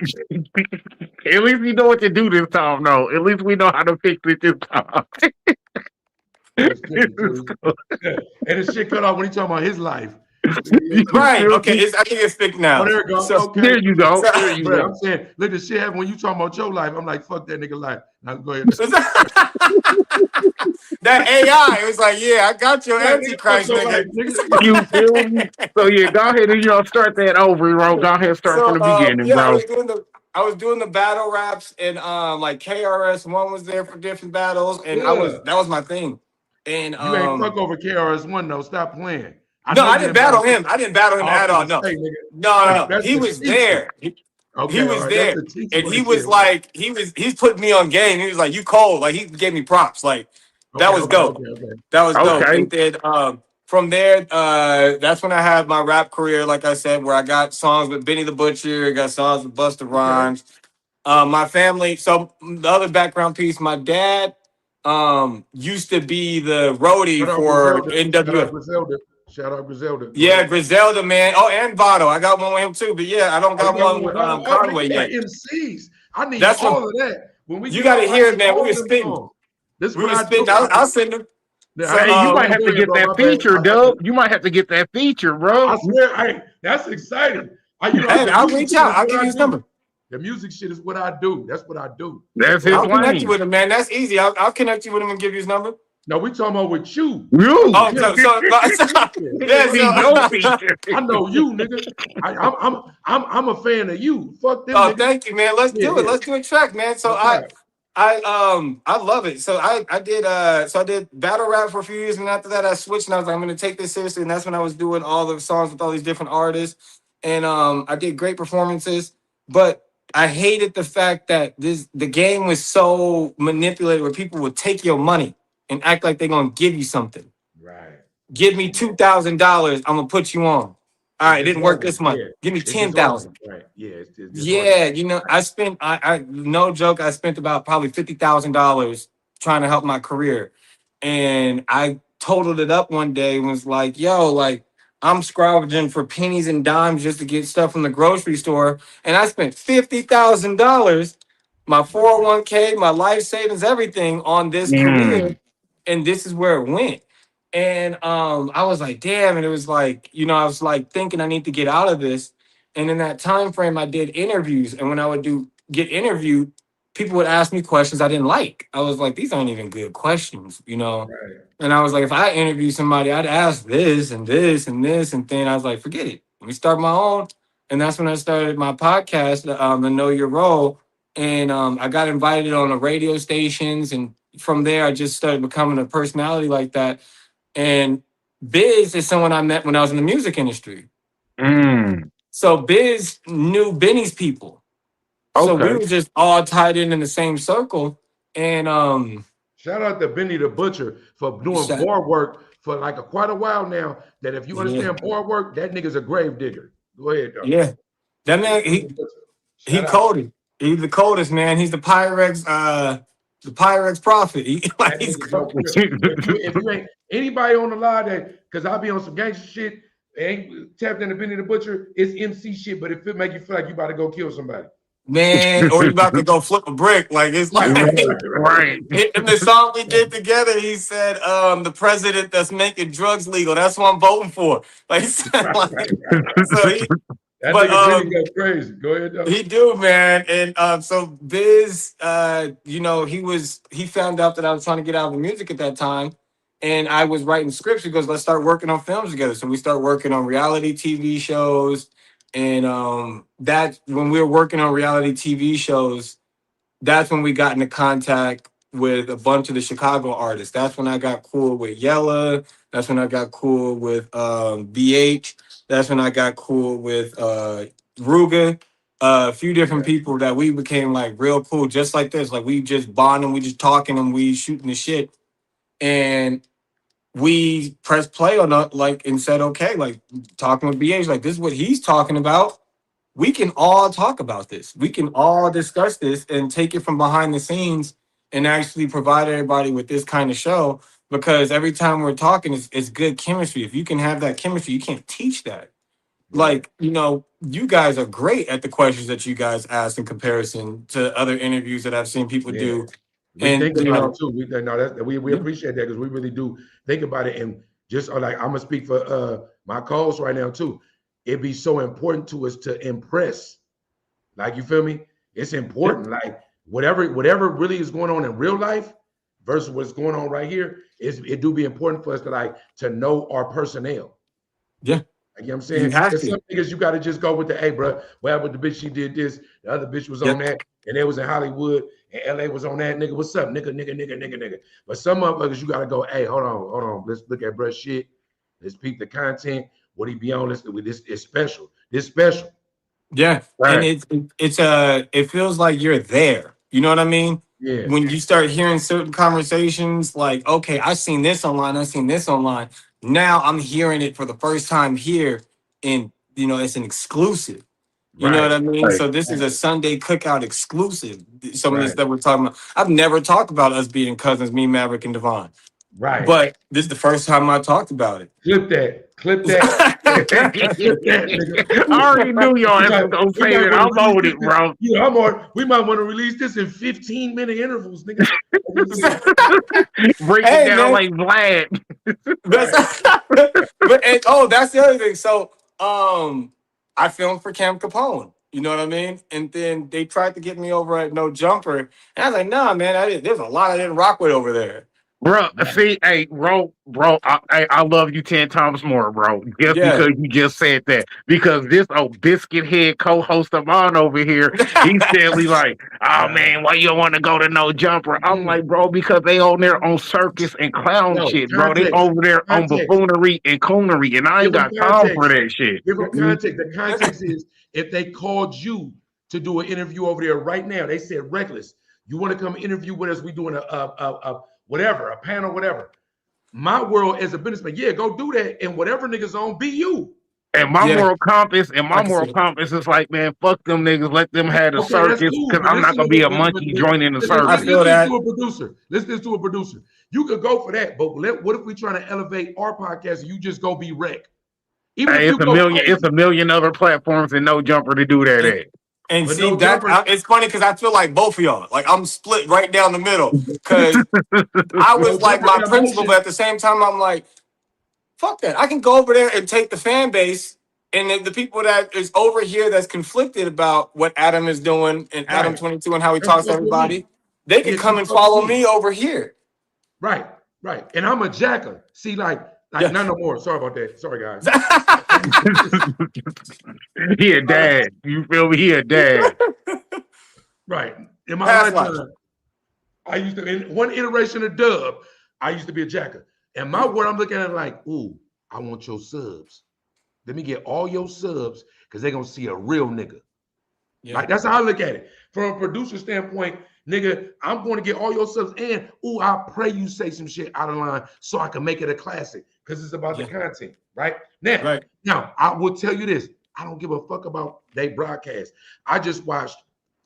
At least we know what to do this time, though. At least we know how to fix it this time. That's tricky too. And the shit cut off when he talking about his life. You Right. feel Okay. me? I think it's fixed Oh, now. there we go. So, Okay. There you go. so There you Bro, go. I'm saying, look, the shit happen when you talking about your life. I'm like, fuck that nigga life. Now go ahead. that AI, it was like, yeah, I got your Like, nigga, fuck antichrist, your life, nigga. nigga. You feel me? So yeah, go ahead and start that over, bro. Go ahead and start from So the beginning, yeah, bro. I was doing the battle raps and like KRS-One was there for different battles and Yeah. that was my thing. And You ain't fuck over KRS-One though. Stop playing. I no, know I you didn't didn't battle. battle him. I didn't battle him I was at all. gonna No. say, nigga, No. that's He the was teacher. there. He Okay, all was right. That's there. the teacher And right he there. was like, he's putting me on game. He was like, you cold. Like he gave me props. Like that Okay, was okay, dope. okay, okay. That was dope. Okay. And then from there, that's when I had my rap career, like I said, where I got songs with Benny the Butcher, got songs with Busta Okay. Rhymes. My family, so the other background piece, my dad used to be the roadie Shout out for Griselda. Shout out NWA. Griselda. Shout out Griselda. Go Yeah, ahead. Griselda, man. Oh, and Votto. I got one with him too. But yeah, I don't Oh, you got got one one with with Bono? Oh, nigga, Conway you got yet. MCs. I need That's what all of that. When we you get gotta off, I hear it, need man. We all were of them spitting. songs. This is We what were I do. spitting. I'll send them. So Hey, you might Go have to ahead, get bro. that My bad. feature, Dub. You might have to get that feature, bro. I swear, that's exciting. hey, The I'll music reach shit out. is I'll what give I you his do. number. The music shit is what I do. That's what I do. That's So his I'll connect you lane. with him, man. That's easy. I'll connect you with him and give you his number. now we talking about with you. You. Oh, so Yeah, yeah, Need nigga, your so feature. I know you, nigga. I'm a fan of you. Fuck them, oh, nigga. thank you, man. Let's Yeah, do it. yeah. Let's do a track, man. So No doubt. I love it. So I did battle rap for a few years, and after that I switched and I was like, I'm gonna take this seriously. And that's when I was doing all the songs with all these different artists. And I did great performances, but I hated the fact that the game was so manipulated where people would take your money and act like they're gonna give you something. Right. Give me $2,000, I'm gonna put you on. All It's right, it didn't work disheartening. this month. Yeah. Give me It's disheartening. 10,000. Right. Yeah, it's disheartening. Yeah, I spent I no joke, I spent about probably $50,000 trying to help my career. And I totaled it up one day and was like, yo, like I'm scrounging for pennies and dimes just to get stuff from the grocery store. And I spent $50,000, my Right. 401k, my life savings, everything on this career. Mm. And this is where it went. And I was like, damn. And it was like, I was like thinking I need to get out of this. And in that time frame, I did interviews. And when I would get interviewed, people would ask me questions I didn't like. I was like, these aren't even good questions, you know? Right. And I was like, if I interview somebody, I'd ask this and this and this. And then I was like, forget it. Let me start my own. And that's when I started my podcast, the Know Your Role. And I got invited on the radio stations. And from there, I just started becoming a personality like that. And Biz is someone I met when I was in the music industry. Mm, So Biz knew Benny's people. So we okay. were just all tied in the same circle. And Shout out to Benny the Butcher for doing Shout- bar work for like quite a while now. That if you yeah, understand bar work, that nigga's a grave digger. Go ahead, though. yeah. That man, Benny the Butcher. he Shout out. coded. He's the coldest, man. He's the Pyrex prophet. That He's nigga don't cold. care. If you ain't anybody on the line that, because I'll be on some gangster shit, ain't tapped into Benny the Butcher, it's MC shit, but if it make you feel like you about to go kill somebody. Man, or you about to go flip a brick. Like it's like Right. in the song we did together, he said, the president that's making drugs legal, that's what I'm voting for. Like, so he That but nigga Benny go crazy. Go ahead, though. he do, man. And so Biz, he found out that I was trying to get out of the music at that time. And I was writing scripts. He goes, let's start working on films together. So we start working on reality TV shows. And that when we were working on reality TV shows, that's when we got into contact with a bunch of the Chicago artists. That's when I got cool with Yella. That's when I got cool with BH. That's when I got cool with Ruga. A few different people that we became like real cool, just like this. Like we just bonding, we just talking, and we shooting the shit. And we pressed play on it, like, and said, okay, like talking with BH, like this is what he's talking about. We can all talk about this. We can all discuss this and take it from behind the scenes and actually provide everybody with this kind of show. Because every time we're talking, it's good chemistry. If you can have that chemistry, you can't teach that. Like, you guys are great at the questions that you guys ask in comparison to other interviews that I've seen people Yeah. do. We And think about it too. We Yeah. appreciate that because we really do think about it. And just like I'm gonna speak for my co-host right now too. It'd be so important to us to impress. Like, you feel me? It's important. Like whatever really is going on in real life versus what's going on right here, it do be important for us to know our personnel. Yeah. You know what I'm You saying? have There's to. some niggas you got to just go with the, hey, bro, well, with the bitch, she did this. The other bitch was Yep. on that. And they was in Hollywood. And LA was on that. Nigga, what's up? Nigga. But some motherfuckers, you got to go, hey, hold on. Let's look at bruh shit. Let's peep the content. What he be on? This is special. This special. Yeah. And Right. it feels like you're there. You know what I mean? Yeah. When you start hearing certain conversations, like, okay, I've seen this online. Now I'm hearing it for the first time here, and it's an exclusive. You know what I mean? Right. So this is a Sunday Cookout exclusive. Some of this Right. that we're talking about. I've never talked about us being cousins, me, Maverick, and Devon. Right. But this is the first time I talked about it. Clip that. Clip that, nigga. I already knew y'all We was might- gonna we say might that. wanna I'm on release it, this- bro. Yeah, we might want to release this in 15-minute intervals, nigga. Break Hey, it down man. like Vlad. That's the other thing. So, I filmed for Cam Capone. You know what I mean? And then they tried to get me over at No Jumper, and I was like, "Nah, man, there's a lot I didn't rock with over there." Bro, see, hey, bro, I love you 10 times more, bro. Just Yeah. because you just said that. Because this old biscuit head co-host of mine over here, he's silly like, oh man, why you don't want to go to No Jumper? I'm like, bro, because they on there on circus and clown No, shit, bro. They context, over there on context. buffoonery and coonery, and I ain't Give got them time for context. that shit. Give them context. The context is if they called you to do an interview over there right now, they said, Reckless, you want to come interview with us? We doing a whatever, a panel, whatever. My world as a businessman, yeah, go do that. And whatever niggas on, be you. And my Yeah. moral compass I can see it. is like, man, fuck them niggas. Let them have the Okay, that's circus cool. because But I'm not gonna be a monkey joining the circus. I feel listen that. to a producer. Listen to a producer. You could go for that, but what if we trying to elevate our podcast and you just go be Rec? Even Hey, if you go crazy, it's a million other platforms and No Jumper to do that at. And but see No that Jumper. it's funny because I feel like both of y'all, like I'm split right down the middle. Because I was No like Jumper my got principal, motion. but at the same time, I'm like, fuck that. I can go over there and take the fan base And the people that is over here that's conflicted about what Adam is doing and Adam Right. 22 and how he Come talks to fuck with me. everybody, they can Yeah, come come and fuck with follow me. me over here. Right, right. And I'm a jacker. See, like Yeah. not no more. Sorry about that. Sorry, guys. He a dad. You feel me? He a dad. Right. In my Past life. lifetime, I used to, in one iteration of Dub, I used to be a jacker. And my word, I'm looking at it like, ooh, I want your subs. Let me get all your subs because they're going to see a real nigga. Yeah. Like, that's how I look at it. From a producer standpoint, nigga, I'm going to get all your subs. And, ooh, I pray you say some shit out of line so I can make it a classic because it's about the content, right? Now, I will tell you this. I don't give a fuck about they broadcast. I just watched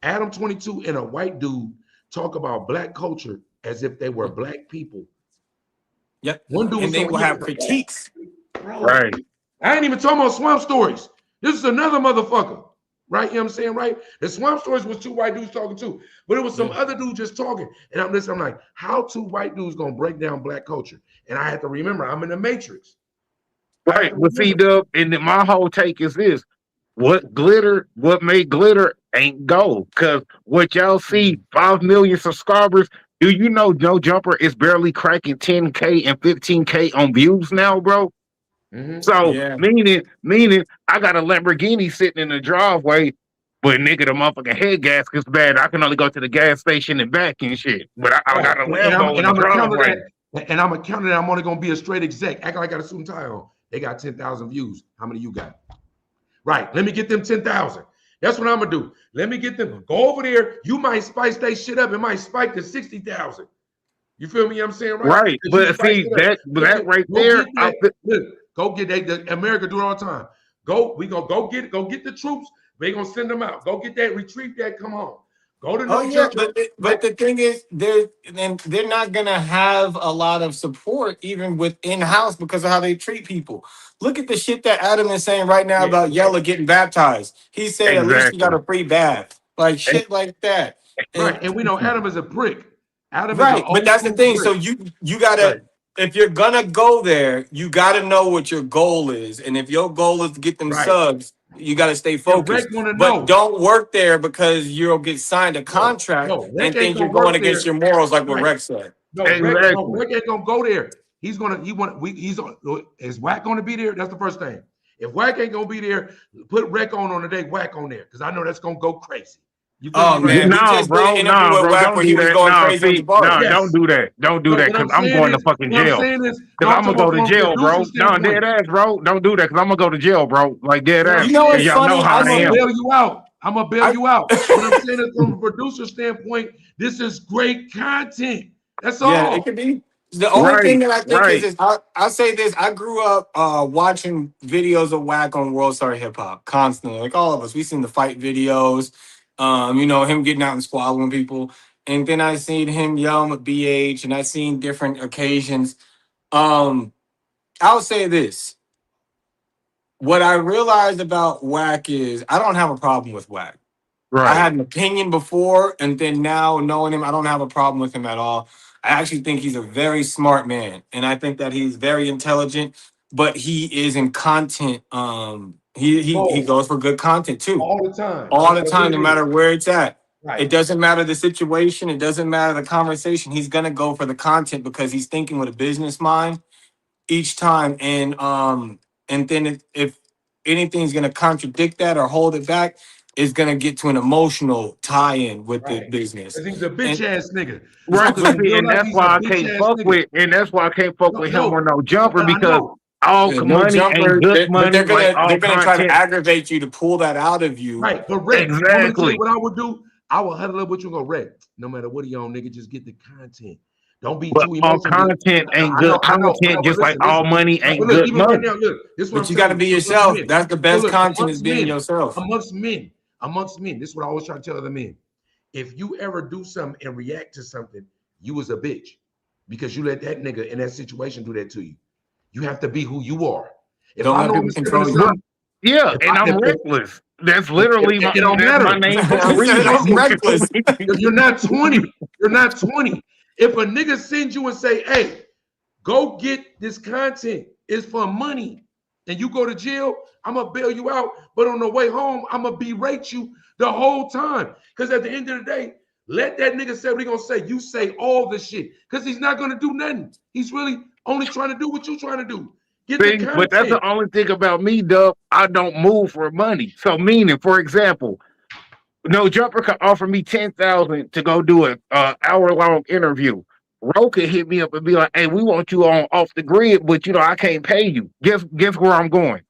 Adam 22 and a white dude talk about black culture as if they were black people. Yep. One dude And they will have critiques. Bro, Right. I ain't even talking about Swamp Stories. This is another motherfucker. Right? You know what I'm saying? Right? The Swamp Stories was two white dudes talking too. But it was some other dude just talking. And I'm listening, I'm like, how two white dudes gonna break down black culture? And I had to remember, I'm in the Matrix. Right. Well, see, Dub, and then my whole take is this. What made glitter ain't gold. Because what y'all see, 5 million subscribers, do you know No Jumper is barely cracking 10K and 15K on views now, bro? So meaning I got a Lamborghini sitting in the driveway, but nigga, the motherfucking head gasket's bad. I can only go to the gas station and back and shit. But I got a Lambo in the driveway. And I'm a counter that I'm only gonna be a straight exec. Act like I got a suit and tie on. They got 10,000 views. How many you got? Right. Let me get them 10,000. That's what I'm gonna do. Let me get them. Go over there. You might spice that shit up. It might spike to 60,000. You feel me? I'm saying right. But see that right there. Look, go get that. America do it all the time. We gonna go get the troops. They gonna send them out. Go get that. Retrieve that. Come on. Go to but the thing is, they're not gonna have a lot of support even with in-house because of how they treat people. Look at the shit that Adam is saying right now about Yella getting baptized. He said at least he got a free bath, like shit like that. And we know Adam is a prick. Adam right, but that's the thing. So you gotta, if you're gonna go there, you gotta know what your goal is, and if your goal is to get them subs, you gotta stay focused. But don't work there because you'll get signed a contract and think you're going against your morals, like what Rex said. Rick ain't gonna go there. Is Wack gonna be there? That's the first thing. If Wack ain't gonna be there, put Rick on the day Wack on there because I know that's gonna go crazy. Man, nah, bro, don't do that. Don't do that. Don't do that because I'm going to fucking jail. Because I'm gonna go to jail, bro. No, dead ass, bro. Don't do that because I'm gonna go to jail, bro. Like dead ass. You know what's funny? I'm gonna bail you out. I'm gonna bail you out. What I'm saying is, from a producer standpoint, this is great content. That's all. Yeah, it could be. The only thing that I think is I'll say this. I grew up watching videos of Wack on World Star Hip Hop constantly. Like all of us. We seen the fight videos. You know, him getting out and swallowing people. And then I seen him yell with BH and I seen different occasions. I'll say this. What I realized about Wack is I don't have a problem with Wack. I had an opinion before, and then now knowing him, I don't have a problem with him at all. I actually think he's a very smart man, and I think that he's very intelligent. But he is in content. He goes for good content too, all the time, no matter where it's at. It doesn't matter the situation. It doesn't matter the conversation. He's gonna go for the content because he's thinking with a business mind each time. And then if anything's gonna contradict that or hold it back, is gonna get to an emotional tie-in with the business. He's a bitch ass nigga. Right, and that's why I can't fuck with, him or No Jumper because all money ain't good money. But they're gonna try to aggravate you to pull that out of you. Right, but Red, exactly. What I would do, I will huddle up with you and go, Red, no matter what he on, nigga, just get the content. Don't be too emotional. All content ain't good content, just like all money ain't good money. Right now, look, but you got to be yourself. That's the best content is being yourself. Amongst men, this is what I always try to tell other men. If you ever do something and react to something, you was a bitch because you let that nigga in that situation do that to you. You have to be who you are. If don't let people control you. Yeah, and I'm reckless. That's literally my name for a reason. I'm reckless. You're not 20. You're not 20. If a nigga sends you and say, hey, go get this content, it's for money. and you go to jail, I'm gonna bail you out. But on the way home, I'm gonna berate you the whole time. Because at the end of the day, let that nigga say what he gonna say. You say all the shit. Because he's not gonna do nothing. He's really only trying to do what you trying to do. Get the See, but that's content. the only thing about me, Dub. I don't move for money. So, meaning, for example, no jumper could offer me 10,000 to go do a hour long interview. Ro could hit me up and be like, "Hey, we want you on off the grid, but I can't pay you. Guess where I'm going.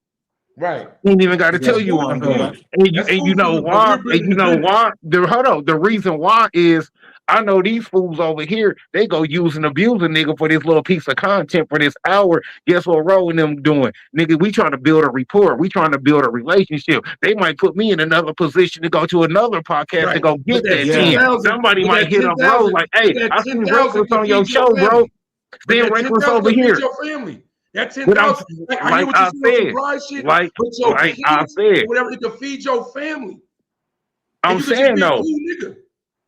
Right. He ain't even got to Yeah, tell That's you where cool I'm I for feel going. that. you. And That's you cool for know you. But why? we're And building you the know business. why? The reason why is I know these fools over here, they go use and abuse a nigga for this little piece of content for this hour. Guess what Ro and them doing? Nigga, we trying to build a rapport. We trying to build a relationship. They might put me in another position to go to another podcast to Right. go But get that that Yeah. 10. 10,000, Somebody but might that hit up Ro 10,000, like, but "Hey, that I seen 10,000 Reckless can on your feed your show, bro. family. But Send that Reckless 10,000 over can feed here." your family. That But 10,000, I hear like what you're I saying on some said, bride shit, like but your like I kids said, or whatever, it can feed your family. And I'm you can just saying be a though. cool nigga.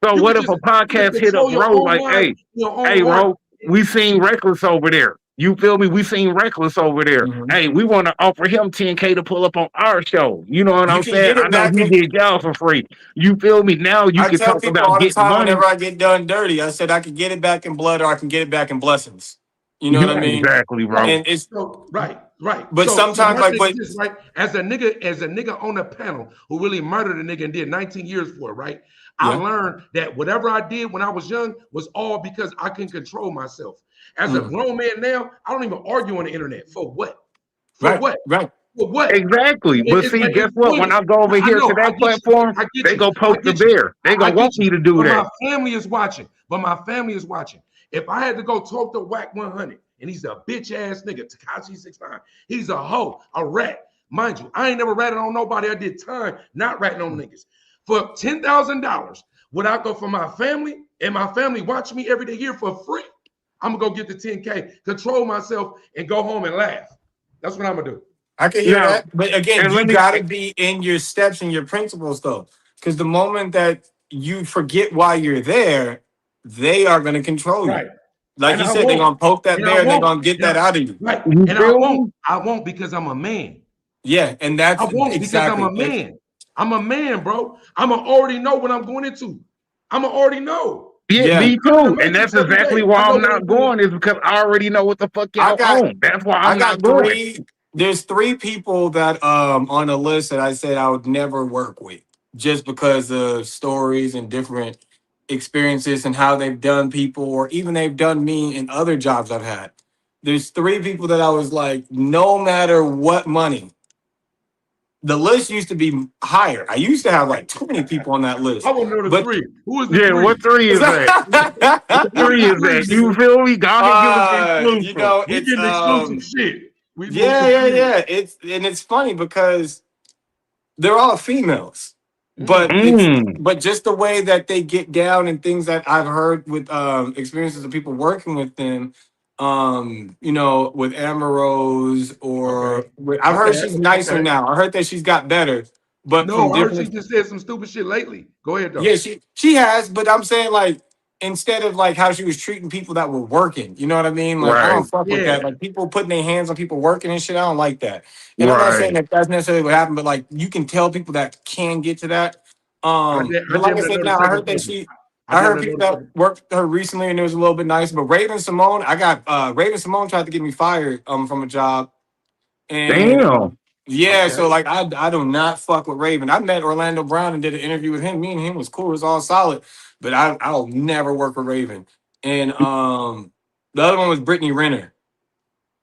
So You can what if a just podcast hit up control your Ro own like, mind, "Hey, your own hey, heart. Ro, we seen Reckless over there. You feel me? We seen Reckless over there. Mhm. Hey, we want to offer him 10K to pull up on our show. You know what You I'm can saying? get I it know back he in. did y'all for free. You feel me? Now you I can tell talk people about all the getting time money. whenever I get done dirty, I said I could get it back in blood or I can get it back in blessings. You know what I Yeah, mean? exactly, bro. Right. And it's So right. but So sometimes my like thing but is this, right? As a nigga on the panel who really murdered a nigga and did 19 years for it, right? I yeah. learned that whatever I did when I was young was all because I couldn't control myself. As a Mm. grown man now, I don't even argue on the internet. For what? For Right, what? right. For what? Exactly. But see, guess It's what? When pointless. I go over I here to know. I that get you. platform, I get they you. go I poke the get you. bear. They I gonna get want you. me to do But that. my family is watching. But my family is watching. If I had to go talk to Whack 100, and he's a bitch ass nigga, Takashi 69, he's a hoe, a rat. Mind you, I ain't never ratted on nobody. I did time not ratting on niggas. For $10,000, would I go for my family and my family watch me every day here for free? I'm gonna go get the 10K, control myself, and go home and laugh. That's what I'm gonna do. I can hear Now, that. But again, and you let me gotta be in your steps and your principles though. Because the moment that you forget why you're there, they are gonna control you. Right. Like And you I said, they're won't. gonna poke that And I bear and they're won't. gonna get And that I, out of you. right. you And I feel won't. me? I won't because I'm a man. Yeah, and I that's won't because I'm exactly. a man. I'm a man, bro. I'ma already know what I'm going into. I'ma already know. Yeah, Yeah. me I'm in the too. And matrix that's every exactly day. why I know I'm what I'm not doing. going, is because I already know what the fuck I y'all got own. That's why I I'm not got going. three. There's three people that on a list that I said I would never work with just because of stories and different experiences and how they've done people or even they've done me in other jobs I've had. There's three people that I was like, no matter what money. The list used to be higher. I used to have like 20 people on that I list. want to know the But three. Who is the Yeah, three? what three is that? What Who three the is three, that? You nigga? feel me? Go ahead and give us the you exclusive. know, We it's getting exclusive shit. We a little confused. yeah. It's funny because they're all females, but Mm. Mm. but just the way that they get down and things that I've heard with experiences of people working with them, with Amarose Okay. I've heard Okay. she's nicer Okay. now. I heard that she's got better, but from No, I heard she different. just said some stupid shit lately. Go ahead Yeah, though. she has, but I'm saying like instead of like how she was treating people that were working, you know what I mean? Like I don't Right, fuck with that. Yeah. Like people putting their hands on people working and shit. I don't like that. And I'm not saying right. that that's necessarily what happened, but like you can tell people that can get to that. I But like damn I near said, know the now I second heard that person. I I damn heard near know people the that second. worked with her recently and it was a little bit nice. But Raven Simone, I got Raven Simone tried to get me fired from a job, and Damn. yeah, Okay. so like I do not fuck with Raven. I met Orlando Brown and did an interview with him. Me and him was cool, it was all solid. But I'll never work with Raven. And the other one was Brittany Renner.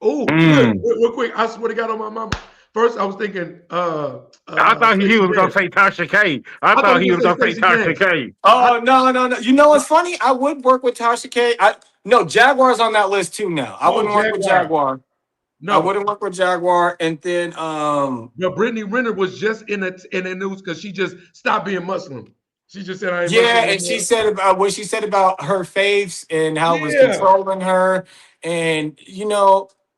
Oh, look, Mm. real quick. I swear to God on my mama. First, I was thinking I thought he Stacey was gonna Dash. say Tasha K. I I thought thought he he was was gonna gonna say say Stacey Tasha Dash. K. I, Oh no. You know what's funny? I would work with Tasha K. No, Jaguar's on that list too now. I oh, wouldn't work with Jaguar. Jaguar. I No. wouldn't work with Jaguar. And then But Brittany Renner was just in the news because she just stopped being Muslim. She just said I ain't Muslim yeah, no and she more. said about what she said about her faiths and how it was Yeah. controlling her. And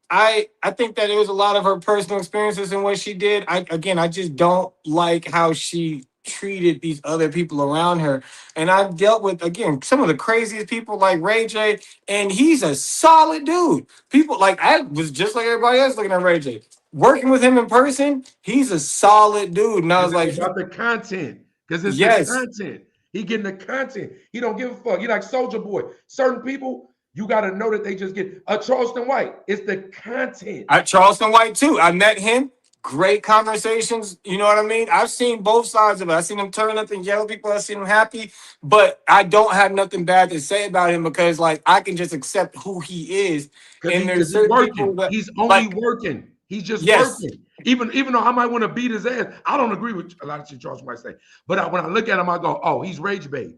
I think that it was a lot of her personal experiences and what she did. I just don't like how she treated these other people around her. And I've dealt with again some of the craziest people like Ray J, and he's a solid dude. People like I was just like everybody else looking at Ray J. working with him in person, he's a solid dude. And I was It's like, about the content, because it's the yes, content. He getting the content. He don't give a fuck. He like Soldier Boy. Certain people, you got to know that they just get a Charleston White. It's the content. Charleston White too. I met him. Great conversations. You know what I mean? I've seen both sides of it. I've seen him turn up and yell at people. I've seen him happy, but I don't have nothing bad to say about him because like I can just accept who he is. And Because there's he certain working. people that He's only like, working. He's just yes, working. Even though I might want to beat his ass, I don't agree with a lot of shit Charles might say. But when I look at him, I go, oh, he's rage bait.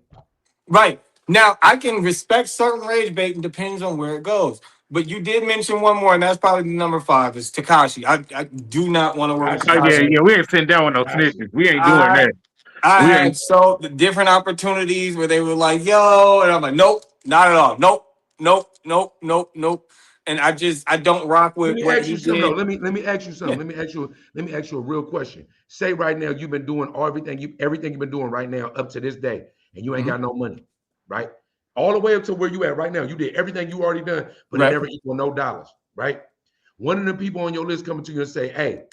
right. Now I can respect certain rage bait and depends on where it goes. But you did mention one more, and that's probably the number 5 is Takashi. I do not want to work with Gotcha. Oh yeah, Takashi. yeah. We ain't sitting down with no Gotcha. snitches. We ain't doing I that. I We had ain't. so the different opportunities where they were like, yo, and I'm like, nope, not at all. Nope, nope, nope, nope, nope. And I don't rock Let with me what ask he you something though. did. Let me ask you Yeah. something. Let me ask you a real question. Say right now you've been doing everything you've been doing right now up to this day, and you ain't Mhm. got no money, right? All the way up to where you at right now. You did everything you already done, but it Right. never equal no dollars, right? One of the people on your list coming to you and say, "Hey,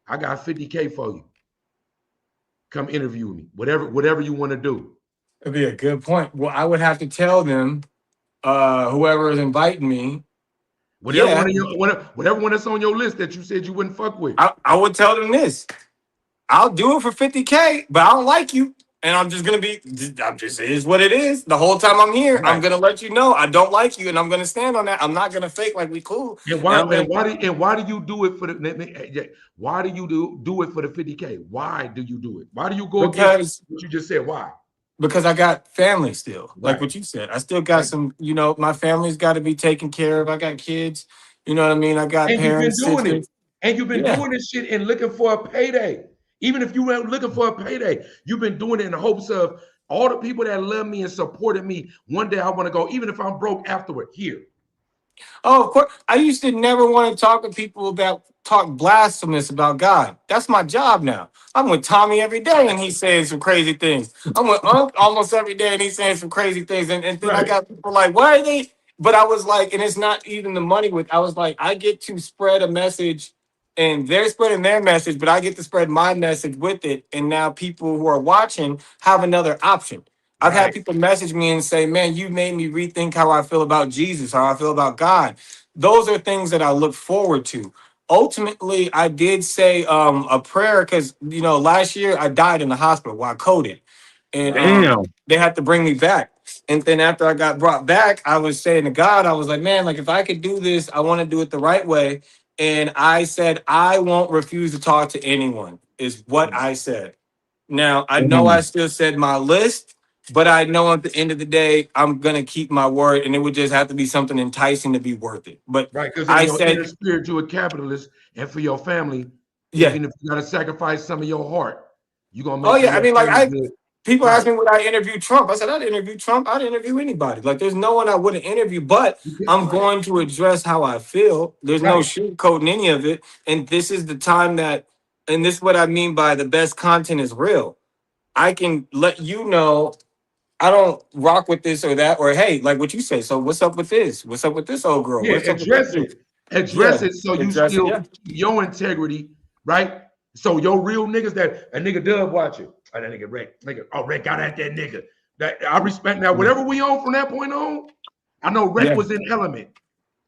I got 50K for you. Come interview me. Whatever you want to do." It'd be a good point. Well, I would have to tell them, whoever is inviting me, Whatever yeah, one of your whatever one that's on your list that you said you wouldn't fuck with. I would tell them this. I'll do it for 50K, but I don't like you. And I'm just gonna be, I'm just it is what it is. The whole time I'm here, I'm Right. gonna let you know I don't like you, and I'm gonna stand on that. I'm not gonna fake like we cool. And And why I'm gonna why do you do it for the why do you do it for the 50K? Why do you do it? Why do you go against because what you just said? Why? I got family still, like Right. what you said. I still got Right. some, my family's got to be taken care of. I got kids, you know what I mean? I got And you've been parents, doing it. sisters. And you've been Yeah. doing this shit and looking for a payday. Even if you weren't looking for a payday, you've been doing it in the hopes of all the people that love me and supported me. One day I want to go, even if I'm broke afterward. Here. Oh, of course. I used to never want to talk to people that talk blasphemous about God. That's my job now. I'm with Tommy every day and he's saying some crazy things. I'm with Unc almost every day and he's saying some crazy things. And then I Right. got people like, why are they? But I was like, and it's not even the money with, I was like, I get to spread a message and they're spreading their message, but I get to spread my message with it. And now people who are watching have another option. I've had Right. people message me and say, man, you made me rethink how I feel about Jesus, how I feel about God. Those are things that I look forward to. Ultimately, I did say a prayer because, last year I died in the hospital while coding. And Damn. they had to bring me back. And then after I got brought back, I was saying to God, I was like, man, like if I could do this, I want to do it the right way. And I said, I won't refuse to talk to anyone, is what I said. Now, I know I Damn. still said my list, but I know at the end of the day, I'm going to keep my word and it would just have to be something enticing to be worth it. But Right. Because in I your inner said, spirit, you're a capitalist. And for your family, yeah. even if you got to sacrifice some of your heart, you're going to Oh, make sure yeah. I your mean, like, family good. people ask Right. me would I interview Trump. I said, I'd interview Trump. I'd interview anybody. Like, there's no one I wouldn't interview, but I'm Right. going to address how I feel. There's no Right. sugarcoating any of it. And this is the time and this is what I mean by the best content is real. I can let you know I don't rock with this or that, or hey, like what you say. So what's up with this? What's up with this old girl? Yeah. What's up with this Address dude? it. Address Yeah, it so you address it. still Yeah, keep your integrity, right? So your real niggas that a nigga Dub watch it. Oh, that nigga Rick. Rick got at that nigga. That I respect. Now, whatever we on from that point on, I know Rick yeah, was in element,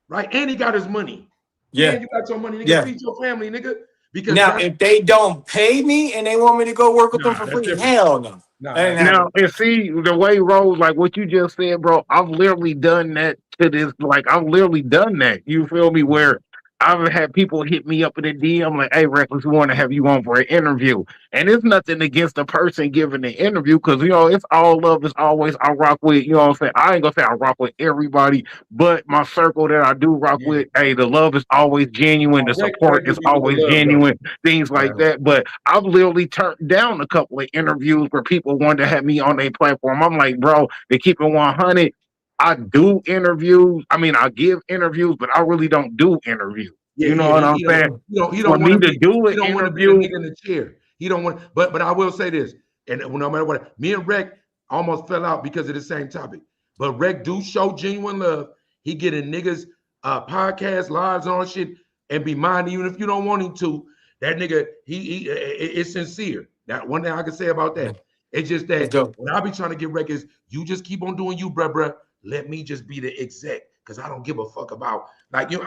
right? And he got his money. Yeah, yeah, you got your money, nigga. yeah. Feed your family, nigga. Because Now, that's if they don't pay me and they want me to go work with them nah, for that's free, different. hell no, Nah, that ain't that's Now, happening. different. and see the way Rose, like what you just said, bro. I've literally done that to this. Like I've literally done that. You feel me? Where I've had people hit me up in the DM like, "Hey, Reckless, we want to have you on for an interview." And it's nothing against the person giving the interview because it's all love. It's always I rock with. You know what I'm saying? I ain't gonna say I rock with everybody, but my circle that I do rock Yeah. with, hey, the love is always genuine. The Rick support do is me with the always love, though. genuine. Things like Yeah. that. But I've literally turned down a couple of interviews where people wanted to have me on their platform. I'm like, bro, they keep it 100. I do interviews. I mean, I give interviews, but I really don't do interviews. Yeah, You know yeah. what I'm saying? He For don't want me to to be do he an don't want to be the interview, nigga in the chair. He don't want, but I will say this, and no matter what, me and Rec almost fell out because of the same topic. But Rec do show genuine love. He getting niggas podcast lives and all shit and be minding, even if you don't want him to. That nigga, he is sincere. That one thing I can say about that. It's just It's that dope. when I be trying to get records, you just keep on doing you, bruh. Let me just be the exec, because I don't give a fuck about like you.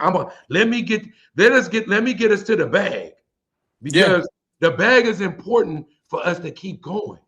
Let me get us to the bag, because the bag is important for us to keep going.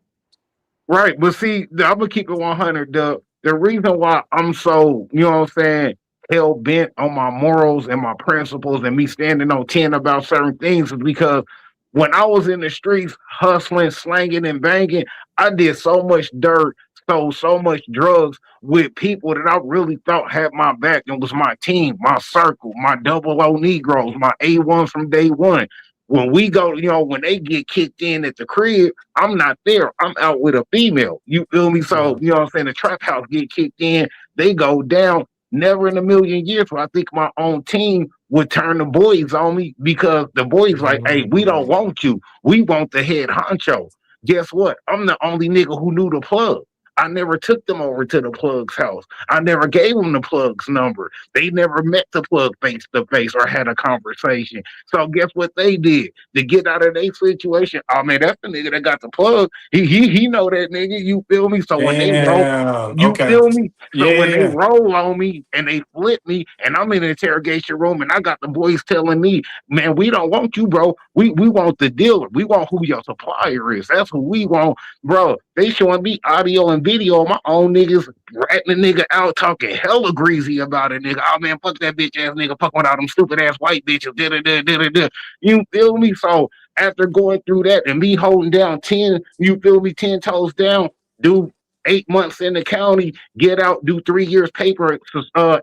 Right, but see, I'm gonna keep it 100. The reason why I'm so, you know what I'm saying, hell bent on my morals and my principles and me standing on 10 about certain things is because when I was in the streets hustling, slanging, and banging, I did so much dirt, stole so much drugs with people that I really thought had my back and was my team, my circle, my double O Negroes, my A1 from day one. When we go, when they get kicked in at the crib, I'm not there. I'm out with a female. You feel me? So, you know what I'm saying? The trap house get kicked in, they go down. Never in a million years will I think my own team would turn the boys on me, because the boys like, hey, we don't want you. We want the head honcho. Guess what? I'm the only nigga who knew the plug. I never took them over to the plug's house. I never gave them the plug's number. They never met the plug face to face or had a conversation. So guess what they did to get out of their situation? Oh man, that's the nigga that got the plug. He know that nigga. You feel me? So when they roll, Damn. you Okay. feel me? So when they Yeah. roll on me and they flip me, and I'm in the interrogation room, and I got the boys telling me, man, we don't want you, bro. We want the dealer. We want who your supplier is. That's who we want, bro. They showing me audio and video of my own niggas ratting the nigga out, talking hella greasy about it, nigga. Oh man, fuck that bitch ass nigga, fuck with all them stupid ass white bitches. Da. You feel me? So after going through that and me holding down 10, you feel me, 10 toes down, do 8 months in the county, get out, do 3 years paper,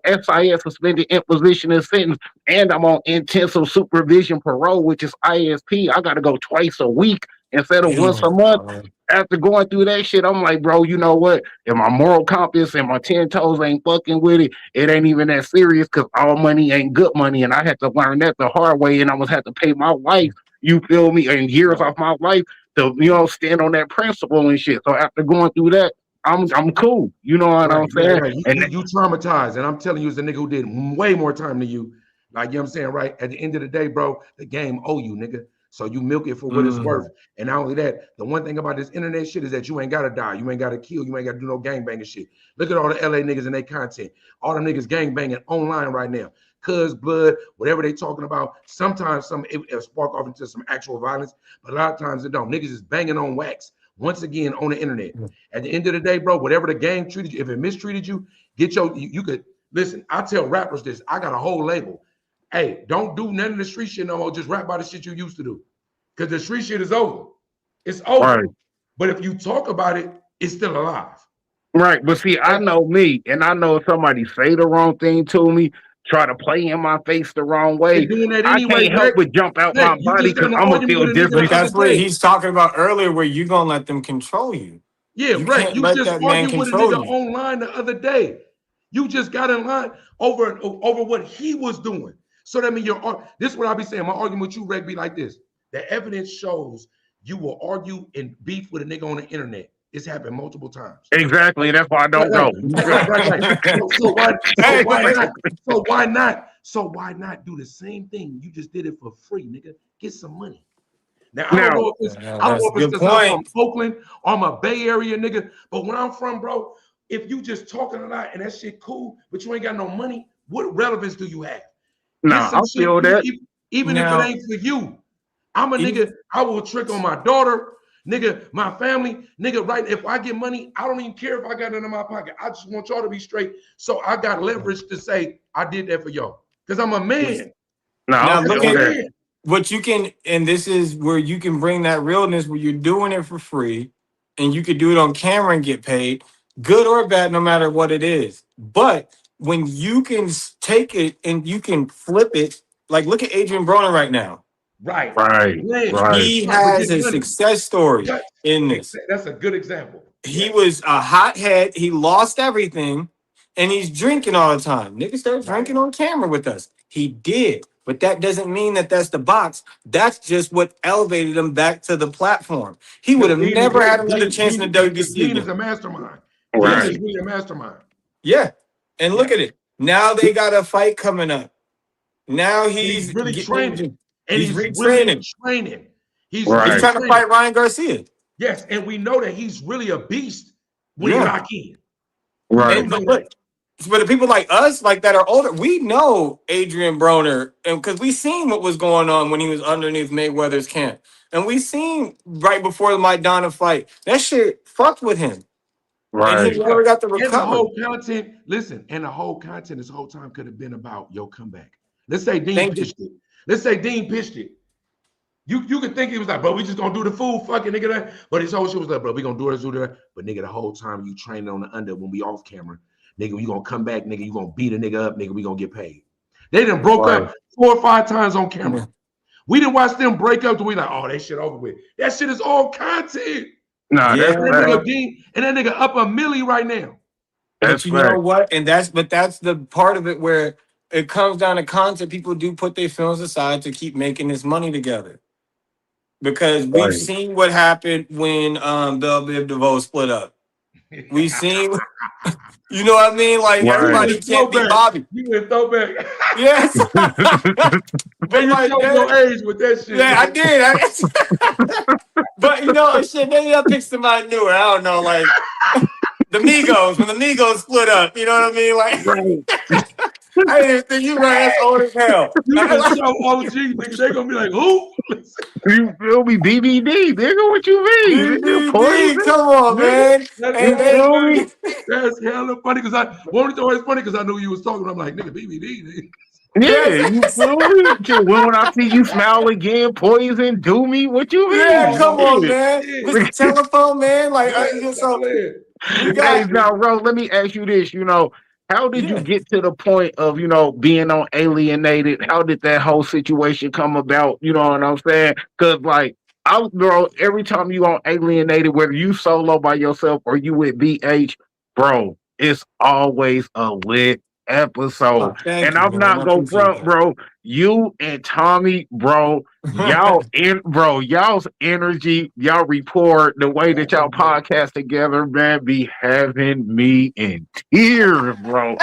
SIS, suspended imposition of sentence, and I'm on intensive supervision parole, which is ISP. I got to go twice a week instead of once a month. After going through that shit, I'm like, bro, you know what? If my moral compass and my 10 toes ain't fucking with it, it ain't even that serious, because all money ain't good money. And I had to learn that the hard way. And I was had to pay my life, you feel me, and years off my life to, stand on that principle and shit. So after going through that, I'm cool. You know what I'm saying? Right. You traumatized. And I'm telling you, as a nigga who did way more time than you, like, you know what I'm saying, right? At the end of the day, bro, the game owe you, nigga. So you milk it for what it's worth. And not only that, the one thing about this internet shit is that you ain't gotta die, you ain't gotta kill, you ain't gotta do no gangbanging shit. Look at all the LA niggas and their content. All the niggas gangbanging online right now. Cuz, blood, whatever they talking about. Sometimes it spark off into some actual violence, but a lot of times it don't. Niggas is banging on wax once again on the internet. At the end of the day, bro, whatever the game treated you, if it mistreated you, you could listen. I tell rappers this. I got a whole label. Hey, don't do none of the street shit no more. Just rap about the shit you used to do. Because the street shit is over. It's over. Right. But if you talk about it, it's still alive. Right. But see, I know me, and I know if somebody say the wrong thing to me, try to play in my face the wrong way, doing that I anyway, can't help but jump out my body, because I'm going to feel disrespected. But that's what he's talking about earlier, where you're going to let them control you. Yeah, you right. Can't you let just that man argued with a nigga online the other day. You just got in line over what he was doing. So that means this is what I be saying. My argument with you, Reg, be like this. The evidence shows you will argue and beef with a nigga on the internet. It's happened multiple times. Exactly. That's why I don't go. So why not do the same thing? You just did it for free, nigga. Get some money. Now I don't know if it's because I'm from Oakland or I'm a Bay Area nigga, but when I'm from, bro, if you just talking a lot and that shit cool, but you ain't got no money, what relevance do you have? Nah, I feel that. Even if it ain't for you. I'm a nigga, I will trick on my daughter, nigga, my family, nigga, right? If I get money, I don't even care if I got it in my pocket. I just want y'all to be straight. So I got leverage to say I did that for y'all. Because I'm a man. Now look at that. What you can, and this is where you can bring that realness where you're doing it for free and you could do it on camera and get paid, good or bad, no matter what it is. But when you can take it and you can flip it, like look at Adrian Broner right now. Right. He has a success story in this. That's a good example. He was a hothead. He lost everything and he's drinking all the time. Niggas started drinking on camera with us. He did. But that doesn't mean that that's the box. That's just what elevated him back to the platform. He would have never had another chance in the WBC. Dean is a mastermind. Right. Dean is really a mastermind. Yeah. And look at it. Now they got a fight coming up. Now And he's he's really training. And he's he's really retraining. training. He's He's really Right. trying to training. fight Ryan Garcia. Yes, and we know that he's really a beast when he Yeah. lock in. We Right. do And know but that. but the people like us, like that are older, we know Adrian Broner, and because we seen what was going on when he was underneath Mayweather's camp, and we seen right before the Maidana fight that shit fucked with him, and he Right. Yeah. never got the And the recovery. whole content, listen, and the whole content this whole time could have been about your comeback. Let's say Dean Thank you. pitched it. Let's say Dean pitched it. You could think he was like, bro, we just gonna do the fool fucking nigga. That. But his whole shit was like, bro, we gonna do this, do that. But nigga, the whole time you training on the under when we off camera, nigga, you gonna come back, nigga, you gonna beat a nigga up, nigga, we gonna get paid. They done broke Right. up 4 or 5 times on camera. Yeah. We didn't watch them break up to we like, oh, that shit over with. That shit is all content. Nah, Yeah, that's And that fact. bro. nigga Dean, and that nigga up a milli right now. That's But you know fact. what? And that's the part of it where it comes down to content. People do put their feelings aside to keep making this money together. Because we've Right. seen what happened when Bell Biv DeVoe split up. We've seen, you know what I mean? Like You Right. everybody went can't be throwback. Bobby. You went throwback. Yes. But And you like, showed man, your age with that shit. yeah, I man. did. But you know, shit, maybe I picked somebody newer. I don't know, like the Migos, when the Migos split up, you know what I mean? Like Right. I didn't even think you right, that's old as hell. You I can like, show OG, nigga. They gonna be like, who? You feel me? BBD, nigga. What you mean? Nigga, BBD, poison. come on, man. That's You Hey, hella feel funny. me? That's hella funny because it's always funny because I knew you was talking. I'm like, nigga, BBD. Nigga. Yeah, yes. you feel me? Shit, when I see you smile again, poison, do me. What you Yeah, mean? come Oh on, Shit. man. shit. Mr. Telephone, man. Like, Stop so playing. we Nigga, Hey, got, now, Ro, let me ask you this. How did you yeah. get to the point of, being on Alienated? How did that whole situation come about? You know what I'm saying? Because, like, bro, every time you on Alienated, whether you solo by yourself or you with BH, bro, it's always a lit episode. Oh, thank And you, I'm man. not I gonna appreciate front, bro. You and Tommy, bro, that. y'all's energy, y'all report, the way that y'all podcast together, man, be having me in tears, bro.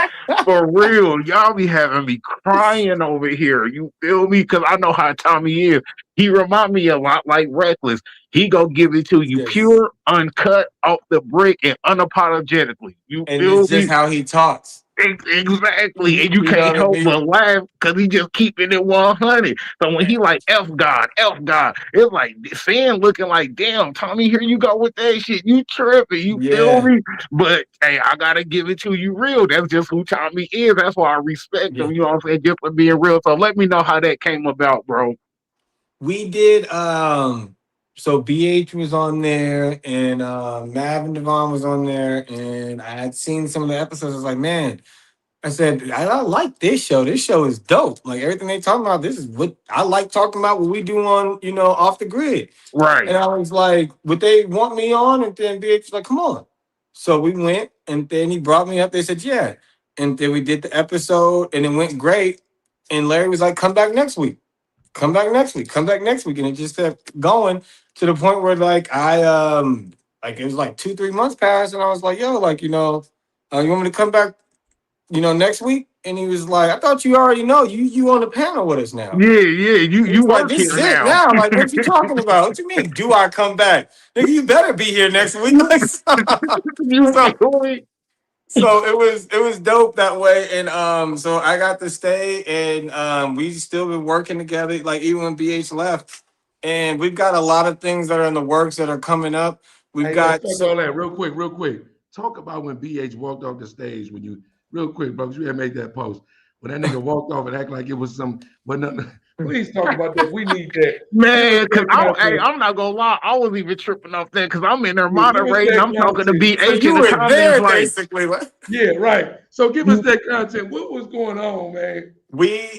For real, y'all be having me crying over here. You feel me? Because I know how Tommy is. He remind me a lot like Reckless. He go give it to you Yes. pure, uncut, off the brick, and unapologetically. You And feel it's just me? how he talks. Exactly, You and you know can't what I help mean? but laugh because he just keeping it 100. So when he like F God, it's like Sam looking like, damn, Tommy, here you go with that shit. You tripping, you feel Yeah. me? But hey, I gotta give it to you real. That's just who Tommy is. That's why I respect Yeah. him. You know what I'm saying? Just for being real. So let me know how that came about, bro. We did so BH was on there and Mav and Devon was on there and I had seen some of the episodes. I was like, man, I said, I like this show. This show is dope. Like everything they talking about, this is what I like talking about what we do on, off the grid. Right. And I was like, would they want me on? And then BH was like, come on. So we went and then he brought me up. They said, yeah. And then we did the episode and it went great. And Larry was like, come back next week. Come back next week. Come back next week. And it just kept going to the point where like it was like 2-3 months passed and I was like, yo, like, you want me to come back, next week? And he was like, I thought you already know. You on the panel with us now. Yeah, yeah. You He's like, work this is here it now. now. Like, what you talking about? What you mean? Do I come back? Nigga, you better be here next week. Like, You so, feel me? so it was dope that way. And so I got to stay and we still been working together, like even when BH left. And we've got a lot of things that are in the works that are coming up. We've Hey, yo, got fuck all that. Real quick. Talk about when BH walked off the stage when you, real quick, bro, 'cause you had made that post. When that nigga walked off and act like it was some, but no, please talk about that. We need that. Man, Give cause us that content. I'm not gonna lie, I was even tripping off that because I'm in there Yeah, give us moderating. that I'm talking to content. so BH in you the were comments there like, basically. What? Yeah, right. So give us that content. What was going on, man?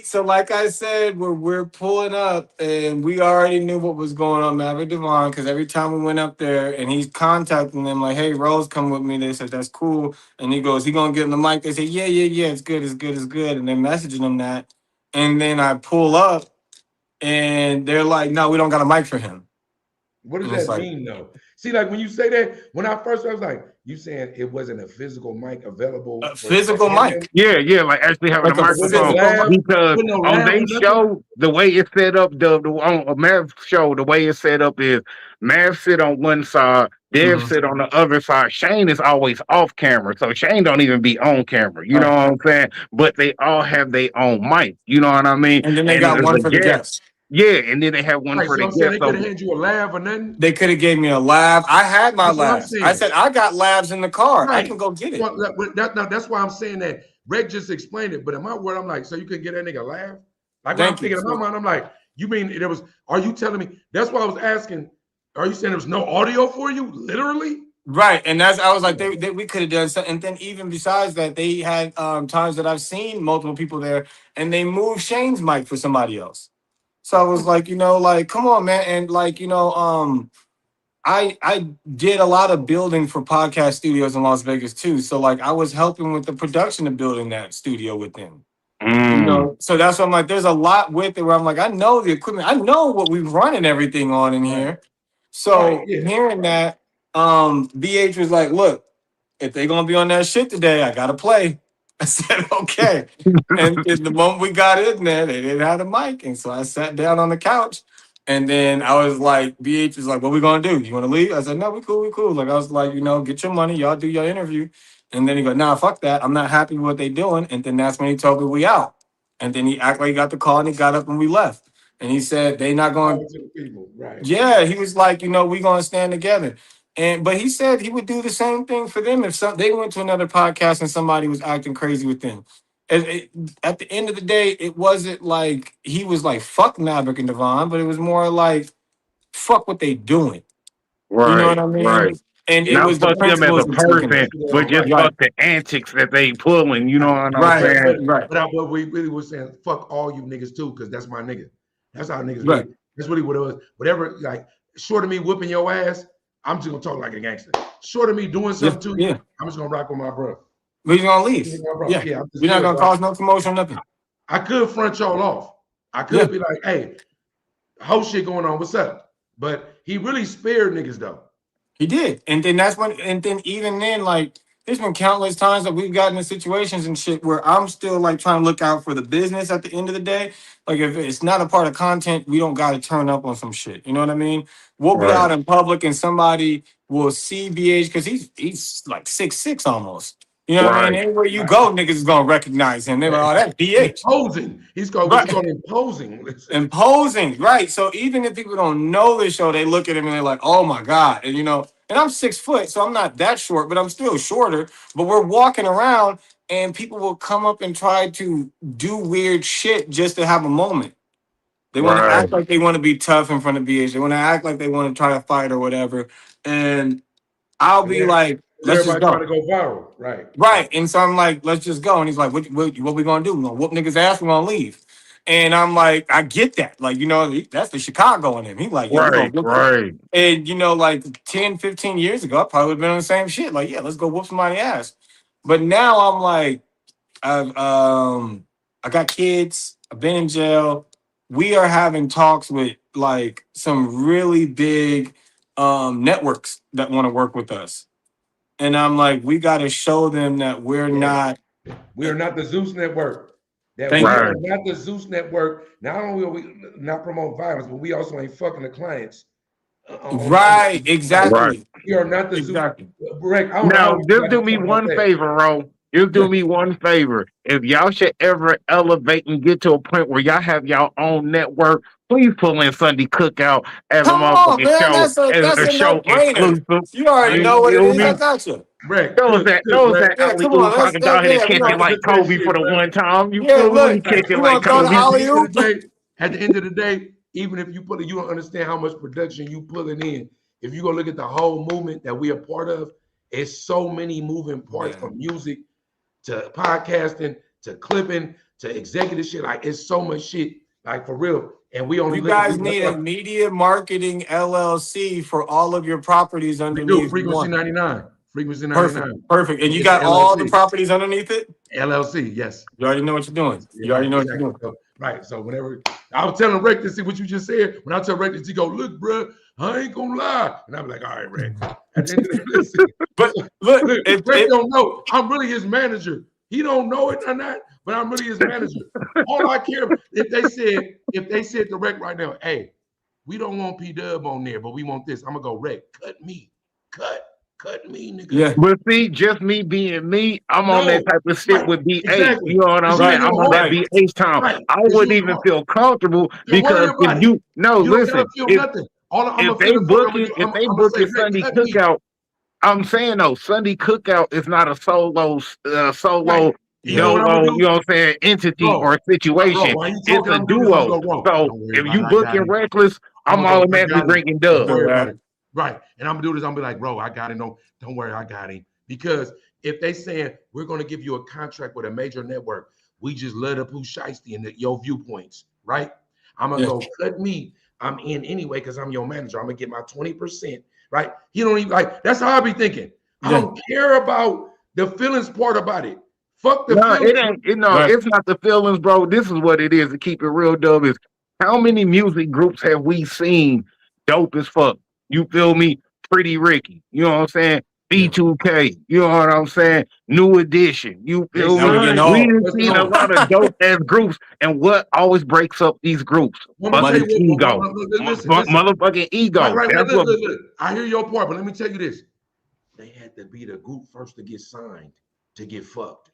So like I said, we're pulling up and we already knew what was going on, Maverick Devon, because every time we went up there and he's contacting them like, hey, Rose, come with me. They said that's cool. And he goes, he gonna get in the mic. They say, yeah, it's good, it's good. And they're messaging him that. And then I pull up and they're like, no, we don't got a mic for him. What does And it's that like mean though? See, like when you say that, when I first I was like, you saying it wasn't a physical mic available a for physical him? mic, Yeah, like actually having a like a With no microphone physical mic. lav, because with no on lav they or nothing. show the way it's set up, the on a Mav show the way it's set up is Mav sit on one side, Dev Mhm. sit on the other side. Shane is always off camera, so Shane don't even be on camera. You know Right. what I'm saying? But they all have their own mic. You know what I mean? And then they And got as one a for the guest, guests. yeah, and then they have one Right. for So the I'm saying guest. they So could have hand you a lav or nothing. They could have gave me a lab. I had my That's what I'm labs. I saying. said I got labs in the car. I Right. can go get it. Well, that's why I'm saying that. Reg just explained it, but in my word, I'm like, so you could get that nigga laugh? Like when I'm Thank you. thinking in my mind, I'm like, you mean there was? Are you telling me? That's why I was asking. Are you saying there was no audio for you? Literally? Right, and that's I was like, we could have done something. And then even besides that, they had times that I've seen multiple people there, and they moved Shane's mic for somebody else. So I was like, like, come on, man, and like, I did a lot of building for podcast studios in Las Vegas too. So like, I was helping with the production of building that studio with them. mm, So that's why I'm like, there's a lot with it where I'm like, I know the equipment, I know what we run and everything on in Right. here. Right. So Yeah. hearing that, BH was like, look, if they're gonna be on that shit today, I gotta play. I said, okay. And the moment we got in there, they didn't have a mic. And so I sat down on the couch. And then I was like, BH was like, what we gonna do? You wanna leave? I said, no, we cool, we cool. Like I was like, get your money, y'all do your interview. And then he go, nah, fuck that. I'm not happy with what they doing. And then that's when he told me we out. And then he acted like he got the call and he got up and we left. And he said they not going. Power to the people. Right. Yeah, he was like, we gonna stand together. But he said he would do the same thing for them if they went to another podcast and somebody was acting crazy with them. At the end of the day, it wasn't like he was like fuck Maverick and Devon, but it was more like fuck what they doing. You know what right, I mean? right. And it Not was the fuck them as principles a he was looking person, at. but just Right. fuck Right, the antics that they pulling. You know Right. what I'm right, saying? right, But we really was saying, fuck all you niggas too, because that's my nigga. That's how niggas right. really, that's really what it was. Whatever, like, short of me whooping your ass, I'm just gonna talk like a gangster. Short of me doing Just, something to you, yeah. I'm just gonna rock with my bro. We're gonna leave. My bro. Yeah. Yeah, I'm just You're not good, gonna bro. cause no commotion, nothing. I could front y'all off. I Yeah. could be like, hey, whole shit going on, what's up? But he really spared niggas though. He did. And then that's when, and then even then, like, there's been countless times that we've gotten in situations and shit where I'm still like trying to look out for the business at the end of the day. Like, if it's not a part of content, we don't got to turn up on some shit. You know what I mean? We'll be Right, out in public and somebody will see BH because he's like 6'6" almost. You know what I mean? right, Anywhere you Right. go, niggas is gonna recognize him. They're like, oh, that's BH. Imposing. He's called what you call imposing. Imposing, right? So even if people don't know the show, they look at him and they're like, "Oh my god!" And and I'm 6 foot, so I'm not that short, but I'm still shorter. But we're walking around, and people will come up and try to do weird shit just to have a moment. They want to right, act like they want to be tough in front of BH. They want to act like they want to try to fight or whatever. And I'll be like, "Let's just Everybody trying go." to go viral, right? Right. And so I'm like, let's just go. And he's like, what we gonna do? We're gonna whoop niggas' ass, we're gonna leave. And I'm like, I get that. Like, that's the Chicago in him. He's like, yeah, we're gonna right, whoop that. right. And like 10, 15 years ago, I probably would have been on the same shit. Like, yeah, let's go whoop somebody's ass. But now I'm like, I got kids, I've been in jail. We are having talks with like some really big networks that want to work with us. And I'm like, we got to show them that we're not. We are not the Zeus Network. That Thank we you. are Right. not the Zeus Network. Not only will we not promote violence, but we also ain't fucking the clients. Right, Right. exactly. We are not the Zeus. Exactly. Rick, I don't know how Now, we just got do to me talk about one that. favor, Ro. Just do Yeah. me one favor. If y'all should ever elevate and get to a point where y'all have y'all own network, please pull in Sunday Cookout as a Come on, motherfucking man. show, as That's a a show no-brainer. exclusive. You already Hey, know You what it feel is. I me? got you. Rick, Those cook, that cook, those Rick. that Yeah, alley come on. oop, I Let's can go ahead and yeah, catch it That's like the best Kobe shit, for the bro. one time. You Yeah, feel me? Let me look. catch it We like gonna throw the Kobe. alley oop. At the end of the day, even if you put it, you don't understand how much production you pulling in. If you go look at the whole movement that we are part of, it's so many moving parts Yeah. from music to podcasting to clipping to executive shit. Like it's so much shit, like for real. And we only You look at guys need a media marketing LLC for all of your properties we do underneath frequency one. 99. Frequency Perfect. 99. Perfect. And you It's the got all the LLC. properties underneath it? LLC, yes. You already know what you're doing. You already Right, know what you're exactly. doing. So, right. So whenever I was telling Rick to see what you just said, when I tell Rick to go, look, bro, I ain't gonna lie. And I'm like, all right, Rick. At the end of the day, listen, But look, look, if Rick don't know. I'm really his manager. He don't know it or not, but I'm really his manager. All I care if they said to Rick right now, hey, we don't want P-Dub on there, but we want this. I'm gonna go, Rick, cut me. Cut me, nigga. yeah, But see, just me being me, I'm on that No, type of shit right, with BH. exactly. You know what I'm Because you saying? ain't I'm gonna on hold that right. it. BH time. Right. I Because wouldn't you even feel comfortable don't worry because if about it. you no You don't gotta listen, feel nothing. All I'm if gonna they feel is what I'm gonna booking do. if I'm they gonna say, booking Rick, Sunday cut me. cookout, I'm saying though, Sunday cookout is not a Right. solo You know what I'm gonna dolo, you do? know what I'm saying, entity Bro, or bro, situation. while you It's talking, a I'm doing this. I'm duo. gonna go, bro. So Don't worry if about you it. I got booking him. reckless, I'm I'm gonna go, I automatically got him. bringing Don't Dub. worry about Correct. it. Right. And I'm gonna do this. I'm gonna be like, bro, I got him. Don't worry, I got him. Because if they saying we're gonna give you a contract with a major network, we just let up who's shiesty and your viewpoints, right? I'm gonna Yeah. go cut me. I'm in anyway because I'm your manager. I'm gonna get my 20%, right? He don't even like that's how I be thinking. I Yeah. don't care about the feelings part about it. Fuck the No, it feelings. ain't. You know, Right. it's not the feelings, bro. This is what it is. To keep it real, Dub, is how many music groups have we seen dope as fuck? You feel me? Pretty Ricky. You know what I'm saying? Yeah. B2K. You know what I'm saying? New Edition. You They feel Now me? we're getting signed. We old. didn't Let's seen a go. lot of dope ass groups, and what always breaks up these groups? Let me tell Money. you Fucking ego. listen, listen. Motherfucking Right, ego. right. That's what. Look. I hear your part, but let me tell you this. They had to be the group first to get signed to get fucked.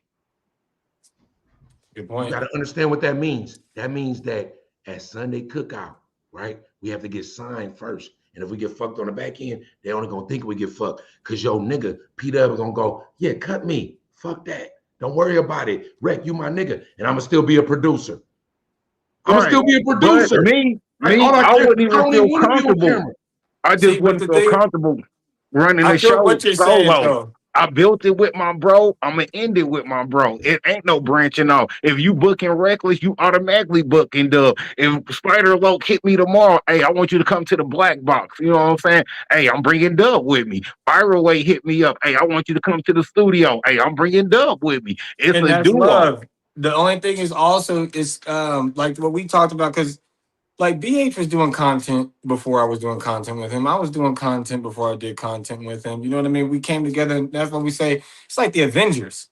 Good You point. got to understand what that means. That means that at Sunday Cookout, right, we have to get signed first. And if we get fucked on the back end, they only gonna think we get fucked. Cause yo nigga, P-Dub gonna go, yeah, cut me. Fuck that. Don't worry about it. Rick, you my nigga. And I'ma still be a producer. I'ma Right. still be a But producer. Right? me, All I I care, wouldn't I even don't even feel want to be on comfortable. camera. I See, just but wouldn't the feel thing, comfortable running I the feel show what you're saying solo. though. I built it with my bro. I'm gonna end it with my bro. It ain't no branching off. If you booking reckless, you automatically booking Dub. If Spider Loke hit me tomorrow, hey, I want you to come to the black box. You know what I'm saying? Hey, I'm bringing Dub with me. Viral Way hit me up. Hey, I want you to come to the studio. Hey, I'm bringing Dub with me. It's And a that's duo. love. The only thing is also is like what we talked about because like BH was doing content before I was doing content with him. I was doing content before I did content with him. You know what I mean? We came together, and that's what we say. It's like the Avengers.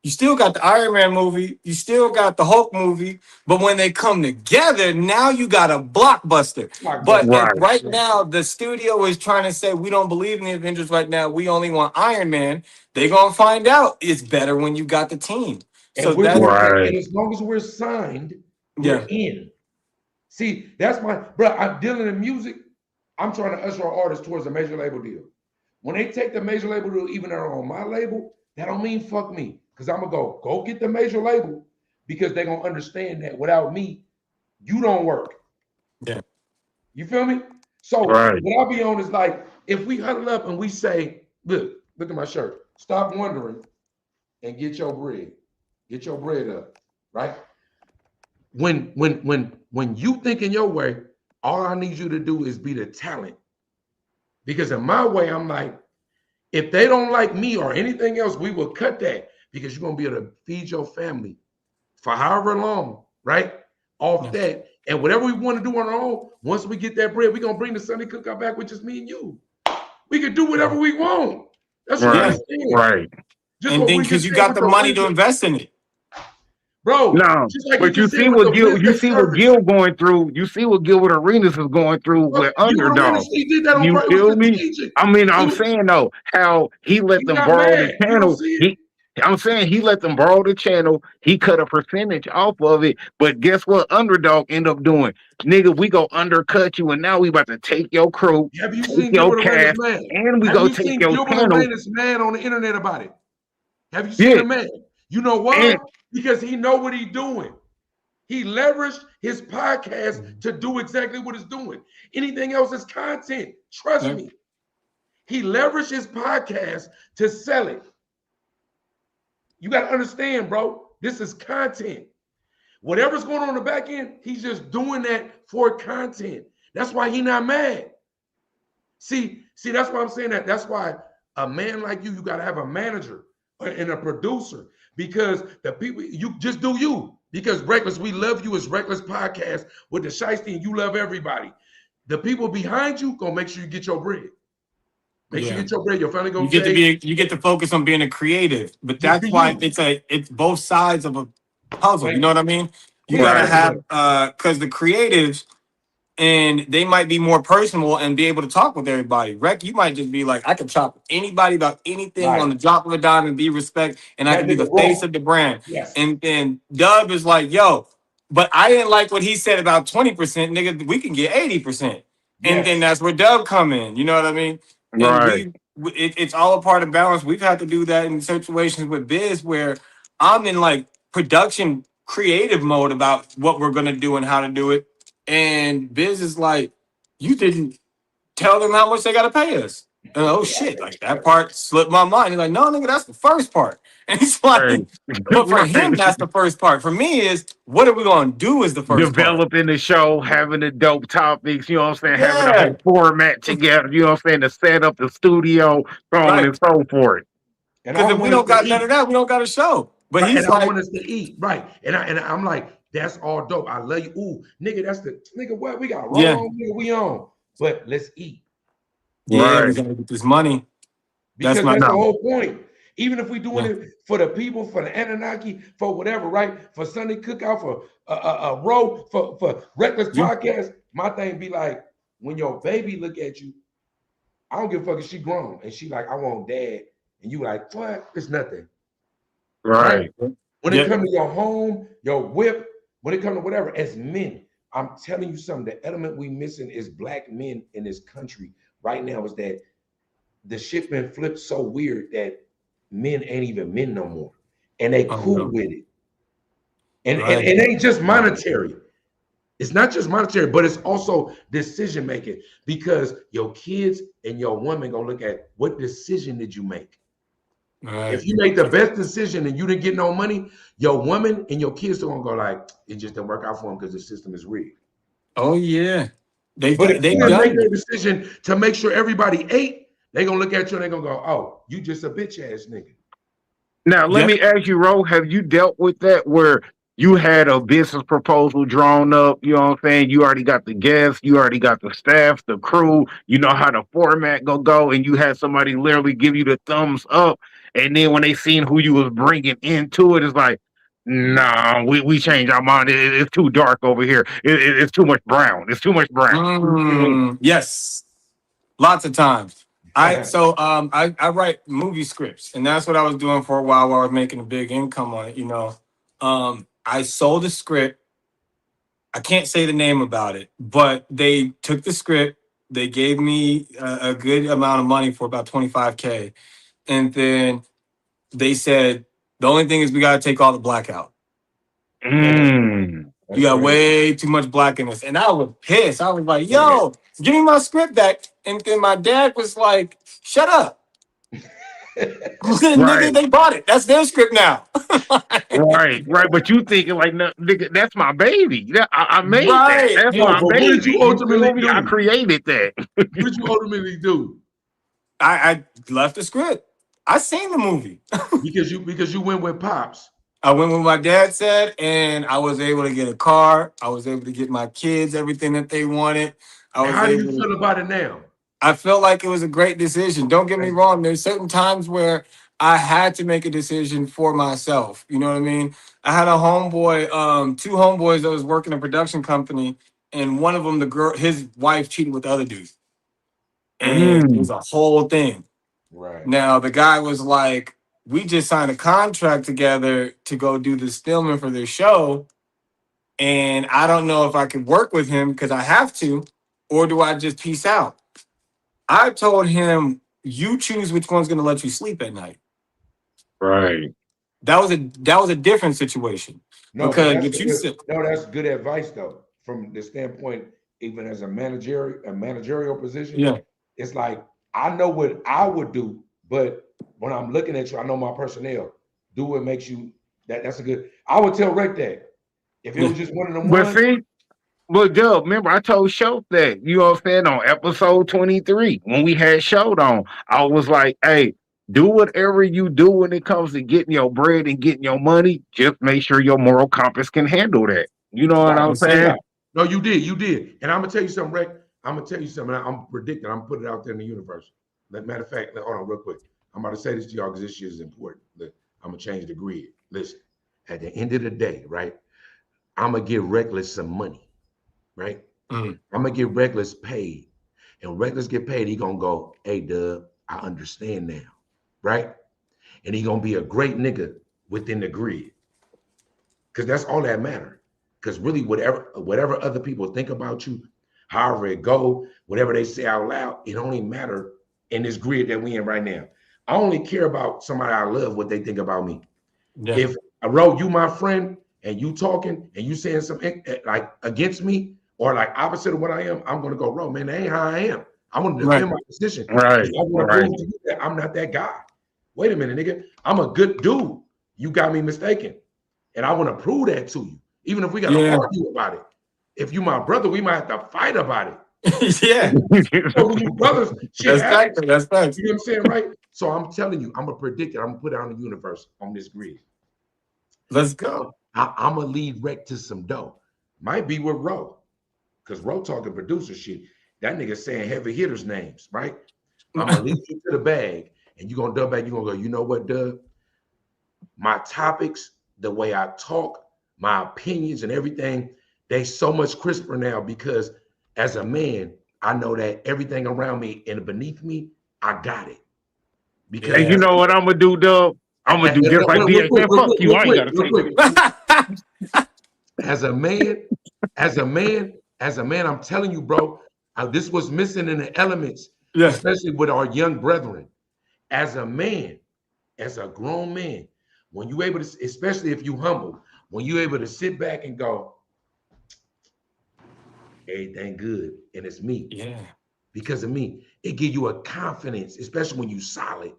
You still got the Iron Man movie, you still got the Hulk movie, but when they come together, now you got a blockbuster. But Blockbuster. if Right. right now the studio is trying to say we don't believe in the Avengers right now, we only want Iron Man, they're gonna find out it's better when you got the team. So And we're that's going and Right. as long as we're signed, we're yeah, in. See, that's my bro. I'm dealing in music. I'm trying to usher our artists towards a major label deal. When they take the major label deal, even they're on my label, that don't mean fuck me. Because I'm gonna go get the major label because they're gonna understand that without me, you don't work. yeah. You feel me? So Right. what I'll be on is like if we huddle up and we say, look at my shirt. Stop wondering and get your bread. Get your bread up, right? When you think in your way, all I need you to do is be the talent. Because in my way, I'm like, if they don't like me or anything else, we will cut that because you're gonna be able to feed your family for however long, right? Off Yeah. that. And whatever we want to do on our own, once we get that bread, we're gonna bring the Sunday cookout back with just me and you. We can do whatever we want. That's what Yeah. Right. we saying. Right. Just And what then we because just you said got with the the money to Wednesday. invest in it. Bro, No, just like you but you just said see with what the You Wednesday see what service. Gil going through. You see what Gilbert Arenas is going through Bro, with you would have win Underdog. he did that on You purpose. It was feel me? strategic. I mean, He I'm was saying though, how he let he them got borrow the mad. You don't channel. see it? I'm saying he let them borrow the channel. He cut a percentage off of it. But guess what? Underdog end up doing, nigga. We go undercut you, and now we about to take your crew, Have you take seen your Gilbert Arenas cash, mad? and we Have go you take seen your Gilbert channel. Arenas mad on the internet about it? Have you seen Yeah, him mad? You know why? and Because he know what he's doing. He leveraged his podcast to do exactly what it's doing. Anything else is content. Trust Right? me. He leveraged his podcast to sell it. You got to understand, bro. This is content. Whatever's going on in the back end, he's just doing that for content. That's why he not mad. See, that's why I'm saying that. That's why a man like you got to have a manager and a producer because the people, you just do you. Because Reckless, we love you as Reckless Podcast with the Shiesty and you love everybody. The people behind you gonna make sure you get your bread. Make sure you Yeah. get your bread. Your family You gonna get to say, you get to focus on being a creative, but "Good for that's why you." it's both sides of a puzzle. You Thank know you. what I mean? You Queen gotta Right. President. have because the creatives and they might be more personal and be able to talk with everybody. Rec, you might just be like, I can talk with anybody about anything on Right. the drop of a dime and be respect, and I That can be nigga the face raw. of the brand. Yes. And then Dub is like, yo, but I didn't like what he said about 20%, nigga. We can get 80%. And then Yes. that's where Dub come in. You know what I mean? And Right. it's all a part of balance. We've had to do that in situations with Biz where I'm in like production creative mode about what we're gonna do and how to do it. And Biz is like, you didn't tell them how much they gotta pay us. And oh shit, like that part slipped my mind. He's like, no, nigga, that's the first part. And he's like, Right. but for Right. him, that's the first part. For me, is what are we gonna do is the first part. Developing the show, having the dope topics, you know what I'm saying? Having the Yeah, whole format together, you know what I'm saying? To set up the studio, so on right. and so forth. And Because I if we want us don't to got none of eat. that, we don't got a show. But Right. And he's I like, want us to eat. Right. And I'm like, that's all dope. I love you. Ooh, nigga, that's the nigga. What we got yeah, wrong? Nigga, we on. But let's eat. yeah, Right. we gotta get this money. That's Because my that's the No. whole point. Even if we doing yeah. it for the people, for the Anunnaki, for whatever, right? For Sunday Cookout, for a row, for Reckless Yeah. Podcast, my thing be like, when your baby look at you, I don't give a fuck if she grown and she like, I want dad, and you like, what? It's nothing, right? Right. When it Yeah. comes to your home, your whip, when it comes to whatever, as men, I'm telling you something. The element we missing is black men in this country right now is that the shit been flipped so weird that men ain't even men no more, and they Oh cool no. with it. And Right. it ain't just monetary. It's not just monetary, but it's also decision making because your kids and your woman gonna look at what decision did you make. Right. If you make the best decision and you didn't get no money, your woman and your kids are gonna go like, it just didn't work out for them because the system is rigged. Oh yeah. They've But if they've you make done their it. decision to make sure everybody ate, they gonna look at you and they gonna go, oh, you just a bitch ass nigga. Now, let Yeah. me ask you, Ro, have you dealt with that where you had a business proposal drawn up? You know what I'm saying? You already got the guests, you already got the staff, the crew, you know how the format gonna go, and you had somebody literally give you the thumbs up. And then when they seen who you was bringing into it, it's like, nah, we changed our mind. It's too dark over here. It's too much brown. It's too much brown. Yes. Lots of times. I write movie scripts, and that's what I was doing for a while I was making a big income on it, you know. I sold a script. I can't say the name about it, but they took the script, they gave me a good amount of money for about 25K, and then they said the only thing is we gotta take all the black out. Mm. You That's got crazy. way too much black in this. And I was pissed. I was like, Yeah. yo, give me my script back. And then my dad was like, shut up. Nigga, Right. they bought it. That's their script now. Right, right, but you thinking like, no, nigga, that's my baby. I made that. Right. That's No, my but what did you baby. You ultimately feel me? I do? created that. What did you ultimately do? I left the script. I seen the movie. Because you went with Pops. I went with my dad said, and I was able to get a car. I was able to get my kids everything that they wanted. I And was how do you able to feel about it now? I felt like it was a great decision. Don't get me wrong. There's certain times where I had to make a decision for myself. You know what I mean? I had a homeboy, two homeboys that was working in a production company, and one of them, the girl, his wife cheated with the other dude. And it was Mm, a whole thing. Right. Now the guy was like, we just signed a contract together to go do this filming for this show. And I don't know if I could work with him because I have to, or do I just peace out? I told him, you choose which one's gonna let you sleep at night. right. That was a different situation. No, but Because that's what a you good said, no, that's good advice though. From the standpoint, even as a managerial position, yeah. it's like I know what I would do, but when I'm looking at you, I know my personnel. Do what makes you that's a good. I would tell Rick that if it Yeah. was just one of them But ones, see, well, Dub, remember I told Show that, you know what I'm saying, on episode 23, when we had Showed on, I was like, hey, do whatever you do when it comes to getting your bread and getting your money. Just make sure your moral compass can handle that. You know what right? I'm That's it. saying? Right. No, you did, and I'm gonna tell you something, Rick. I'm gonna tell you something. I'm predicting. I'm putting it out there in the universe. Matter of fact, hold on real quick. I'm about to say this to y'all because this shit is important. Look, I'm gonna change the grid. Listen, at the end of the day, right? I'm gonna give Reckless some money, right? Mm. I'm gonna get Reckless paid, and Reckless get paid. He gonna go, hey, Dub, I understand now, right? And he gonna be a great nigga within the grid, because that's all that matter. Because really, whatever other people think about you, however it go, whatever they say out loud, it only matter in this grid that we in right now. I only care about somebody I love, what they think about me. Yeah. If Ro, you my friend, and you talking and you saying something like against me or like opposite of what I am, I'm gonna go, Ro, man, that ain't how I am. I want to defend my position. Right, I want to right. prove to you that I'm not that guy. Wait a minute, nigga. I'm a good dude. You got me mistaken. And I want to prove that to you. Even if we got to argue about it. If you my brother, we might have to fight about it. Yeah. So when you brothers, shit That's happens. facts. That's facts. You know what I'm saying, right? So I'm telling you, I'm gonna predict it. I'm gonna put it on the universe on this grid. Let's go. I'm gonna lead Rec to some dough. Might be with Ro, because Ro talking producer shit. That nigga saying heavy hitters names, right? I'm gonna lead you to the bag, and you gonna dub back. You gonna go. You know what, Dub? My topics, the way I talk, my opinions, and everything, they so much crisper now because as a man, I know that everything around me and beneath me, I got it. Because And you know what I'm gonna do, Dub? I'm gonna do just like DX. Man, fuck you. I ain't gotta say quick. As a man, I'm telling you, bro, this was missing in the elements, especially with our young brethren. As a man, as a grown man, when you able to, especially if you humble, when you able to sit back and go, everything good, and it's me. Yeah. Because of me, it give you a confidence, especially when you solid.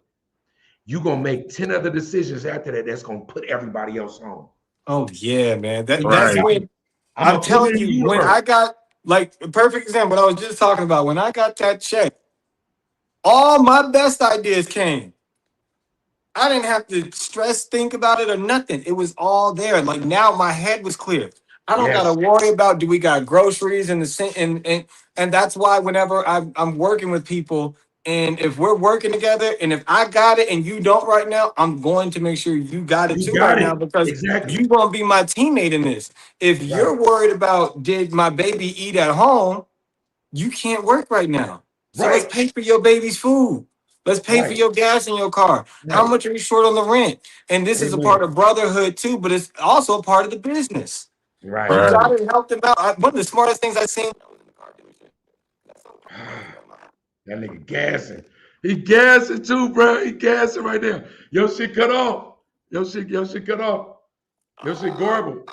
You gonna make 10 other decisions after that that's gonna put everybody else on. Oh yeah, man. That's Right. when I'm telling you, when I got like a perfect example, what I was just talking about, when I got that check, all my best ideas came. I didn't have to stress, think about it or nothing. It was all there. Like now my head was clear. I don't gotta worry about do we got groceries in the same and that's why whenever I'm working with people and if we're working together and if I got it and you don't right now, I'm going to make sure you got it now because you gonna be my teammate in this. If you're worried about did my baby eat at home, you can't work right now. So let's pay for your baby's food. Let's pay for your gas in your car. How much are you short on the rent? And this is a part of brotherhood too, but it's also a part of the business. Right. You gotta help them out. One of the smartest things I've seen. That nigga gassing. He gassing too, bro. He gassing right now. Your shit cut off. Your shit cut off. Your shit garbled.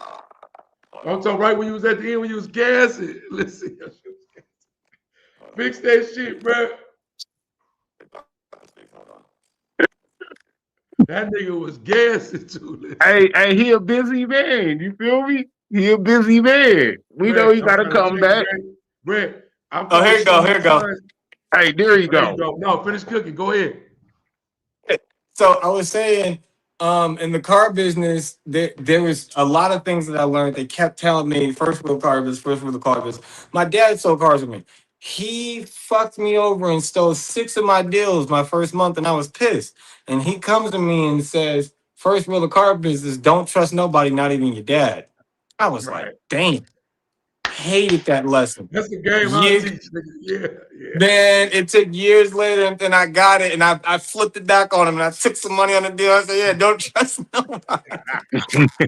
I'm talking right when you was at the end when you was gassing. Listen, your shit was gassing. Fix that shit, bro. That nigga was gassing too. Listen. Hey, he a busy man. You feel me? He a busy man. We know he gotta come back. Brett, oh, here you go. Here you go. Hey, there you go. No, finish cooking. Go ahead. So I was saying, in the car business, there was a lot of things that I learned. They kept telling me first wheel car business. My dad sold cars with me. He fucked me over and stole 6 of my deals my first month, and I was pissed. And he comes to me and says, first rule of car business, don't trust nobody, not even your dad. I was like, dang. Hated that lesson. That's the game I teach. Yeah. Then it took years later, and then I got it, and I flipped it back on him, and I took some money on the deal. I said, "Yeah, don't trust nobody."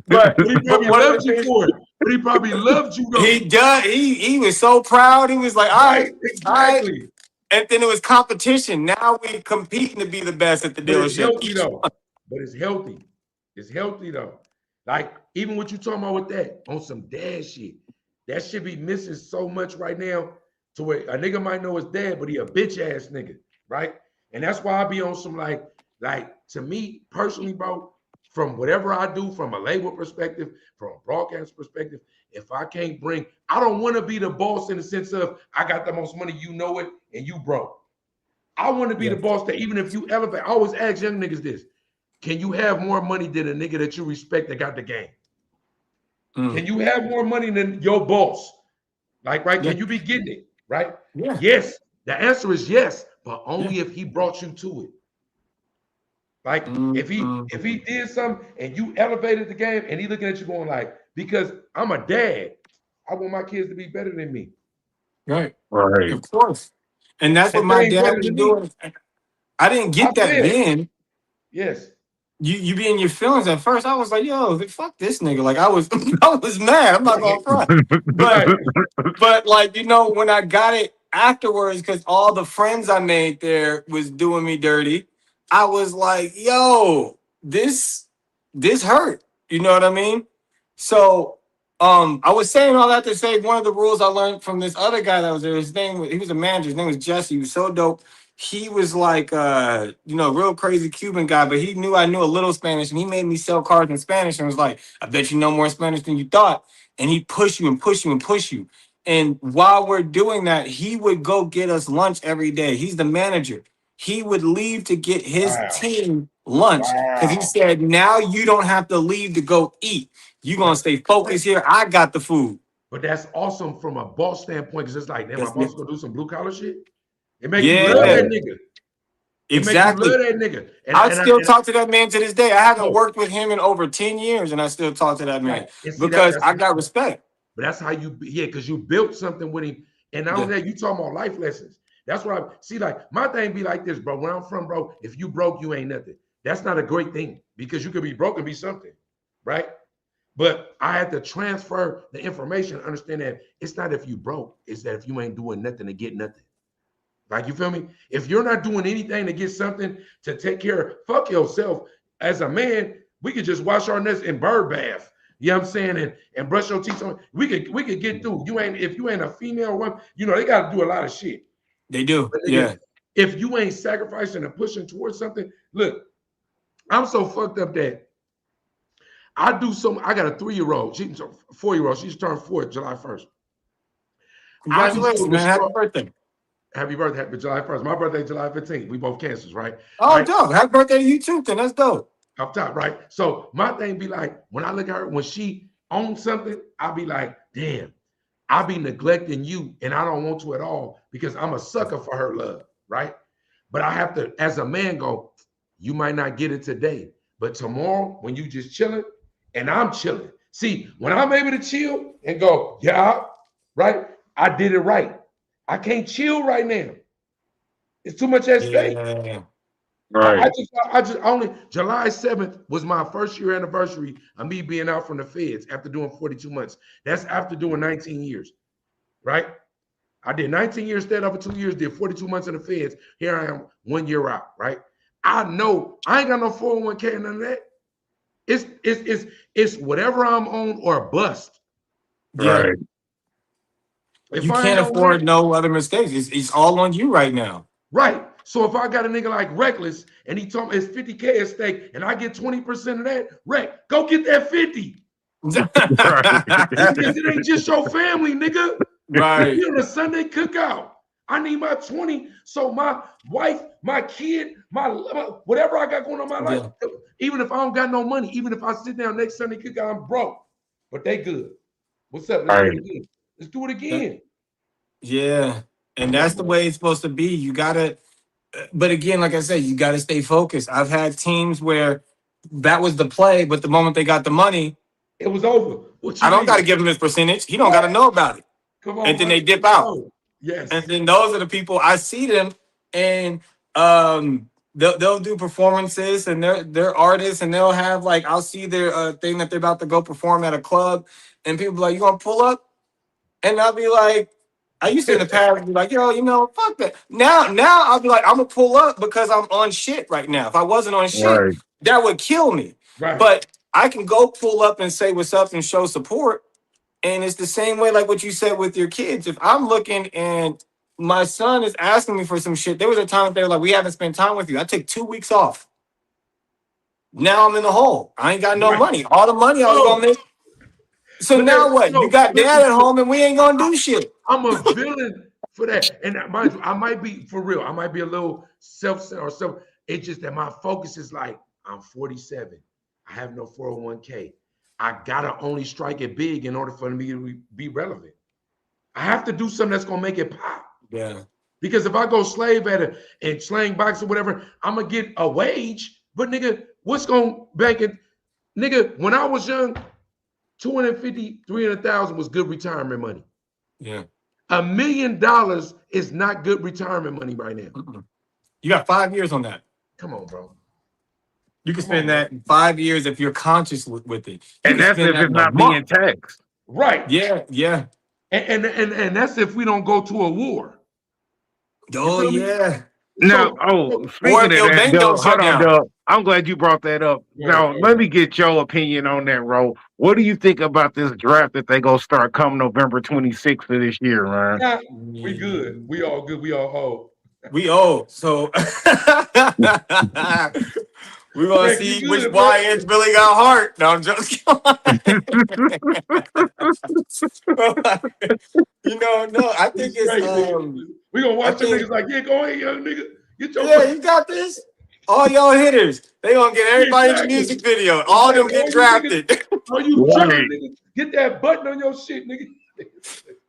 But he probably loved you for it. But he probably loved you though. He does. He was so proud. He was like, "All right, exactly." All right. And then it was competition. Now we competing to be the best at the dealership. It's healthy though. But it's healthy. It's healthy though. Like even what you talking about with that on some dad shit. That should be missing so much right now to where a nigga might know his dad, but he a bitch ass nigga, right? And that's why I be on some like to me personally, bro, from whatever I do, from a label perspective, from a broadcast perspective, if I can't bring, I don't want to be the boss in the sense of I got the most money, you know it, and you broke. I want to be the boss that even if you elevate, I always ask young niggas this, can you have more money than a nigga that you respect that got the game? Can you have more money than your boss? Like, right? Can you be getting it? right? Yeah. Yes, the answer is yes, but only if he brought you to it. Like if he did something and you elevated the game and he looking at you going like, because I'm a dad, I want my kids to be better than me. Right. Right. Of course. And that's what If they my ain't dad better was than me, doing. I didn't I get that fail. then. Yes. You be in your feelings at first. I was like, yo, fuck this nigga. Like I was I was mad. I'm not gonna front. But Right. like, when I got it afterwards, because all the friends I made there was doing me dirty, I was like, yo, this hurt. You know what I mean? So I was saying all that to say one of the rules I learned from this other guy that was there, he was a manager, his name was Jesse. He was so dope. He was like real crazy Cuban guy, but he knew I knew a little Spanish, and he made me sell cards in Spanish and was like, I bet you know more Spanish than you thought. And he push you and push you and push you. And while we're doing that, he would go get us lunch every day. He's the manager. He would leave to get his Wow. team lunch because he Wow. said, now you don't have to leave to go eat. You're going to stay focused here. I got the food. But that's awesome from a boss standpoint because it's like, damn, my That's boss it. gonna do some blue collar shit. It make you love Yeah, that nigga. It make you exactly. love that nigga. I still And talk to that man to this day. I haven't no, worked with him in over 10 years, and I still talk to that right. man And see because that's I got respect. but that's how because you built something with him. And not Yeah. only that, you talking about life lessons. That's what I see. Like my thing be like this, bro. Where I'm from, bro, if you broke, you ain't nothing. That's not a great thing because you could be broke and be something, right? But I had to transfer the information, understand that it's not if you broke, it's that if you ain't doing nothing to get nothing. Like, you feel me? If you're not doing anything to get something to take care of, fuck yourself. As a man, we could just wash our nuts in bird bath. You know what I'm saying? And brush your teeth. We could get through. If you ain't a female one, they gotta do a lot of shit. They do. But Yeah. nigga, if you ain't sacrificing and pushing towards something, look, I'm so fucked up that I got a 3-year-old, she's a 4-year-old, she's turned 4 July 1st. I be so Congratulations, man. Happy distraught. birthday. Happy birthday, happy July 1st. My birthday, July 15th. We both cancers, right? Oh, Right? dope. Happy birthday to you too, then. That's dope. Up top, right? So my thing be like, when I look at her, when she owns something, I be like, damn, I be neglecting you, and I don't want to at all because I'm a sucker for her love, right? But I have to, as a man, go, you might not get it today, but tomorrow when you just chilling and I'm chilling. See, when I'm able to chill and go, yeah, right, I did it right. I can't chill right now. It's too much at stake. Yeah. Right. I just only July 7th was my first year anniversary of me being out from the feds after doing 42 months. That's after doing 19 years, right? I did 19 years, stayed over 2 years, did 42 months in the feds. Here I am, 1 year out, right? I know I ain't got no 401k and none of that. It's whatever I'm on or bust. Yeah. Right. If You I ain't can't on that, afford no other mistakes. It's all on you right now. right. So if I got a nigga like Reckless and he told me it's 50K at stake and I get 20% of that, Rec, go get that 50. Because it ain't just your family, nigga. Right. We on a Sunday cookout. I need my 20. So my wife, my kid, my whatever I got going on in my life, Yeah. even if I don't got no money, even if I sit down next Sunday cookout, I'm broke. But they good. What's up? Let's do it Right. again. Let's do it again. Yeah. And Yeah, that's the man. way it's supposed to be. You gotta, but again, like I said, you gotta stay focused. I've had teams where that was the play, but the moment they got the money, It was over. What you I don't mean? gotta give him his percentage. He don't What? gotta know about it. Come And on, then man. they dip Let's out. go. And Yes. then those are the people I see them, and they'll do performances, and they're artists, and they'll have like, I'll see their thing that they're about to go perform at a club, and people be like, you gonna pull up? And I'll be like, I used to in the past be like, yo, fuck that. Now I'll be like, I'm gonna pull up because I'm on shit right now. If I wasn't on shit, Right. that would kill me. Right. But I can go pull up and say what's up and show support. And it's the same way, like what you said with your kids. If I'm looking and my son is asking me for some shit, there was a time they were like, we haven't spent time with you. I took 2 weeks off. Now I'm in the hole. I ain't got no Right. money. All the money I was Oh, gonna make. So but that now what? You got dad listen, at home and we ain't gonna do shit. I'm a villain for that. And mind you, I might be for real. I might be a little self-centered or something. It's just that my focus is like, I'm 47. I have no 401k. I gotta only strike it big in order for me to be relevant. I have to do something that's gonna make it pop. Yeah. Because if I go slave at it and slang box or whatever, I'm gonna get a wage. But nigga, what's gonna bank it? Nigga, when I was young, 250, 300,000 was good retirement money. Yeah. $1 million is not good retirement money right now. You got 5 years on that. Come on, bro. You can spend that in 5 years if you're conscious with it. You And can that's spend if that it's in a not being month. taxed. Right. Yeah. And that's if we don't go to a war. Oh, yeah. Now, So Or speaking if of your that, bank don't Doug, hold shut on, down. Doug. I'm glad you brought that up. Now, let me get your opinion on that, Ro. What do you think about this draft that they gonna start come November 26th of this year, man? yeah, we good. We all good. We all whole. We owe. So we're gonna Rick, you see which good, bro? YNs really got heart. No, I'm just no, I think it's we gonna I watch them think niggas like, yeah, go ahead, young nigga. Get your yeah, you got this. All y'all hitters, they gonna get everybody in the music video. All them get drafted. Are you trying, nigga? Get that button on your shit, nigga.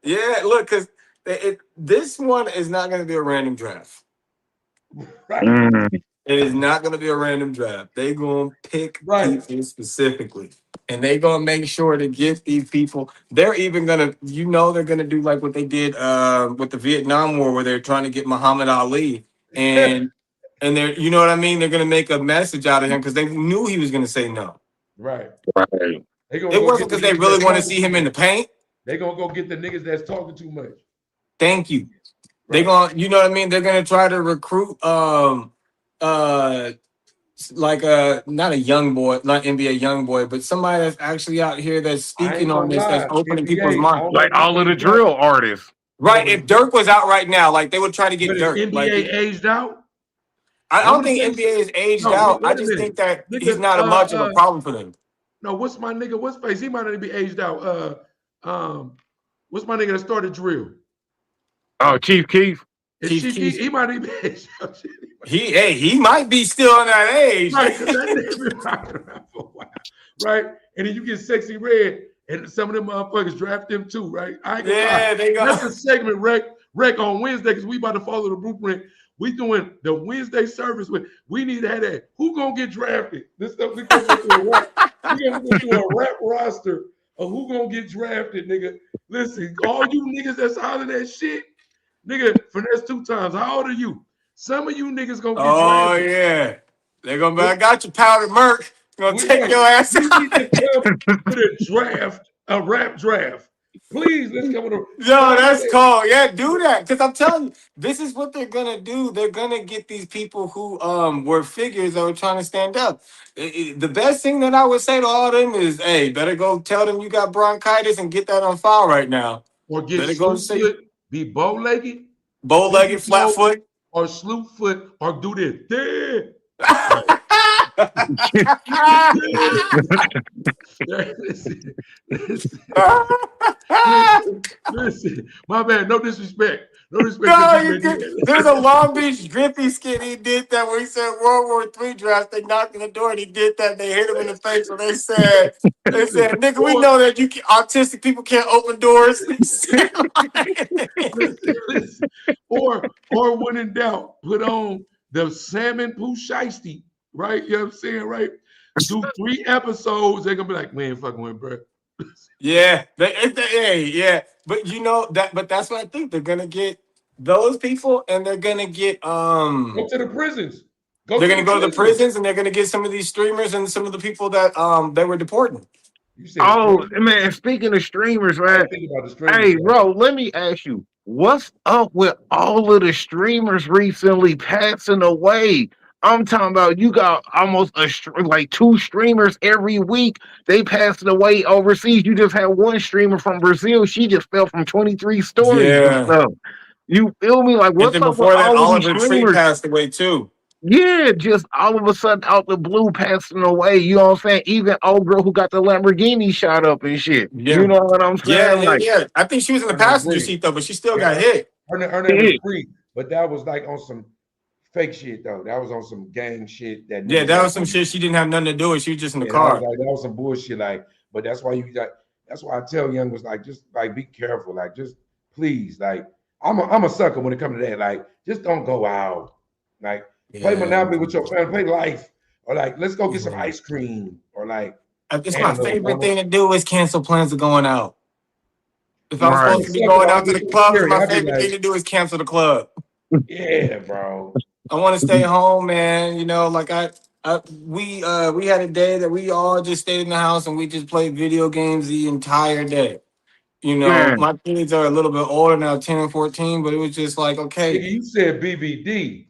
Yeah, look, because this one is not gonna be a random draft. Right. It is not going to be a random draft. They're going to pick people specifically. And they're going to make sure to get these people. They're even going to, they're going to do like what they did with the Vietnam War, where they're trying to get Muhammad Ali. And they're, you know what I mean? They're going to make a message out of him because they knew he was going to say no. Right. It wasn't because they really want to see him in the paint. They're going to go get the niggas that's talking too much. Thank you. They're going to, you know what I mean? They're going to try to recruit like not a young boy, not NBA young boy, but somebody that's actually out here that's speaking on this, that's opening people's minds. Like all of the drill artists. Right. If Dirk was out right now, like they would try to get Dirk. NBA like, aged out? I don't think NBA is aged out. I just think that he's not much of a problem for them. No, what's my nigga? What's face? He might not be aged out. What's my nigga that started drill? Oh, Chief Keef. Chief Keef. He might not be aged out. He might be still on that age. Right, because that nigga been rocking around for a while. Right? And then you get Sexy Red, and some of them motherfuckers draft them too, right? I ain't gonna lie. They go. That's a segment, Rec on Wednesday, because we about to follow the blueprint. We doing the Wednesday service with, we need to have that. Who gonna get drafted? This stuff we gonna go through a rap roster of who gonna get drafted, nigga. Listen, all you niggas that's hollering that shit, nigga, finesse 2 times. How old are you? Some of you niggas gonna get drafted. Oh yeah. They're gonna be, I got you, powdered Merc. Gonna take your ass out. We need to come with a draft, a rap draft. Please, let's come with a. Yo, that's cool. Yeah, do that. Because I'm telling you, this is what they're gonna do. They're gonna get these people who were figures that were trying to stand up. The best thing that I would say to all of them is, hey, better go tell them you got bronchitis and get that on file right now. Or get slew-foot, be bow-legged, flat foot, or slew-foot, or do this. Yeah. Listen, my man, no disrespect. No respect. There's a Long Beach Drippy skit he did that where he said World War III draft. They knocked on the door and he did that. And they hit him in the face. And they said, nigga, we know that autistic people can't open doors. Listen. Or when in doubt, put on the salmon poo shiesty, right? You know what I'm saying, right? Do 3 episodes. They're gonna be like, man, fucking with, bro. Yeah, yeah. But you know that. But that's what I think. They're gonna get those people, and they're gonna get go to the prisons. They're gonna go to the prisons, and they're gonna get some of these streamers and some of the people that they were deporting. Oh man, speaking of streamers, man. Hey, bro, let me ask you, what's up with all of the streamers recently passing away? I'm talking about you got almost like 2 streamers every week. They passing away overseas. You just had one streamer from Brazil. She just fell from 23 stories. Yeah. And stuff. You feel me? Like what's up before with that, all Oliver Tree passed away too. Yeah, just all of a sudden out the blue passing away. You know what I'm saying? Even old girl who got the Lamborghini shot up and shit. Yeah. You know what I'm saying? Yeah. I think she was in the passenger seat though, but she still got hit. Her name was Free, but that was like on some fake shit though. That was on some gang shit. That was some shit she didn't have nothing to do with. She was just in the car. That was some bullshit. Like, but that's why that's why I tell youngers, like, just like be careful. Like, just please, like, I'm a sucker when it comes to that. Like, just don't go out. Like, play Yeah. Monopoly with your family, play life, or like, let's go get some Mhm. ice cream, or like, It's my damn, little favorite mama. thing to do is cancel plans of going out. If I'm I'm Right. supposed a to be sucker. going Though. I out to get the so clubs, scary. my I be favorite thing like, to do is cancel the club. yeah, bro. I want to stay home, man. You know, like we had a day that we all just stayed in the house and we just played video games the entire day. You know, Man, my kids are a little bit older now, 10 and 14, but it was just like, Nigga, okay. you said BVD.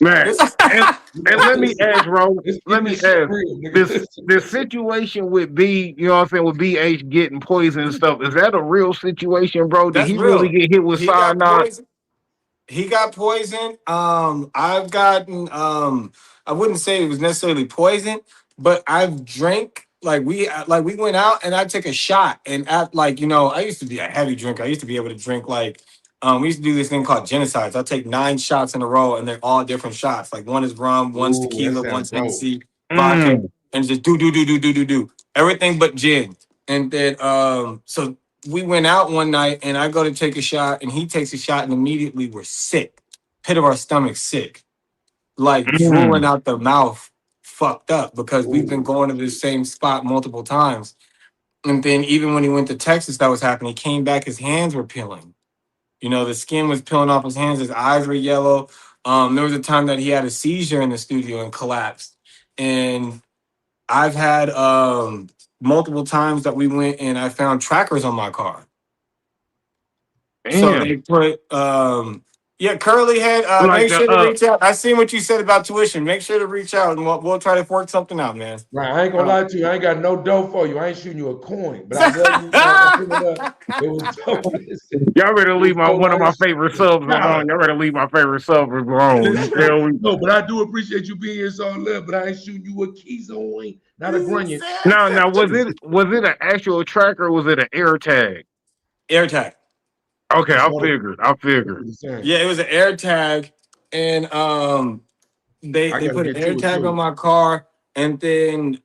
man. Stop. And You and know, let me ask, Ro, let's let keep me this shit ask real, this nigga. this situation with B, you know what I'm saying, with BH getting poisoned and stuff, is that a real situation, bro? Did That's he really real. get hit with He got cyanide? poisoned. He got poisoned. I've gotten I wouldn't say it was necessarily poison, but I've drank like we went out and I took a shot and at like I used to be a heavy drinker. I used to be able to drink like we used to do this thing called genocides. I take 9 shots in a row and they're all different shots. Like one is rum, one's Ooh, that tequila, sounds one's dope. Hennessy, vodka, Mm, and just do everything but gin. And then so we went out one night and I go to take a shot and he takes a shot and immediately we're sick. Pit of our stomach sick. Like drooling mm. out the mouth, fucked up because we've been Ooh, going to the same spot multiple times. And then even when he went to Texas, that was happening. He came back, his hands were peeling. The skin was peeling off his hands, his eyes were yellow. There was a time that he had a seizure in the studio and collapsed. And I've had multiple times that we went and I found trackers on my car. So Damn. they put yeah, Curly Head, Like make the sure to reach out. I seen what you said about tuition. Make sure to reach out and we'll try to work something out, man. right. I ain't gonna Um, lie to you. I ain't got no dough for you. I ain't shooting you a coin, but I love you for pulling up. It was dope. Listen, y'all better it leave was my so one of my nice. favorite subs Nah, alone. Y'all better leave my favorite sub alone. You listen, feel me? no, but I do appreciate you being here so love. But I ain't shooting you a Keyzoin, not a Grunion. Now was it an actual tracker or was it an air tag? AirTag. Okay, It's I both. figured. I Both figured. the same. Yeah, it was an AirTag, and they I they gotta put an get to it AirTag on too. my car, and then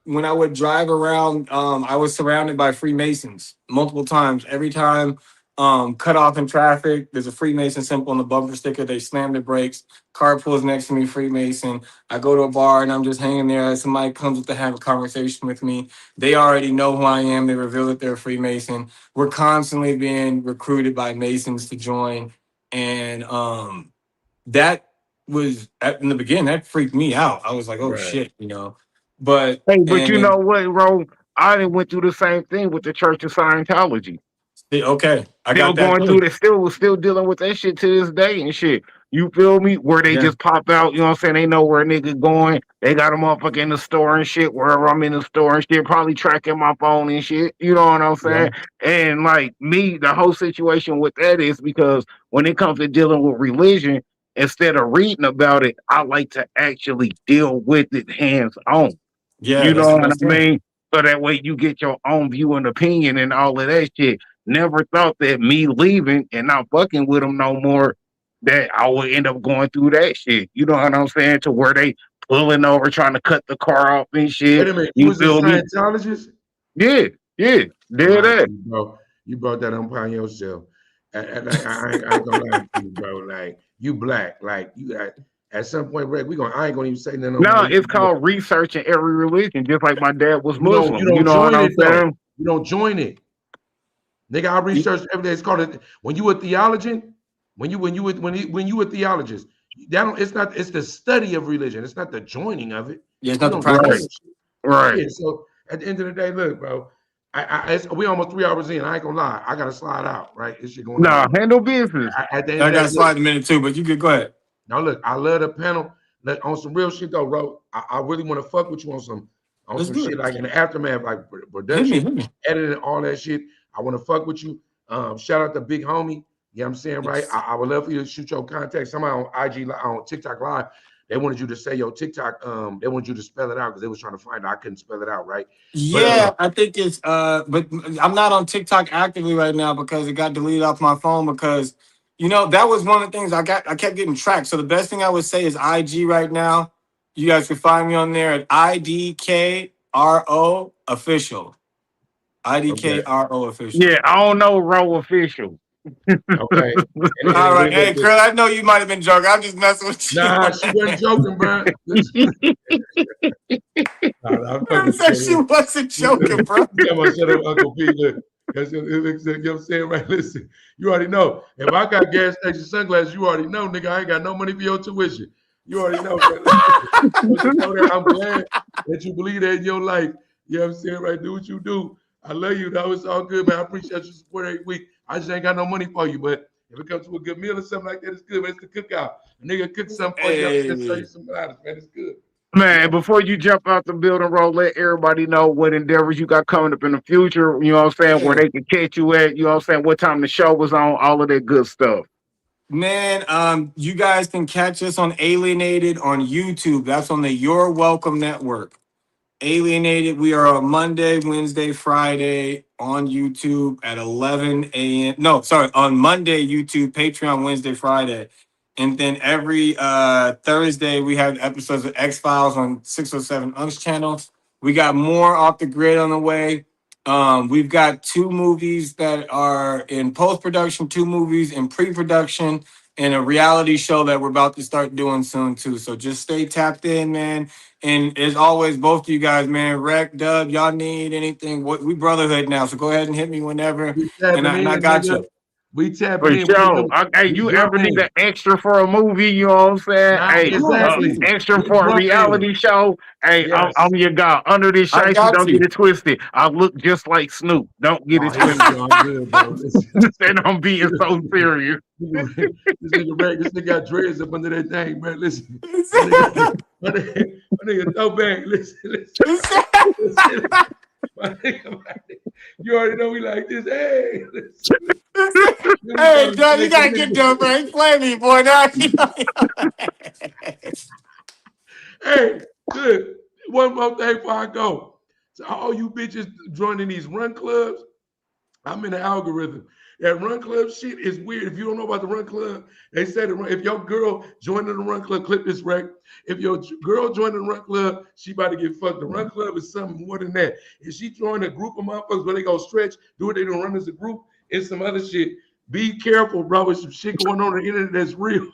when I would drive around, I was surrounded by Freemasons multiple times. Every time, cut off in traffic, there's a Freemason symbol on the bumper sticker. They slam the brakes. Car pulls next to me, Freemason. I go to a bar and I'm just hanging there. Somebody comes up to have a conversation with me. They already know who I am. They reveal that they're a Freemason. We're constantly being recruited by Masons to join, and that was in the beginning that freaked me out. I was like, oh Right. shit. But Hey, but and you know then what, Ro? I done went through the same thing with the Church of Scientology. okay, I Still got that going through too. this, still dealing with that shit to this day and shit. You feel me? Where they Yeah, just pop out, you know what I'm saying? They know where a nigga going. They got a motherfucker in the store and shit, wherever I'm in the store and shit, probably tracking my phone and shit. You know what I'm yeah, saying? And like me, the whole situation with that is because when it comes to dealing with religion, instead of reading about it, I like to actually deal with it hands on. yeah. You That's know the what I best thing. mean? So that way you get your own view and opinion and all of that shit. Never thought that me leaving and not fucking with them no more, that I would end up going through that shit. You know what I'm saying? To where they pulling over trying to cut the car off and Wait shit. a minute. You You was a feel me? Scientologist? Yeah, yeah, I'm dead lying to ass. you, bro. You brought that upon yourself. I ain't gonna lie to you, bro. Like you black. Like you at some point, Rick, I ain't gonna even say nothing no more. No, it's called researching every religion, just like my dad was You Muslim. You don't know what join I'm it though. saying? You don't join it. Nigga, I research every day. It's called it when you a theologian, when you a theologist, that don't it's not it's the study of religion. It's not the joining of it. Yeah, it's You not the don't join Right, practice. that shit. right. Yeah, so at the end of the day, look, bro. We almost 3 hours in. I ain't gonna lie. I gotta slide out, right? This shit going on Nah, over. handle business. At the end I of the got day, to look. slide in a minute too, but you could go ahead. Now look, I love the panel. Look, on some real shit though, bro. I really want to fuck with you on Let's some do shit it. like in the aftermath, like Hit me, production, hit me. editing, all that shit. I want to fuck with you. Shout out to Big Homie. Yeah, I'm saying right. Yes. I would love for you to shoot your contact. Somebody on on TikTok Live, they wanted you to say your TikTok. They wanted you to spell it out because they was trying to find it. I couldn't spell it out, right? But Yeah, I think it's but I'm not on TikTok actively right now because it got deleted off my phone because that was one of the things I kept getting tracked. So the best thing I would say is IG right now. You guys can find me on there at IDKRO official. okay. IDKRO official. Yeah, I don't know Row official. Okay. All right, hey, Listen, girl, I know you might have been joking. I'm just messing with you. nah, she wasn't joking, bro. Listen. Nah, I'm I fucking said she wasn't joking, bro. Come on, shut up, Uncle P. Look, that's you know what I'm saying, right? Listen, you already know. If I got gas station sunglasses, you already know, nigga. I ain't got no money for your tuition. You already know, bro. I'm glad that you believe that in your life. You know what I'm saying, right? Do what you do. I love you, though. It's all good, man. I appreciate your support every week. I just ain't got no money for you, but if it comes to a good meal or something like that, it's good, man. It's the cookout. A nigga cook something for you, I'm show Hey, you some dollars, man. It's good. Man, before you jump out the building, bro, let everybody know what endeavors you got coming up in the future. You know what I'm saying? Where yeah. they can catch you at. You know what I'm saying? What time the show was on. All of that good stuff. Man, you guys can catch us on Alienated on YouTube. That's on the Your Welcome Network. Alienated, we are on Monday, Wednesday, Friday on YouTube at 11 a.m. No, sorry, on Monday, YouTube, Patreon, Wednesday, Friday. And then every Thursday, we have episodes of X Files on 607 Unks channel. We got more off the grid on the way. We've got 2 movies that are in post production, 2 movies in pre production, and a reality show that we're about to start doing soon, too. So just stay tapped in, man. And as always, both of you guys, man, Rec, Dub, y'all need anything? What we brotherhood now, so go ahead and hit me whenever, We and tapping I, and I in, got nigga. you. We tapping For in. sure. Hey, We you ever need jumping. an extra for a movie? You know what I'm saying? Now, Hey, Oh, exactly. Jesus. extra We for a jumping. reality show. Hey, I'm Yes. your guy. Under this I shiesty, got don't get you. it twisted. I look just like Snoop. Don't get Oh, it here we twisted. go. I'm good, bro. Listen. And I'm being so serious. This nigga got dreads up under that thing, man. Listen. My nigga, my nigga throwback. Listen. My nigga, you already know we like this. Hey, listen. Hey, Doug, you gotta get done, man. Explain me, boy. Now. Hey, look, one more thing before I go. So all you bitches joining these run clubs, I'm in the algorithm. That run club shit is weird. If you don't know about the run club, they said if your girl joined the run club, clip this right. If your girl joined the run club, she about to get fucked. The run club is something more than that. If she joined a group of motherfuckers where they go stretch, do what they don't run as a group, it's some other shit. Be careful, bro. There's some shit going on the internet that's real.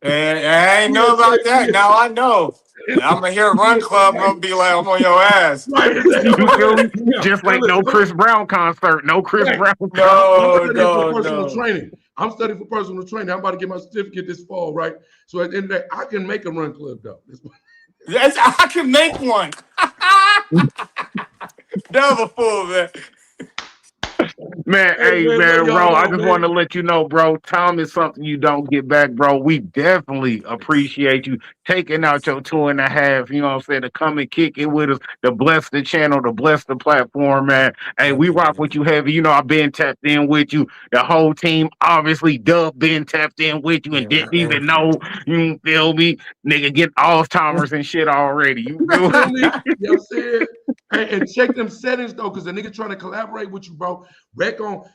Hey, I ain't know about that. Now I know. I'm gonna hear Run Club. I'm gonna be like, I'm on your ass. Right, exactly. You feel me? Yeah. Just Now like no look, Chris Brown concert. No Chris right. Brown I'm No, concert. studying for no, personal no. training. I'm studying for personal training. I'm about to get my certificate this fall, right? So at the end of the day, I can make a run club though. Yes, I can make one. Never fool, man. Man, Hey hey, man, let man, y'all bro, I know, just want man. to let you know, bro, time is something you don't get back, bro. We definitely appreciate you taking out your 2.5, you know what I'm saying, to come and kick it with us, to bless the channel, to bless the platform, man. Hey, we rock with you heavy. You know, I've been tapped in with you. The whole team, obviously, Dub been tapped in with you and Yeah, didn't thank even know. You feel me? Nigga, get Alzheimer's and shit already. You You feel feel me? me? You know what I'm saying? And check them settings though, because the nigga trying to collaborate with you, bro. Rec on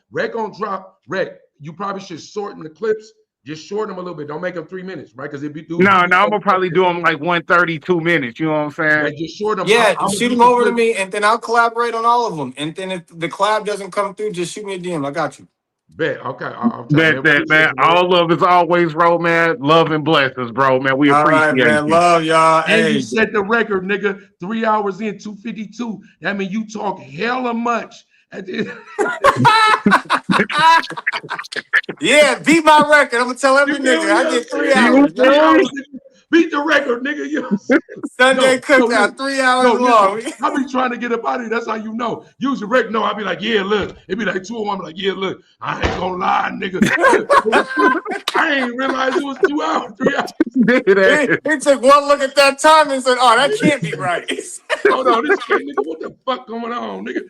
drop. Rec, you probably should shorten the clips. Just shorten them a little bit. Don't make them 3 minutes, right? Because it be dudes No, do be no, I'm gonna probably do them like 132 minutes. You know what I'm saying? like just shorten them. Yeah, I'm gonna shoot do them some over to clips. me, and then I'll collaborate on all of them. And then if the collab doesn't come through, just shoot me a DM. I got you. Bet. Okay. I'm telling That man. that Appreciate man, you, man. all love is always, bro, man. Love and blessings, bro, man. We All right, appreciate man. you. Love y'all. And you Hey. set the record, nigga. 3 hours in, 252. That mean you talk hella much. Yeah, beat my record. I'm gonna tell every You feel nigga me? I You know what I'm get saying? 3 You hours. Three feel me? hours, nigga. Beat the record, nigga. You know what I'm saying? Sunday No, cookout, listen. 3 hours No, listen. long. I be trying to get up out of here. That's how you know. Use your record. No, I be like, yeah, look. It be like 2 of them. I'm like, yeah, look. I ain't gonna lie, nigga. I ain't realize it was 2 hours, 3 hours. Did He, that. he took one look at that time and said, "Oh, that can't be right." Hold on, this kid, nigga, what the fuck going on, nigga?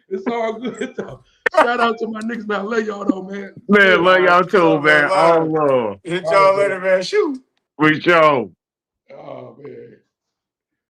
It's all good though. Shout out to my niggas, man. I love y'all though, man. Man, love All right, y'all for sure, too, man. man. All Love. love. Hit All right, y'all man. later, man. Shoot. We show. Oh man.